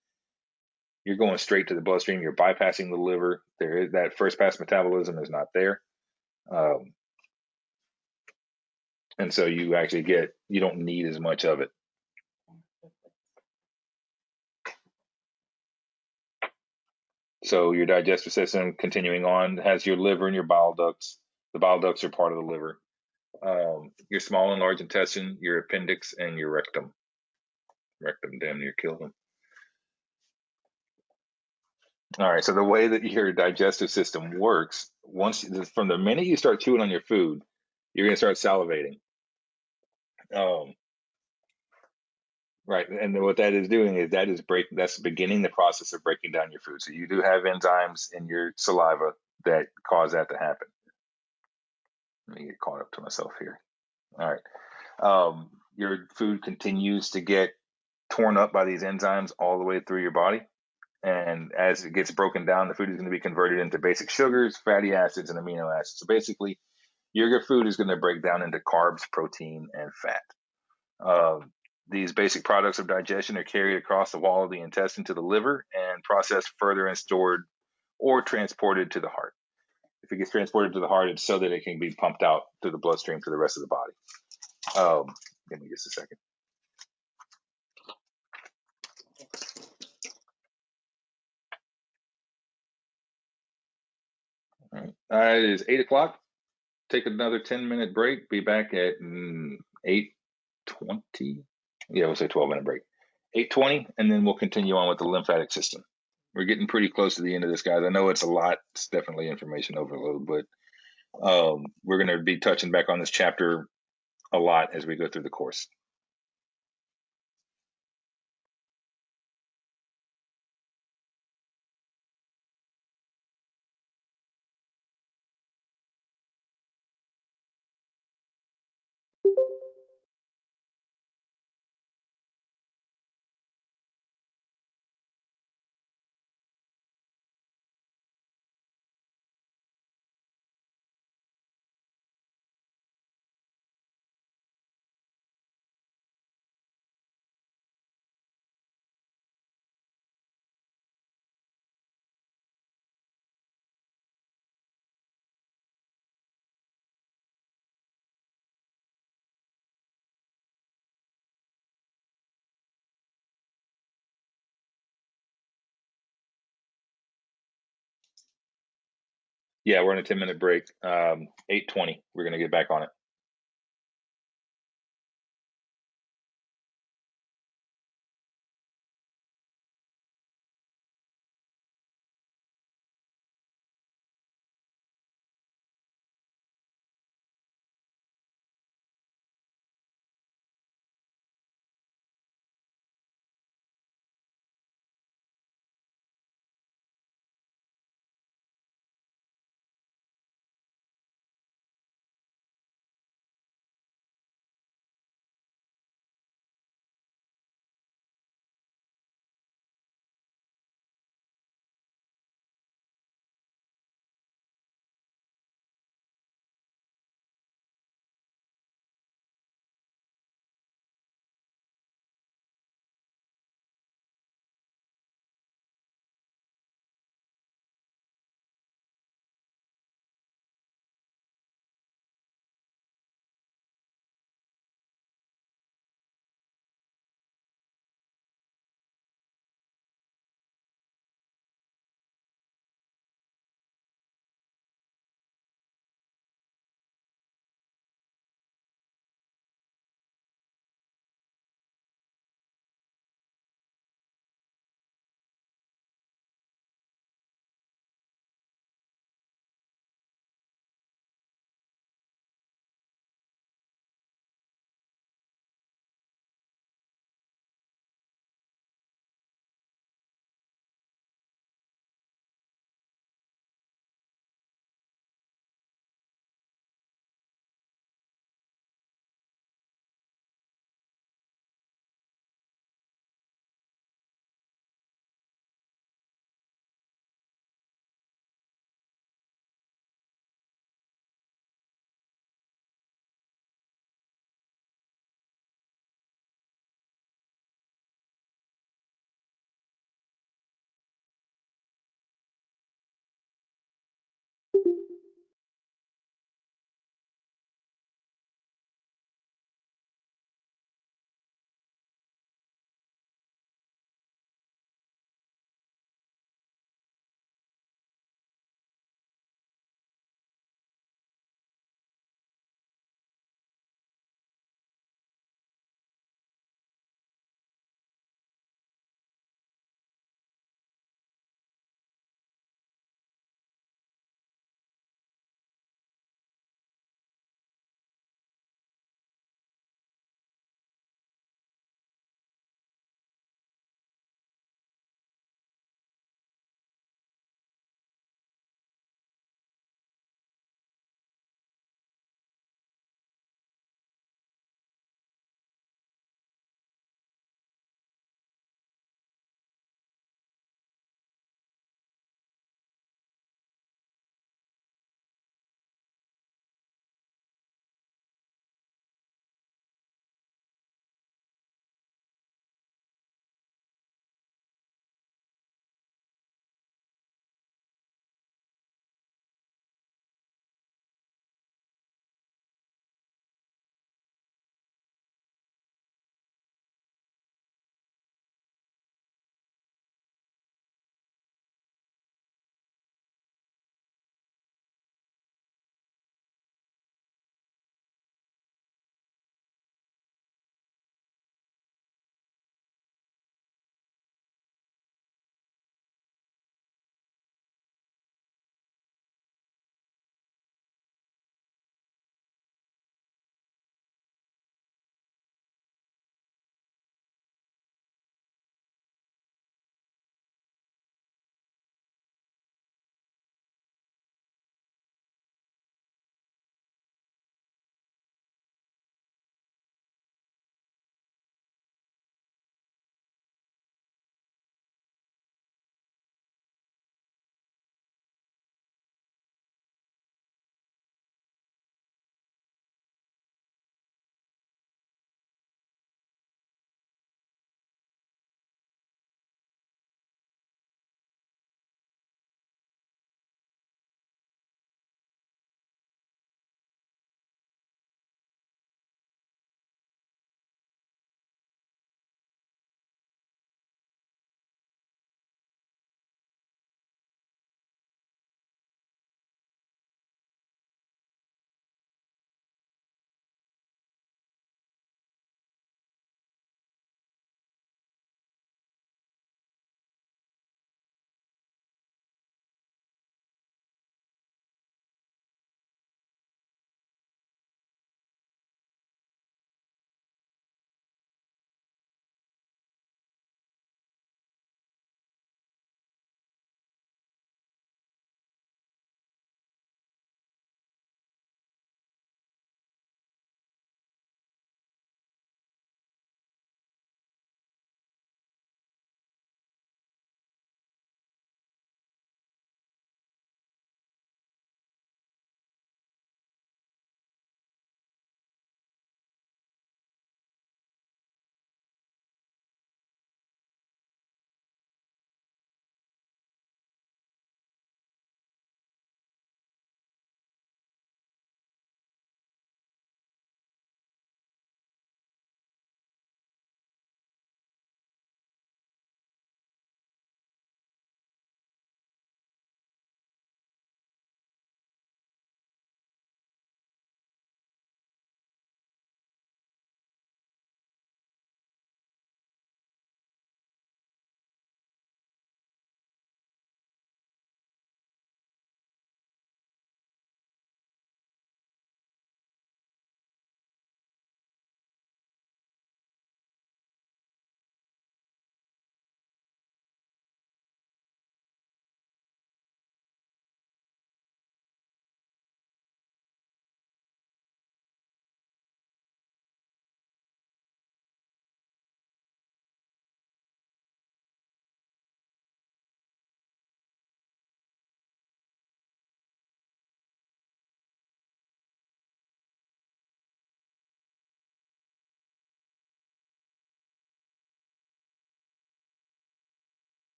you're going straight to the bloodstream. You're bypassing the liver. There is that first pass metabolism is not there, um, and so you don't need as much of it. So your digestive system, continuing on, has your liver and your bile ducts. The bile ducts are part of the liver. Your small and large intestine, your appendix, and your rectum. Rectum damn near killed them. All right. So the way that your digestive system works, from the minute you start chewing on your food, you're going to start salivating. Um, right. And what that is doing is that's beginning the process of breaking down your food. So you do have enzymes in your saliva that cause that to happen. Let me get caught up to myself here. All right. Your food continues to get torn up by these enzymes all the way through your body. And as it gets broken down, the food is going to be converted into basic sugars, fatty acids, and amino acids. So basically, your food is going to break down into carbs, protein, and fat. These basic products of digestion are carried across the wall of the intestine to the liver and processed further and stored or transported to the heart. If it gets transported to the heart, it's so that it can be pumped out through the bloodstream to the rest of the body. Give me just a second. All right. It is 8 o'clock. Take another 10-minute break. Be back at 8:20. Yeah, we'll say 12-minute break. 8:20, and then we'll continue on with the lymphatic system. We're getting pretty close to the end of this, guys. I know it's a lot. It's definitely information overload, but we're going to be touching back on this chapter a lot as we go through the course. Yeah, we're in a 10-minute break. 8:20, we're going to get back on it.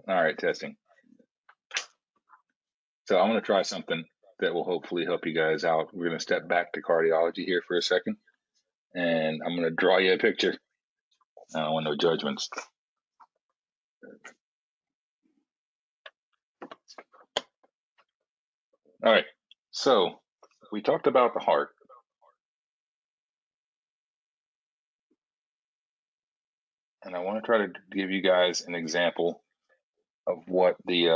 All right, testing. So I'm going to try something that will hopefully help you guys out. We're going to step back to cardiology here for a second, and I'm going to draw you a picture. I don't want no judgments. All right, so we talked about the heart. And I want to try to give you guys an example of what the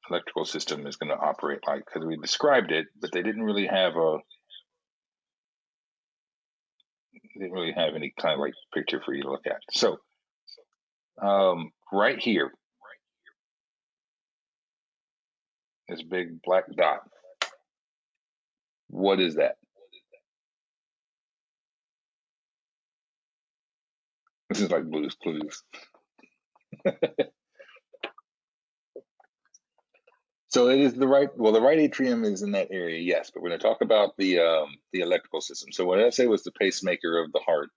electrical system is going to operate like, because we described it, but they didn't really have any kind of like picture for you to look at. So right here, this big black dot, what is that? This is like Blue's Clues. So it is the right, well, the right atrium is in that area, yes, but we're going to talk about the electrical system. So what I say was the pacemaker of the heart.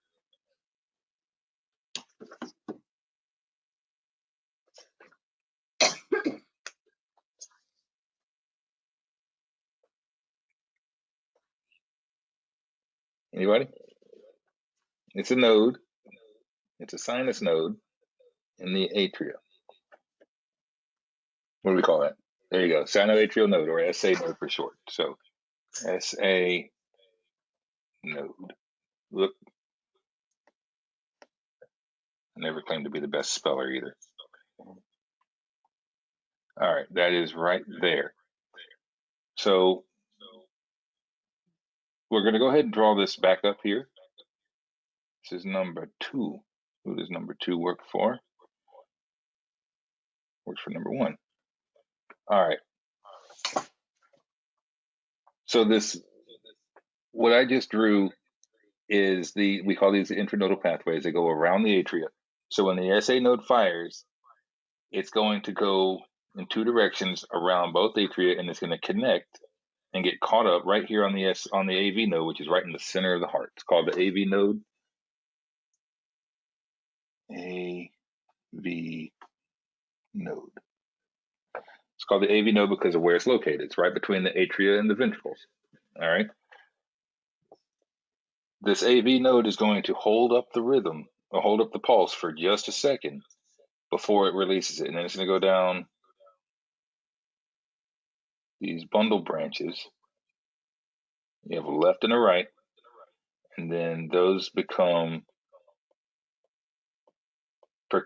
Anybody? It's a node. It's a sinus node in the atria. What do we call that? There you go, sinoatrial node, or SA node for short. So SA node. Look, I never claimed to be the best speller either. All right, that is right there. So we're going to go ahead and draw this back up here. This is number 2. Who does number 2 work for? Works for number 1. All right. So this, what I just drew is we call these the intranodal pathways. They go around the atria. So when the SA node fires, it's going to go in 2 directions around both atria, and it's going to connect and get caught up right here on the AV node, which is right in the center of the heart. It's called the AV node. AV node. It's called the AV node because of where it's located. It's right between the atria and the ventricles. All right. This AV node is going to hold up the rhythm, or hold up the pulse for just a second before it releases it. And then it's going to go down these bundle branches. You have a left and a right, and then those become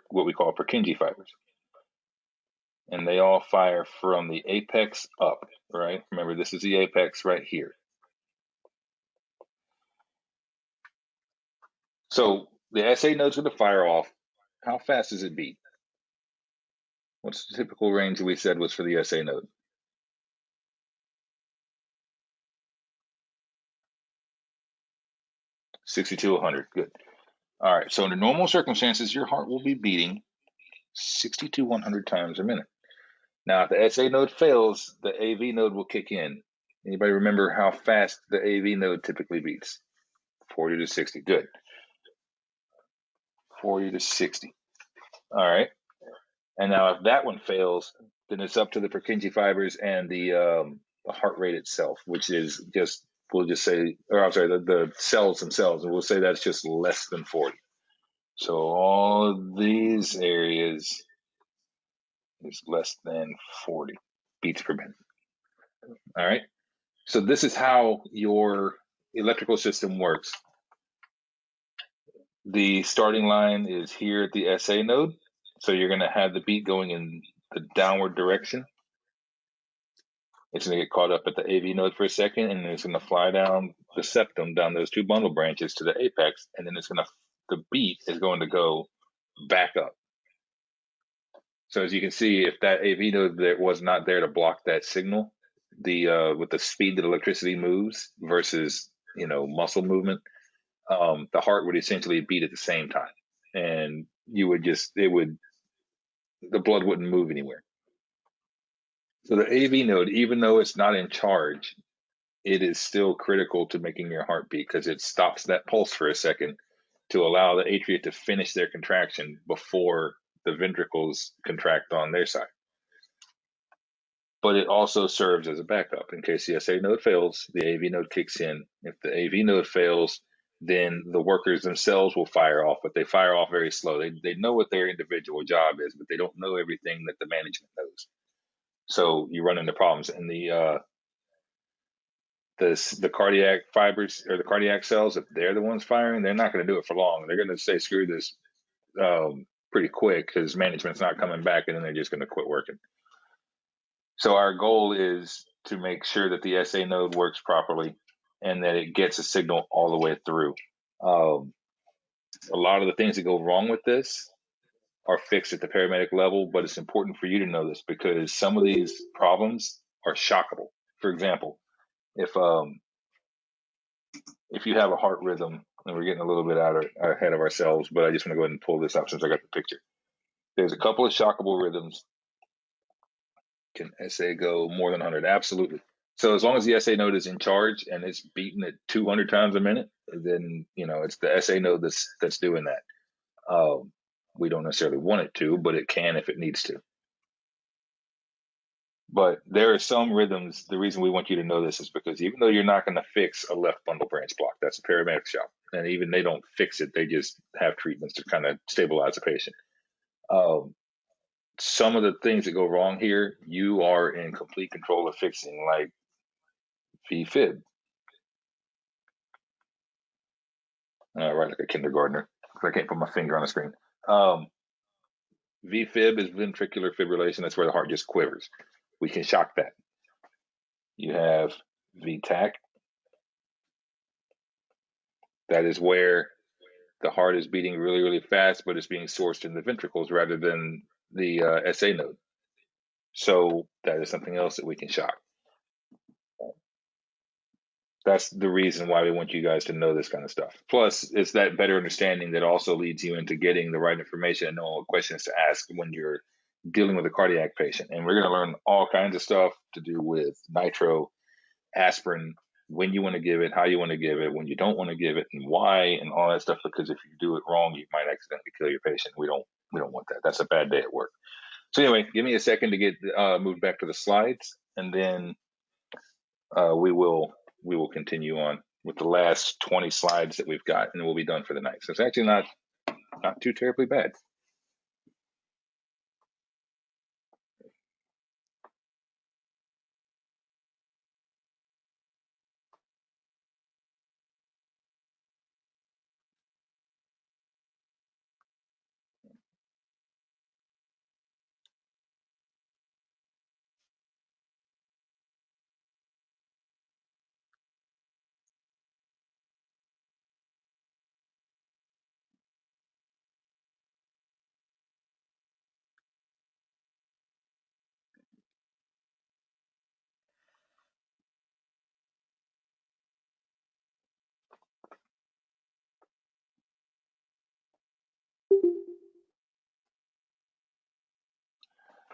what we call Purkinje fibers. And they all fire from the apex up, right? Remember, this is the apex right here. So the SA node's going to fire off. How fast does it beat? What's the typical range that we said was for the SA node? 60 to 100. Good. All right. So under normal circumstances, your heart will be beating 60 to 100 times a minute. Now, if the SA node fails, the AV node will kick in. Anybody remember how fast the AV node typically beats? 40 to 60. Good. 40 to 60. All right. And now if that one fails, then it's up to the Purkinje fibers and the heart rate itself, which is just, we'll just say, or I'm sorry, the cells themselves, and we'll say that's just less than 40. So all of these areas is less than 40 beats per minute. All right. So this is how your electrical system works. The starting line is here at the SA node. So you're going to have the beat going in the downward direction. It's going to get caught up at the AV node for a second, and then it's going to fly down the septum, down those 2 bundle branches to the apex, and then the beat is going to go back up. So as you can see, if that AV node there was not there to block that signal, with the speed that electricity moves versus muscle movement, the heart would essentially beat at the same time, and the blood wouldn't move anywhere. So the AV node, even though it's not in charge, it is still critical to making your heart beat because it stops that pulse for a second to allow the atria to finish their contraction before the ventricles contract on their side. But it also serves as a backup in case the SA node fails, the AV node kicks in. If the AV node fails, then the workers themselves will fire off, but they fire off very slow. They know what their individual job is, but they don't know everything that the management knows. So you run into problems. And the cardiac fibers or the cardiac cells, if they're the ones firing, they're not going to do it for long. They're going to say, screw this, pretty quick because management's not coming back, and then they're just going to quit working. So our goal is to make sure that the SA node works properly and that it gets a signal all the way through. A lot of the things that go wrong with this are fixed at the paramedic level, but it's important for you to know this because some of these problems are shockable. For example, if you have a heart rhythm, and we're getting a little bit ahead of ourselves, but I just want to go ahead and pull this up since I got the picture. There's a couple of shockable rhythms. Can SA go more than 100? Absolutely. So as long as the SA node is in charge and it's beating at 200 times a minute, then it's the SA node that's doing that. We don't necessarily want it to, but it can if it needs to. But there are some rhythms. The reason we want you to know this is because even though you're not going to fix a left bundle branch block, that's a paramedic shop, and even they don't fix it. They just have treatments to kind of stabilize the patient. Some of the things that go wrong here, you are in complete control of fixing, like VFib. Right, like a kindergartner. I can't put my finger on the screen. VFib is ventricular fibrillation. That's where the heart just quivers. We can shock that. You have VTAC. That is where the heart is beating really, really fast, but it's being sourced in the ventricles rather than the SA node. So that is something else that we can shock. That's the reason why we want you guys to know this kind of stuff. Plus, it's that better understanding that also leads you into getting the right information and knowing what questions to ask when you're dealing with a cardiac patient. And we're going to learn all kinds of stuff to do with nitro, aspirin, when you want to give it, how you want to give it, when you don't want to give it, and why, and all that stuff. Because if you do it wrong, you might accidentally kill your patient. We don't want that. That's a bad day at work. So anyway, give me a second to get moved back to the slides, and then we will continue on with the last 20 slides that we've got, and we'll be done for the night. So it's actually not too terribly bad.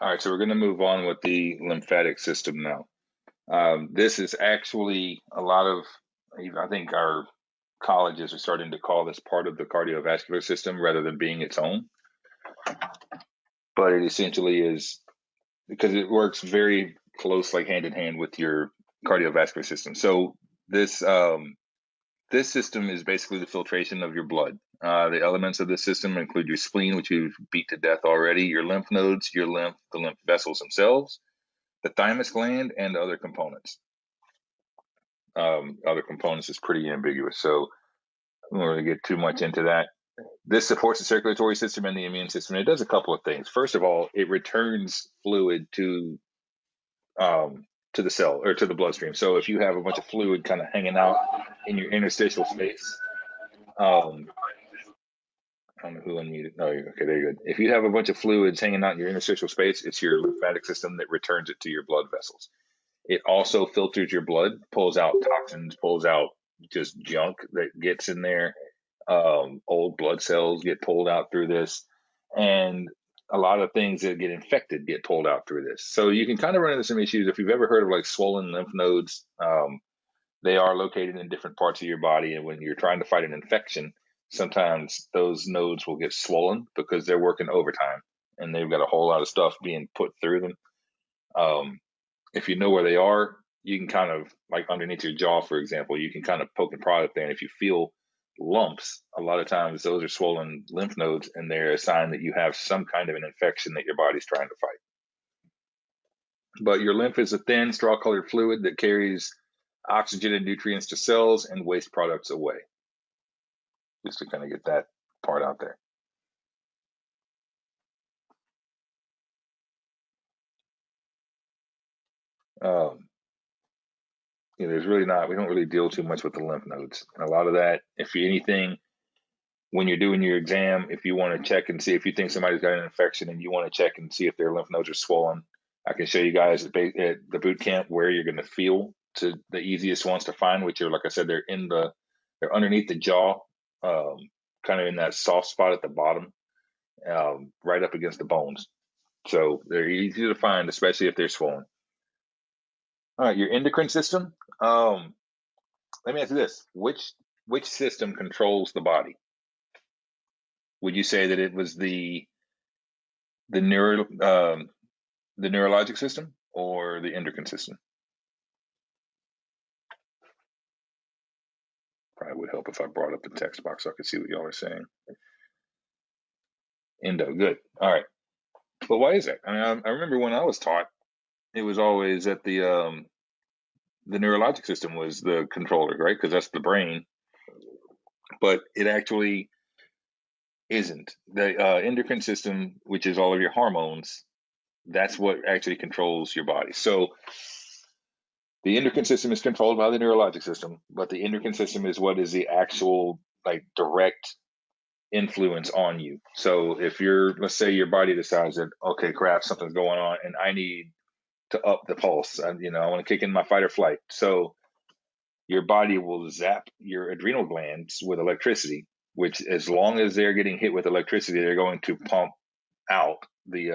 All right, so we're going to move on with the lymphatic system now. This is actually a lot of, I think our colleges are starting to call this part of the cardiovascular system rather than being its own. But it essentially is because it works very close, like hand in hand with your cardiovascular system. So this system is basically the filtration of your blood. The elements of this system include your spleen, which you've beat to death already, your lymph nodes, the lymph vessels themselves, the thymus gland, and other components. Other components is pretty ambiguous, so I don't want to get too much into that. This supports the circulatory system and the immune system. It does a couple of things. First of all, it returns fluid to the cell or to the bloodstream. So if you have a bunch of fluid kind of hanging out in your interstitial space, I don't know who unmuted. No, okay, there you go. If you have a bunch of fluids hanging out in your interstitial space, it's your lymphatic system that returns it to your blood vessels. It also filters your blood, pulls out toxins, pulls out just junk that gets in there. Old blood cells get pulled out through this, and a lot of things that get infected get pulled out through this. So you can kind of run into some issues. If you've ever heard of like swollen lymph nodes, they are located in different parts of your body, and when you're trying to fight an infection, sometimes those nodes will get swollen because they're working overtime. and they've got a whole lot of stuff being put through them. If you know where they are, you can kind of, like underneath your jaw, for example, you can kind of poke and prod up there. And if you feel lumps, a lot of times those are swollen lymph nodes, and they're a sign that you have some kind of an infection that your body's trying to fight. But your lymph is a thin, straw-colored fluid that carries oxygen and nutrients to cells and waste products away. Just to kind of get that part out there. There's really not, we don't really deal too much with the lymph nodes. And a lot of that, if anything, when you're doing your exam, if you want to check and see if you think somebody's got an infection and you want to check and see if their lymph nodes are swollen, I can show you guys at the boot camp where you're going to feel to the easiest ones to find, which are, like I said, they're underneath the jaw, kind of in that soft spot at the bottom, right up against the bones. So they're easy to find, especially if they're swollen. All right, your endocrine system. Let me ask you this: which system controls the body? Would you say that it was the neurologic system or the endocrine system? Probably would help if I brought up the text box so I could see what y'all are saying. Endo, good. All right. But why is that? I mean, I remember when I was taught, it was always that the neurologic system was the controller, right? Because that's the brain. But it actually isn't. The endocrine system, which is all of your hormones, that's what actually controls your body. So the endocrine system is controlled by the neurologic system, but the endocrine system is what is the actual, like, direct influence on you. So if let's say your body decides that, okay, crap, something's going on and I need to up the pulse, I want to kick in my fight or flight. So your body will zap your adrenal glands with electricity, which, as long as they're getting hit with electricity, they're going to pump out the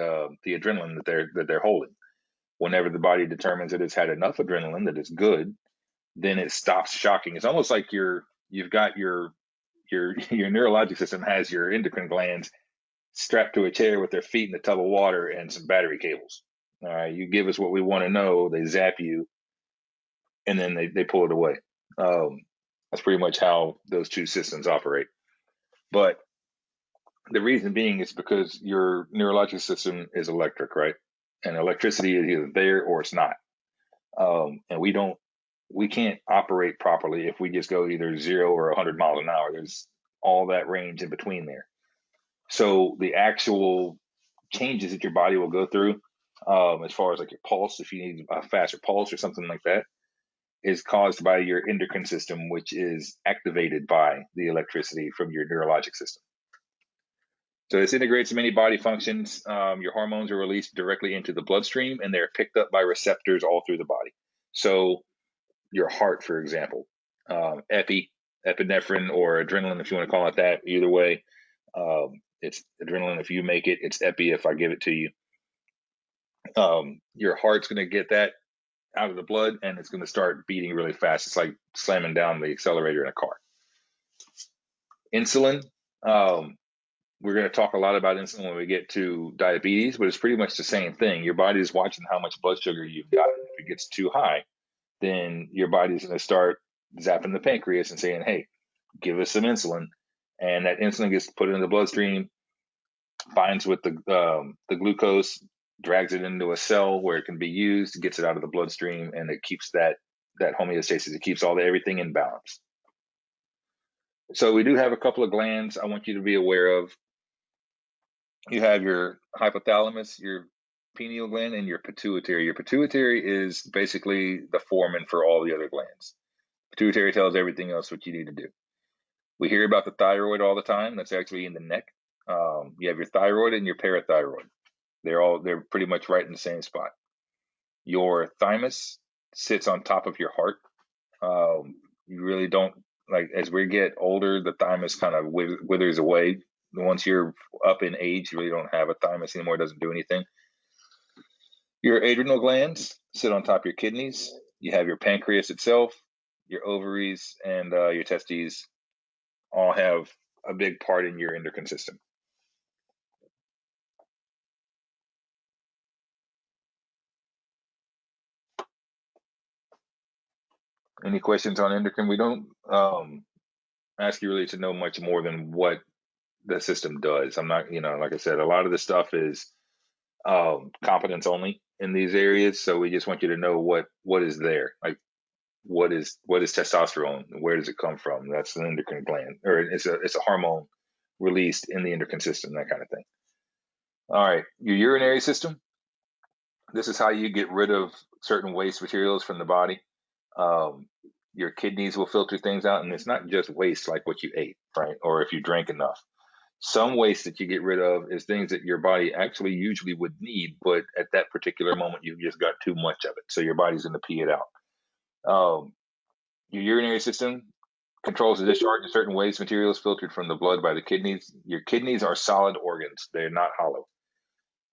adrenaline that they're holding. Whenever the body determines that it's had enough adrenaline, that it's good, then it stops shocking. It's almost like you've got your neurologic system has your endocrine glands strapped to a chair with their feet in a tub of water and some battery cables. All right, you give us what we want to know, they zap you, and then they pull it away. That's pretty much how those two systems operate. But the reason being is because your neurologic system is electric, right? And electricity is either there or it's not. And we can't operate properly if we just go either 0 or 100 miles an hour. There's all that range in between there. So the actual changes that your body will go through, as far as like your pulse, if you need a faster pulse or something like that, is caused by your endocrine system, which is activated by the electricity from your neurologic system. So this integrates many body functions. Your hormones are released directly into the bloodstream, and they're picked up by receptors all through the body. So your heart, for example, epinephrine or adrenaline, if you want to call it that, either way, it's adrenaline if you make it, it's epi if I give it to you. Your heart's going to get that out of the blood, and it's going to start beating really fast. It's like slamming down the accelerator in a car. Insulin, we're going to talk a lot about insulin when we get to diabetes, but it's pretty much the same thing. Your body is watching how much blood sugar you've got. If it gets too high, then your body's going to start zapping the pancreas and saying, hey, give us some insulin. And that insulin gets put in the bloodstream, binds with the glucose, drags it into a cell where it can be used, gets it out of the bloodstream, and it keeps that homeostasis. It keeps everything in balance. So we do have a couple of glands I want you to be aware of. You have your hypothalamus, your pineal gland, and your pituitary. Your pituitary is basically the foreman for all the other glands. Pituitary tells everything else what you need to do. We hear about the thyroid all the time. That's actually in the neck. You have your thyroid and your parathyroid. They're pretty much right in the same spot. Your thymus sits on top of your heart. You really don't, like, as we get older, the thymus kind of withers away. Once you're up in age, you really don't have a thymus anymore. It doesn't do anything. Your adrenal glands sit on top of your kidneys. You have your pancreas itself, your ovaries, and your testes all have a big part in your endocrine system. Any questions on endocrine? We don't ask you really to know much more than what the system does. I'm not, like I said, a lot of the stuff is competence only in these areas. So we just want you to know what is there. Like what is testosterone? Where does it come from? That's an endocrine gland, or it's a hormone released in the endocrine system, that kind of thing. All right, your urinary system. This is how you get rid of certain waste materials from the body. Um, your kidneys will filter things out, and it's not just waste like what you ate, right? Or if you drank enough. Some waste that you get rid of is things that your body actually usually would need, but at that particular moment, you've just got too much of it. So your body's going to pee it out. Your urinary system controls the discharge of certain waste materials filtered from the blood by the kidneys. Your kidneys are solid organs; they're not hollow.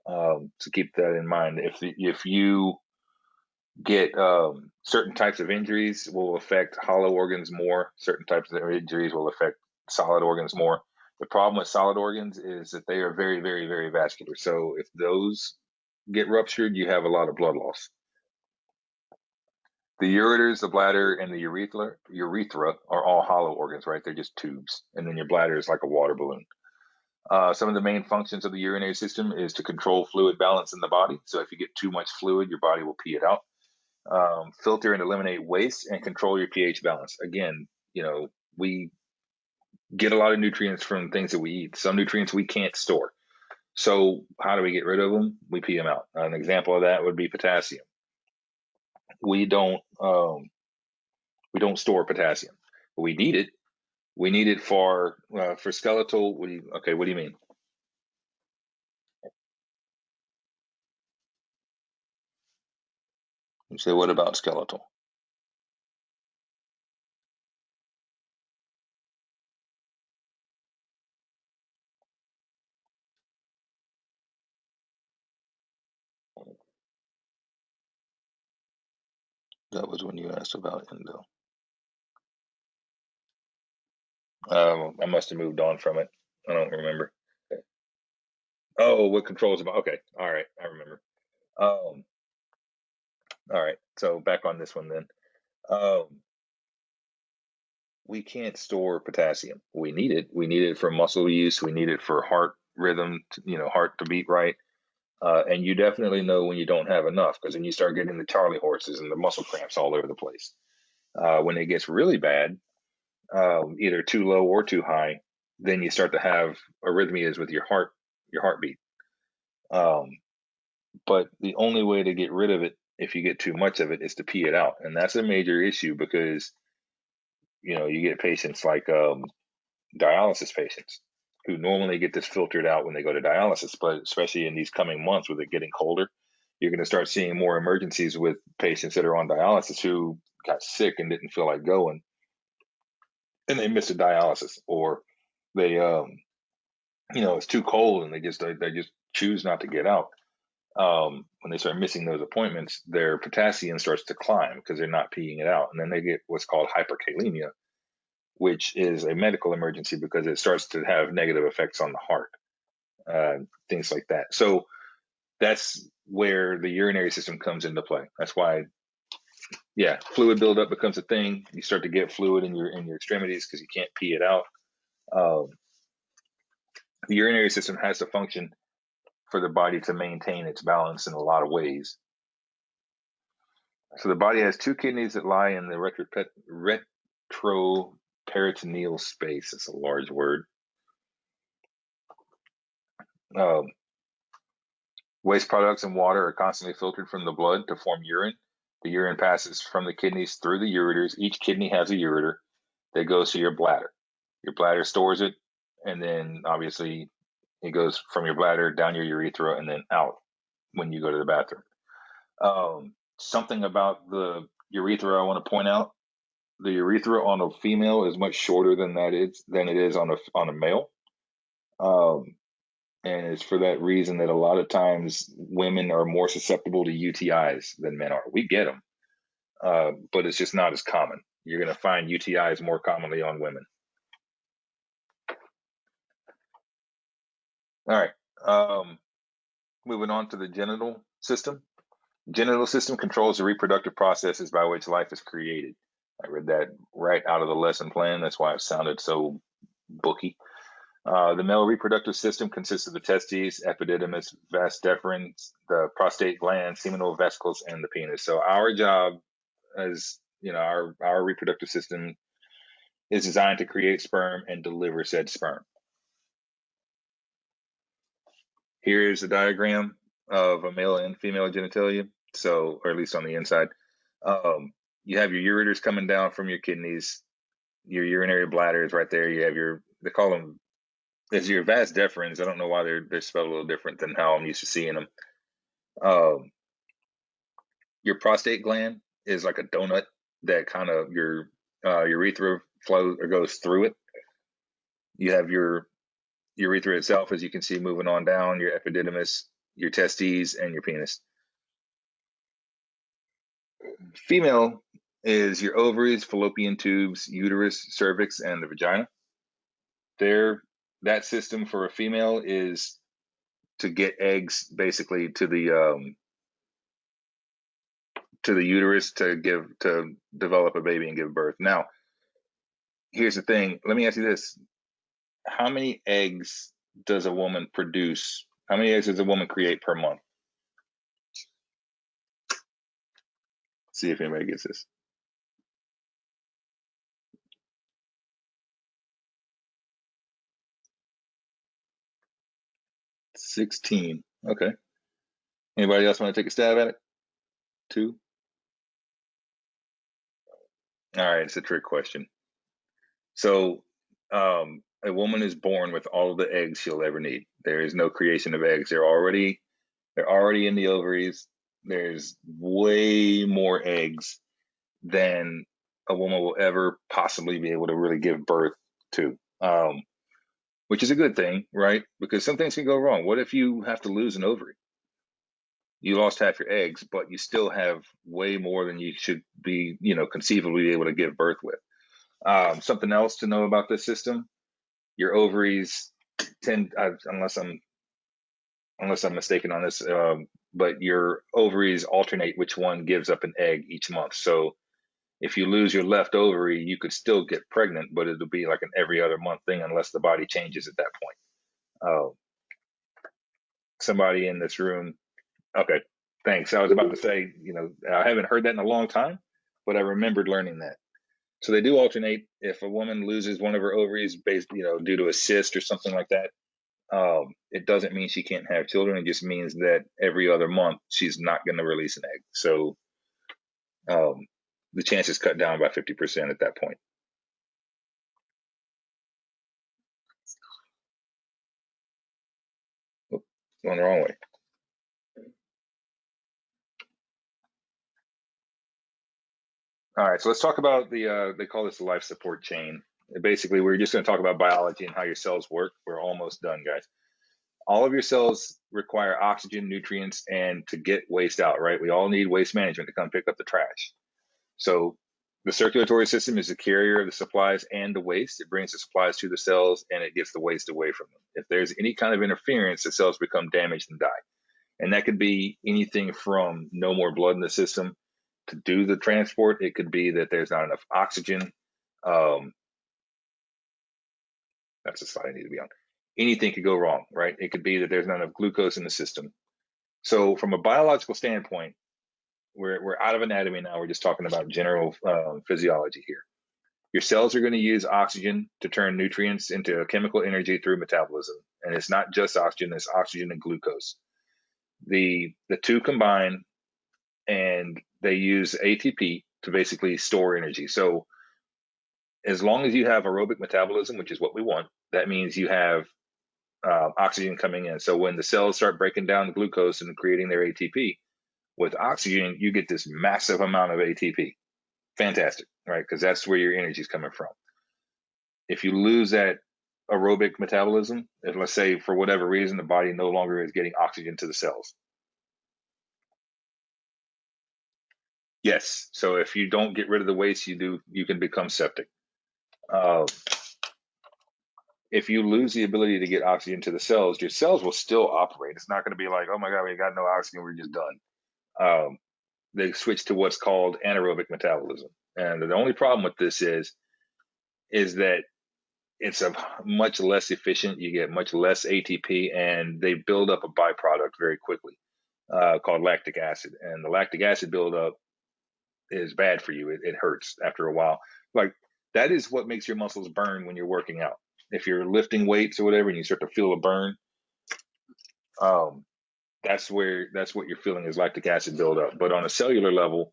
So keep that in mind. If you get certain types of injuries will affect hollow organs more. Certain types of injuries will affect solid organs more. The problem with solid organs is that they are very, very, very vascular. So if those get ruptured, you have a lot of blood loss. The ureters, the bladder, and the urethra are all hollow organs, right? They're just tubes. And then your bladder is like a water balloon. Some of the main functions of the urinary system is to control fluid balance in the body. So if you get too much fluid, your body will pee it out. Filter and eliminate waste, and control your pH balance. Again, we get a lot of nutrients from things that we eat. Some nutrients we can't store. So how do we get rid of them? We pee them out. An example of that would be potassium. We don't store potassium, but we need it. We need it for skeletal. Okay, what do you mean? You say, what about skeletal? That was when you asked about endo. I must have moved on from it. I don't remember. Oh, what controls about? Okay, all right, I remember. Um, all right, so back on this one then. Um, we can't store potassium. We need it. We need it for muscle use. We need it for heart rhythm, heart to beat right. And you definitely know when you don't have enough, because then you start getting the Charlie horses and the muscle cramps all over the place. When it gets really bad, either too low or too high, then you start to have arrhythmias with your heartbeat. Um, but the only way to get rid of it, if you get too much of it, is to pee it out, and that's a major issue because you get patients like dialysis patients who normally get this filtered out when they go to dialysis, but especially in these coming months with it getting colder, you're going to start seeing more emergencies with patients that are on dialysis who got sick and didn't feel like going, and they missed a dialysis, or they it's too cold and they just choose not to get out. When they start missing those appointments, their potassium starts to climb because they're not peeing it out, and then they get what's called hyperkalemia, which is a medical emergency because it starts to have negative effects on the heart, things like that. So that's where the urinary system comes into play. That's why, yeah, fluid buildup becomes a thing. You start to get fluid in your extremities because you can't pee it out. Um, the urinary system has to function for the body to maintain its balance in a lot of ways. So the body has two kidneys that lie in the retroperitoneal space. It's a large word. Um, Waste products and water are constantly filtered from the blood to form urine. The urine passes from the kidneys through the ureters. Each kidney has a ureter that goes to your bladder. Your bladder stores it, and then obviously it goes from your bladder down your urethra and then out when you go to the bathroom. Something about the urethra I want to point out: the urethra on a female is much shorter than it is on a male. Um, and it's for that reason that a lot of times women are more susceptible to UTIs than men are. We get them, but it's just not as common. You're going to find UTIs more commonly on women. All right. Moving on to the genital system. Genital system controls the reproductive processes by which life is created. I read that right out of the lesson plan. That's why it sounded so booky. The male reproductive system consists of the testes, epididymis, vas deferens, the prostate gland, seminal vesicles, and the penis. So our job, as you know, our reproductive system is designed to create sperm and deliver said sperm. Here is a diagram of a male and female genitalia. So, or at least on the inside, you have your ureters coming down from your kidneys. Your urinary bladder is right there. You have they call them, is your vas deferens. I don't know why they're spelled a little different than how I'm used to seeing them. Your prostate gland is like a donut that kind of your urethra flows or goes through it. You have your urethra itself, as you can see, moving on down, your epididymis, your testes, and your penis. Female is your ovaries, fallopian tubes, uterus, cervix, and the vagina. That system for a female is to get eggs basically to the uterus to develop a baby and give birth. Now, here's the thing. Let me ask you this. How many eggs does a woman produce? How many eggs does a woman create per month? See if anybody gets this. 16. Okay. Anybody else want to take a stab at it? 2? All right, it's a trick question. So, a woman is born with all of the eggs she'll ever need. There is no creation of eggs. They're already in the ovaries. There's way more eggs than a woman will ever possibly be able to really give birth to, which is a good thing, right? Because some things can go wrong. What if you have to lose an ovary? You lost half your eggs, but you still have way more than you should be, conceivably able to give birth with. Something else to know about this system: your ovaries tend, unless I'm mistaken on this, but your ovaries alternate which one gives up an egg each month. So if you lose your left ovary, you could still get pregnant, but it'll be like an every other month thing unless the body changes at that point. Somebody in this room. Okay, thanks. I was about to say, I haven't heard that in a long time, but I remembered learning that. So they do alternate. If a woman loses one of her ovaries based, due to a cyst or something like that, it doesn't mean she can't have children. It just means that every other month she's not going to release an egg. So the chance is cut down by 50% at that point. Oh, going the wrong way. All right, so let's talk about they call this the life support chain. Basically, we're just going to talk about biology and how your cells work. We're almost done, guys. All of your cells require oxygen, nutrients, and to get waste out, right? We all need waste management to come pick up the trash. So the circulatory system is the carrier of the supplies and the waste. It brings the supplies to the cells and it gets the waste away from them. If there's any kind of interference, the cells become damaged and die. And that could be anything from no more blood in the system to do the transport. It could be that there's not enough oxygen. That's the slide I need to be on. Anything could go wrong, right? It could be that there's not enough glucose in the system. So from a biological standpoint, we're out of anatomy now. We're just talking about general physiology here. Your cells are going to use oxygen to turn nutrients into chemical energy through metabolism. And it's not just oxygen, it's oxygen and glucose. The two combine and they use ATP to basically store energy. So as long as you have aerobic metabolism, which is what we want, that means you have oxygen coming in. So when the cells start breaking down glucose and creating their ATP, with oxygen, you get this massive amount of ATP. Fantastic, right? Because that's where your energy is coming from. If you lose that aerobic metabolism, if let's say for whatever reason the body no longer is getting oxygen to the cells. Yes. So if you don't get rid of the waste, you can become septic. If you lose the ability to get oxygen to the cells, your cells will still operate. It's not going to be like, oh my God, we got no oxygen, we're just done. They switch to what's called anaerobic metabolism. And the only problem with this is that it's a much less efficient. You get much less ATP, and they build up a byproduct very quickly called lactic acid. And the lactic acid buildup is bad for you. It hurts after a while. Like that is what makes your muscles burn when you're working out. If you're lifting weights or whatever, and you start to feel a burn, um, that's what you're feeling is lactic acid buildup. But on a cellular level,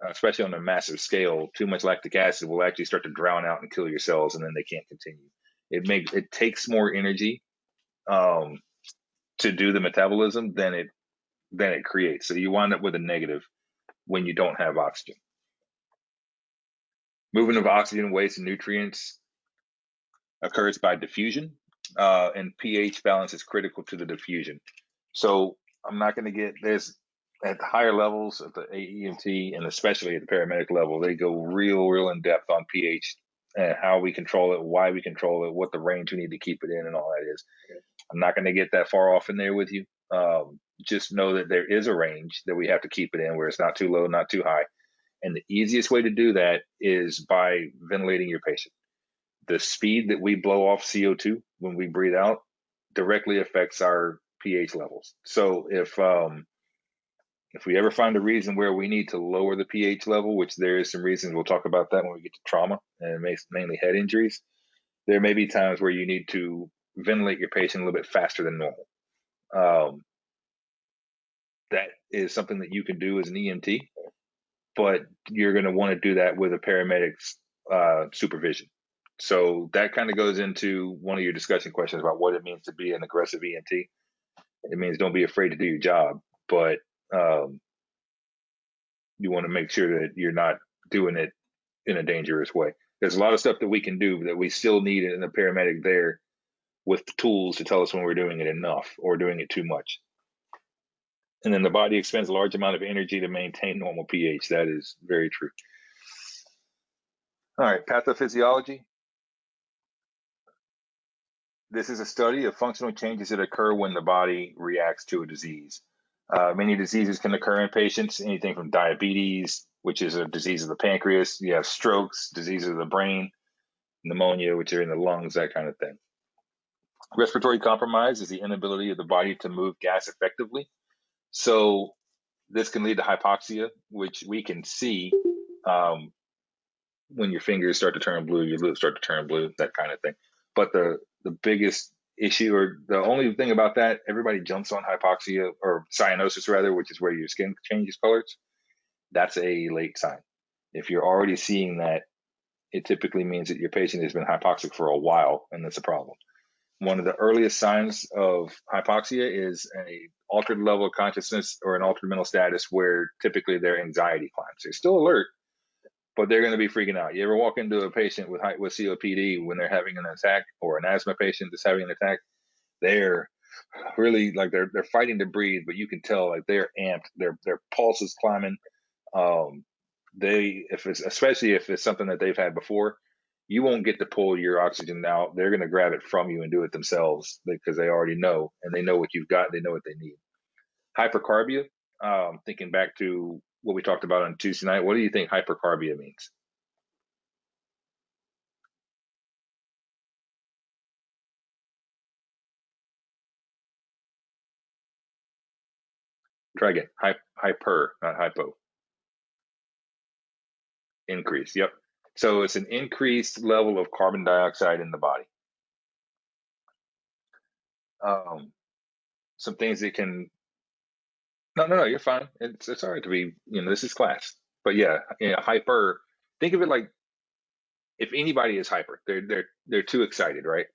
especially on a massive scale, too much lactic acid will actually start to drown out and kill your cells, and then they can't continue. It takes more energy um, to do the metabolism than it creates. So you wind up with a negative when you don't have oxygen. Movement of oxygen, waste, and nutrients occurs by diffusion, and pH balance is critical to the diffusion. So I'm not going to get this at the higher levels at the AEMT and especially at the paramedic level. They go real in depth on pH and how we control it, why we control it, what the range we need to keep it in, and all that is. I'm not going to get that far off in there with you. Just know that there is a range that we have to keep it in where it's not too low, not too high. And the easiest way to do that is by ventilating your patient. The speed that we blow off CO2 when we breathe out directly affects our pH levels. So if we ever find a reason where we need to lower the pH level, which there is some reasons, we'll talk about that when we get to trauma and mainly head injuries, there may be times where you need to ventilate your patient a little bit faster than normal. That is something that you can do as an EMT, but you're going to want to do that with a paramedic's supervision. So that kind of goes into one of your discussion questions about what it means to be an aggressive EMT. It means don't be afraid to do your job, but you want to make sure that you're not doing it in a dangerous way. There's a lot of stuff that we can do that we still need in a paramedic there with the tools to tell us when we're doing it enough or doing it too much. And then the body expends a large amount of energy to maintain normal pH. That is very true. All right, pathophysiology. This is a study of functional changes that occur when the body reacts to a disease. Many diseases can occur in patients, anything from diabetes, which is a disease of the pancreas. You have strokes, diseases of the brain, pneumonia, which are in the lungs, that kind of thing. Respiratory compromise is the inability of the body to move gas effectively. So this can lead to hypoxia, which we can see when your fingers start to turn blue, your lips start to turn blue, that kind of thing. But the biggest issue, or the only thing about that, everybody jumps on hypoxia or cyanosis rather, which is where your skin changes colors. That's a late sign. If you're already seeing that, it typically means that your patient has been hypoxic for a while, and that's a problem. One of the earliest signs of hypoxia is a altered level of consciousness or an altered mental status where typically their anxiety climbs. They're still alert, but they're going to be freaking out. You ever walk into a patient with COPD when they're having an attack, or an asthma patient that's having an attack? They're really like they're fighting to breathe, but you can tell like they're amped. Their pulse is climbing. Especially if it's something that they've had before, you won't get to pull your oxygen out. They're going to grab it from you and do it themselves because they already know, and they know what you've got. They know what they need. Hypercarbia. Thinking back to what we talked about on Tuesday night, what do you think hypercarbia means? Try again. Hyper, not hypo. Increase. Yep. So it's an increased level of carbon dioxide in the body. Um, some things that can. No. You're fine. It's all right to be. This is class. But yeah, hyper. Think of it like if anybody is hyper, they're too excited, right?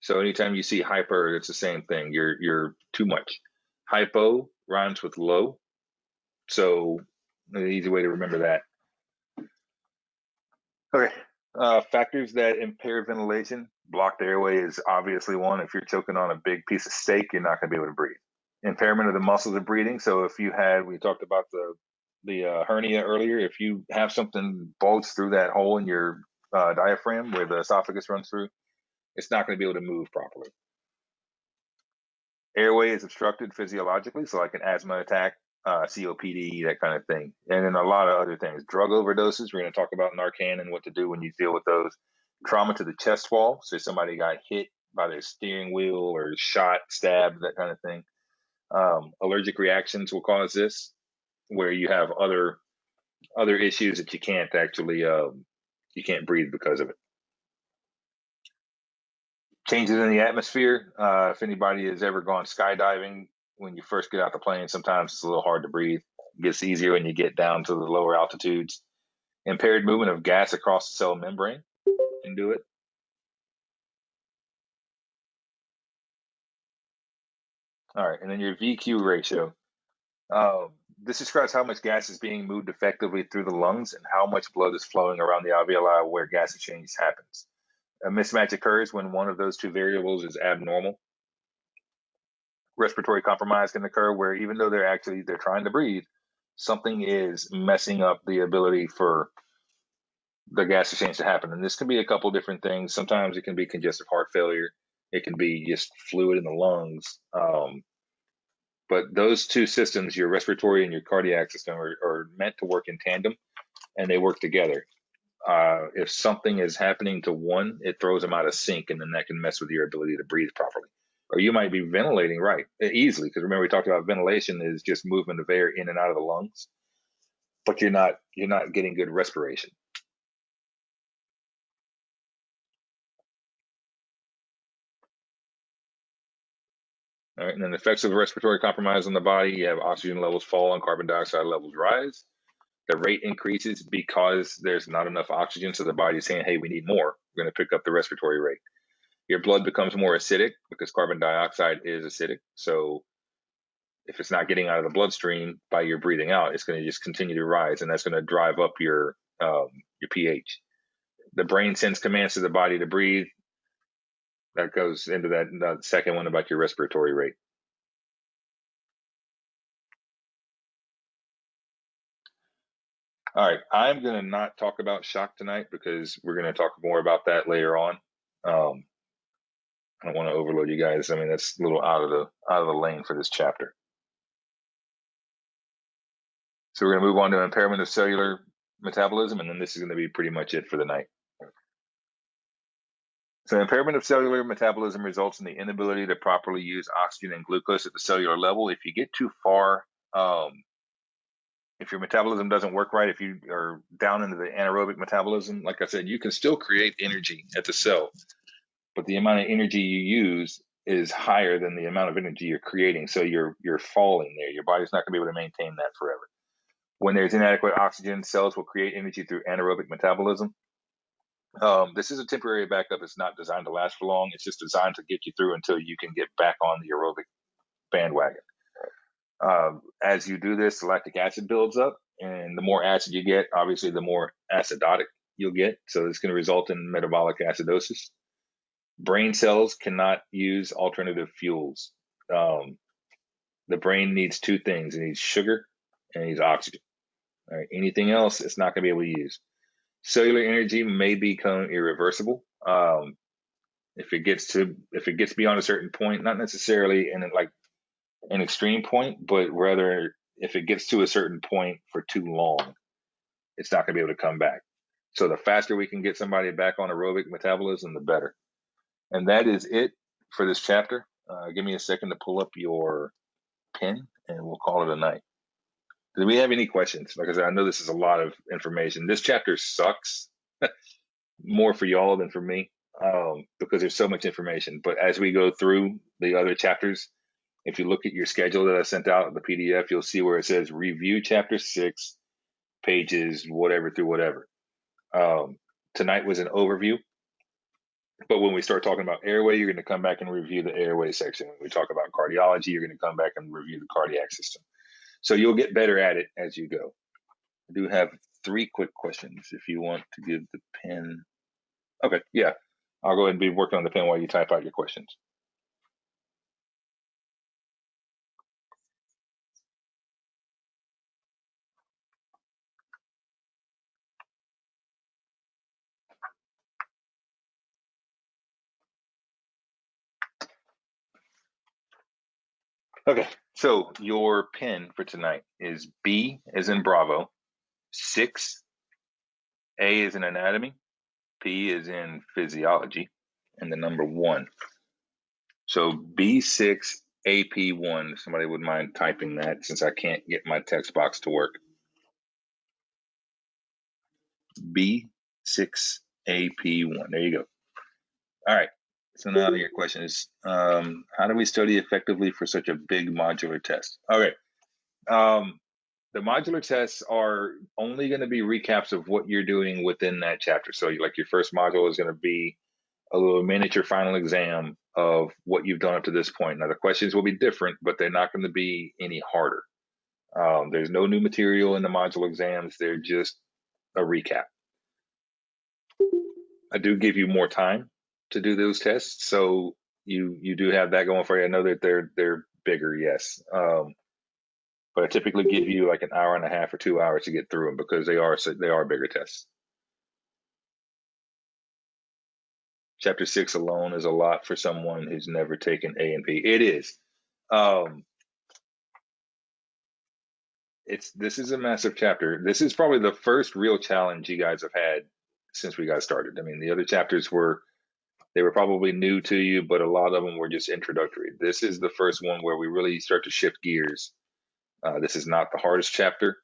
So anytime you see hyper, it's the same thing. You're too much. Hypo rhymes with low, so an easy way to remember that. Okay. Factors that impair ventilation. Blocked airway is obviously one. If you're choking on a big piece of steak, you're not going to be able to breathe. Impairment of the muscles of breathing. So if we talked about the hernia earlier. If you have something bulge through that hole in your diaphragm where the esophagus runs through, it's not going to be able to move properly. Airway is obstructed physiologically, so like an asthma attack, COPD, that kind of thing. And then a lot of other things. Drug overdoses, we're going to talk about Narcan and what to do when you deal with those. Trauma to the chest wall, so somebody got hit by their steering wheel or shot, stabbed, that kind of thing. Allergic reactions will cause this, where you have other issues that you can't actually you can't breathe because of it. Changes in the atmosphere. If anybody has ever gone skydiving, when you first get out the plane, sometimes it's a little hard to breathe. It gets easier when you get down to the lower altitudes. Impaired movement of gas across the cell membrane can do it. All right, and then your VQ ratio. This describes how much gas is being moved effectively through the lungs and how much blood is flowing around the alveoli where gas exchange happens. A mismatch occurs when one of those two variables is abnormal. Respiratory compromise can occur where even though they're trying to breathe, something is messing up the ability for the gas exchange to happen. And this can be a couple different things. Sometimes it can be congestive heart failure. It can be just fluid in the lungs. But those two systems, your respiratory and your cardiac system, are meant to work in tandem, and they work together. If something is happening to one, it throws them out of sync, and then that can mess with your ability to breathe properly. Or you might be ventilating right easily, because remember we talked about ventilation is just movement of air in and out of the lungs, but you're not getting good respiration. All right, and then the effects of respiratory compromise on the body: you have oxygen levels fall and carbon dioxide levels rise. The rate increases because there's not enough oxygen, so the body's saying, "Hey, we need more. We're going to pick up the respiratory rate." Your blood becomes more acidic because carbon dioxide is acidic. So if it's not getting out of the bloodstream by your breathing out, it's going to just continue to rise, and that's going to drive up your pH. The brain sends commands to the body to breathe. That goes into that second one about your respiratory rate. All right, I'm going to not talk about shock tonight because we're going to talk more about that later on. I don't want to overload you guys. I mean, that's a little out of the lane for this chapter. So we're going to move on to impairment of cellular metabolism, and then this is going to be pretty much it for the night. So impairment of cellular metabolism results in the inability to properly use oxygen and glucose at the cellular level. If you get too far, if your metabolism doesn't work right, if you are down into the anaerobic metabolism, like I said, you can still create energy at the cell, but the amount of energy you use is higher than the amount of energy you're creating. So you're falling there. Your body's not going to be able to maintain that forever. When there's inadequate oxygen, cells will create energy through anaerobic metabolism. This is a temporary backup. It's not designed to last for long. It's just designed to get you through until you can get back on the aerobic bandwagon. As you do this, the lactic acid builds up, and the more acid you get, obviously, the more acidotic you'll get. So it's going to result in metabolic acidosis. Brain cells cannot use alternative fuels. The brain needs two things: it needs sugar and it needs oxygen. All right, anything else, it's not going to be able to use. Cellular energy may become irreversible. If it gets beyond a certain point, not necessarily in like an extreme point, but rather if it gets to a certain point for too long, it's not going to be able to come back. So the faster we can get somebody back on aerobic metabolism, the better. And that is it for this chapter. Give me a second to pull up your pen, and we'll call it a night. Do we have any questions? Like I said, I know this is a lot of information. This chapter sucks more for y'all than for me, because there's so much information. But as we go through the other chapters, if you look at your schedule that I sent out, the PDF, you'll see where it says review chapter 6, pages whatever through whatever. Tonight was an overview, but when we start talking about airway, you're going to come back and review the airway section. When we talk about cardiology, you're going to come back and review the cardiac system. So you'll get better at it as you go. I do have 3 quick questions if you want to give the pen. Okay, yeah. I'll go ahead and be working on the pen while you type out your questions. Okay, so your pin for tonight is B as in Bravo, 6, A is in anatomy, P is in physiology, and the number 1. So B6, AP1. Somebody would mind typing that since I can't get my text box to work. B6, AP1. There you go. All right. So now your question is, how do we study effectively for such a big modular test? Okay. The modular tests are only going to be recaps of what you're doing within that chapter. So like your first module is going to be a little miniature final exam of what you've done up to this point. Now the questions will be different, but they're not going to be any harder. There's no new material in the module exams. They're just a recap. I do give you more time to do those tests, so you do have that going for you. I know that they're bigger, yes, but I typically give you like an hour and a half or 2 hours to get through them because they are bigger tests. Chapter 6 alone is a lot for someone who's never taken A and P. It is. This is a massive chapter. This is probably the first real challenge you guys have had since we got started. I mean, the other chapters were probably new to you, but a lot of them were just introductory. This is the first one where we really start to shift gears. This is not the hardest chapter,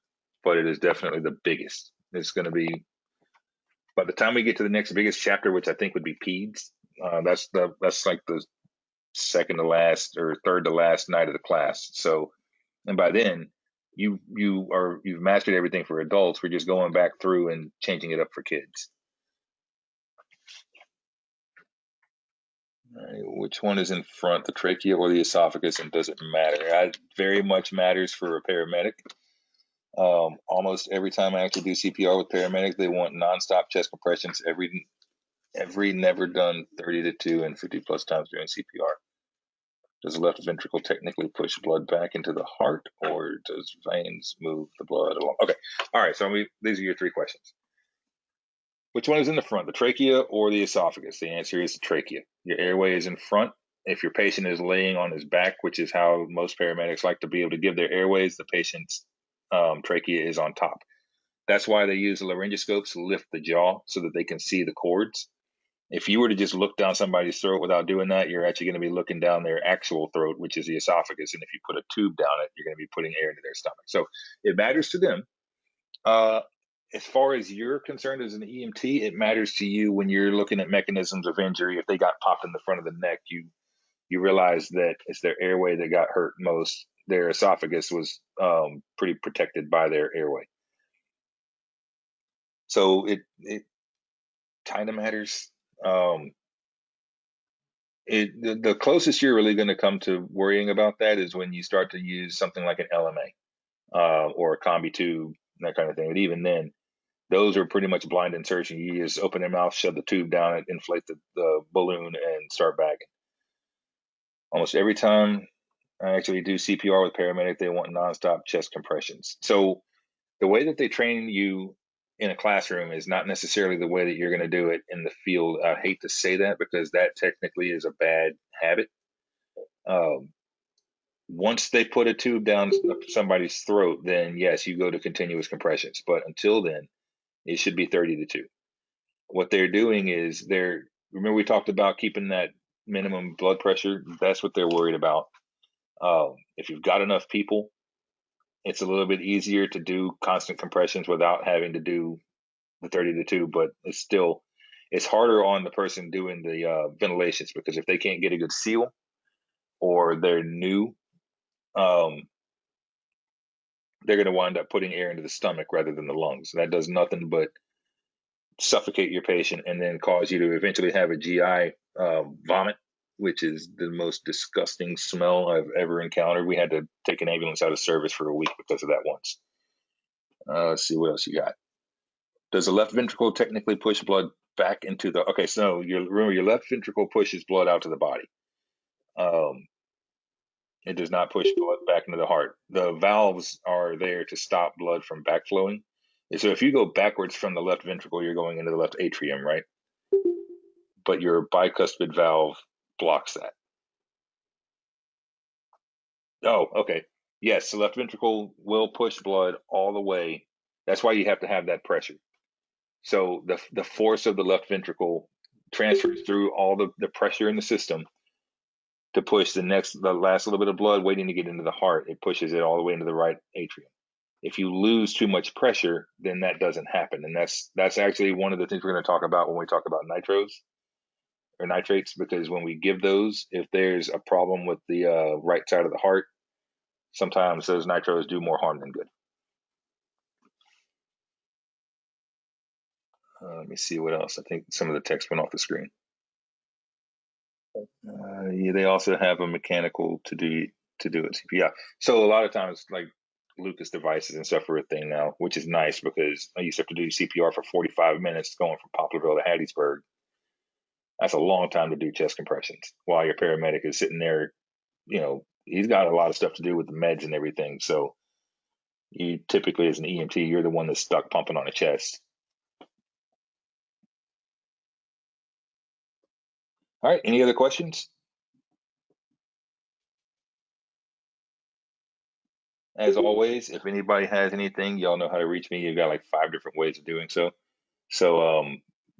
but it is definitely the biggest. It's going to be, by the time we get to the next biggest chapter, which I think would be peds, that's like the second to last or third to last night of the class. So, and by then you've mastered everything for adults. We're just going back through and changing it up for kids. Right, which one is in front, the trachea or the esophagus, and does it matter? It very much matters for a paramedic. Almost every time I actually do CPR with paramedics, they want nonstop chest compressions every never done 30 to 2 and 50 plus times during CPR. Does the left ventricle technically push blood back into the heart, or does veins move the blood along? Okay, all right. So these are your 3 questions. Which one is in the front, the trachea or the esophagus? The answer is the trachea. Your airway is in front. If your patient is laying on his back, which is how most paramedics like to be able to give their airways, the patient's trachea is on top. That's why they use the laryngoscopes to lift the jaw so that they can see the cords. If you were to just look down somebody's throat without doing that, you're actually going to be looking down their actual throat, which is the esophagus. And if you put a tube down it, you're going to be putting air into their stomach. So it matters to them. As far as you're concerned as an EMT, it matters to you when you're looking at mechanisms of injury. If they got popped in the front of the neck, you realize that it's their airway that got hurt most. Their esophagus was pretty protected by their airway. So it kind of matters. The closest you're really going to come to worrying about that is when you start to use something like an LMA or a combi tube, that kind of thing. But even then, those are pretty much blind insertion. You just open their mouth, shove the tube down it, inflate the balloon, and start bagging. Almost every time I actually do CPR with paramedic, they want nonstop chest compressions. So the way that they train you in a classroom is not necessarily the way that you're going to do it in the field. I hate to say that because that technically is a bad habit. Once they put a tube down somebody's throat, then yes, you go to continuous compressions. But until then, it should be 30 to 2. What they're doing is remember we talked about keeping that minimum blood pressure. That's what they're worried about. If you've got enough people, it's a little bit easier to do constant compressions without having to do the 30 to 2, but it's harder on the person doing the ventilations because if they can't get a good seal or they're new, they're going to wind up putting air into the stomach rather than the lungs. That does nothing but suffocate your patient and then cause you to eventually have a GI vomit, which is the most disgusting smell I've ever encountered. We had to take an ambulance out of service for a week because of that once. Let's see what else you got. Does the left ventricle technically push blood back into the? Okay, so remember your left ventricle pushes blood out to the body. It does not push blood back into the heart. The valves are there to stop blood from backflowing. And so if you go backwards from the left ventricle, you're going into the left atrium, right? But your bicuspid valve blocks that. Oh, okay. Yes, the left ventricle will push blood all the way. That's why you have to have that pressure. So the force of the left ventricle transfers through all the pressure in the system to push the last little bit of blood waiting to get into the heart. It pushes it all the way into the right atrium. If you lose too much pressure, then that doesn't happen. And that's actually one of the things we're going to talk about when we talk about nitros or nitrates, because when we give those, if there's a problem with the right side of the heart, sometimes those nitros do more harm than good. Let me see what else. I think some of the text went off the screen. Yeah, they also have a mechanical to do it. Yeah. So a lot of times, like Lucas devices and stuff are a thing now, which is nice because I used to have to do CPR for 45 minutes going from Poplarville to Hattiesburg. That's a long time to do chest compressions while your paramedic is sitting there. He's got a lot of stuff to do with the meds and everything. So you typically, as an EMT, you're the one that's stuck pumping on a chest. All right. Any other questions? As always, if anybody has anything, y'all know how to reach me. You've got like 5 different ways of doing so. So,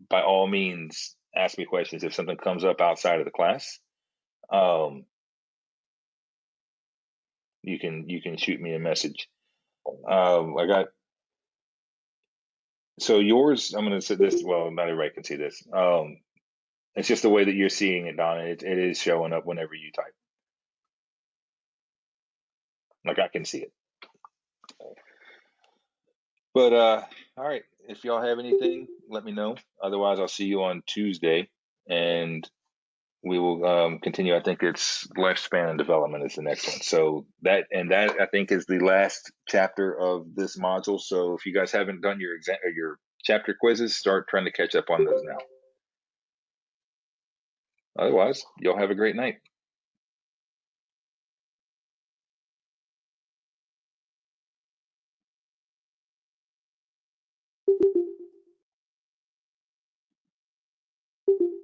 by all means, ask me questions if something comes up outside of the class. Um, you can shoot me a message. I got so yours. I'm going to say this. Well, not everybody can see this. It's just the way that you're seeing it, Donna. It is showing up whenever you type. Like I can see it. But all right. If y'all have anything, let me know. Otherwise, I'll see you on Tuesday, and we will continue. I think it's lifespan and development is the next one. So that I think is the last chapter of this module. So if you guys haven't done your exam or your chapter quizzes, start trying to catch up on those now. Otherwise, y'all have a great night.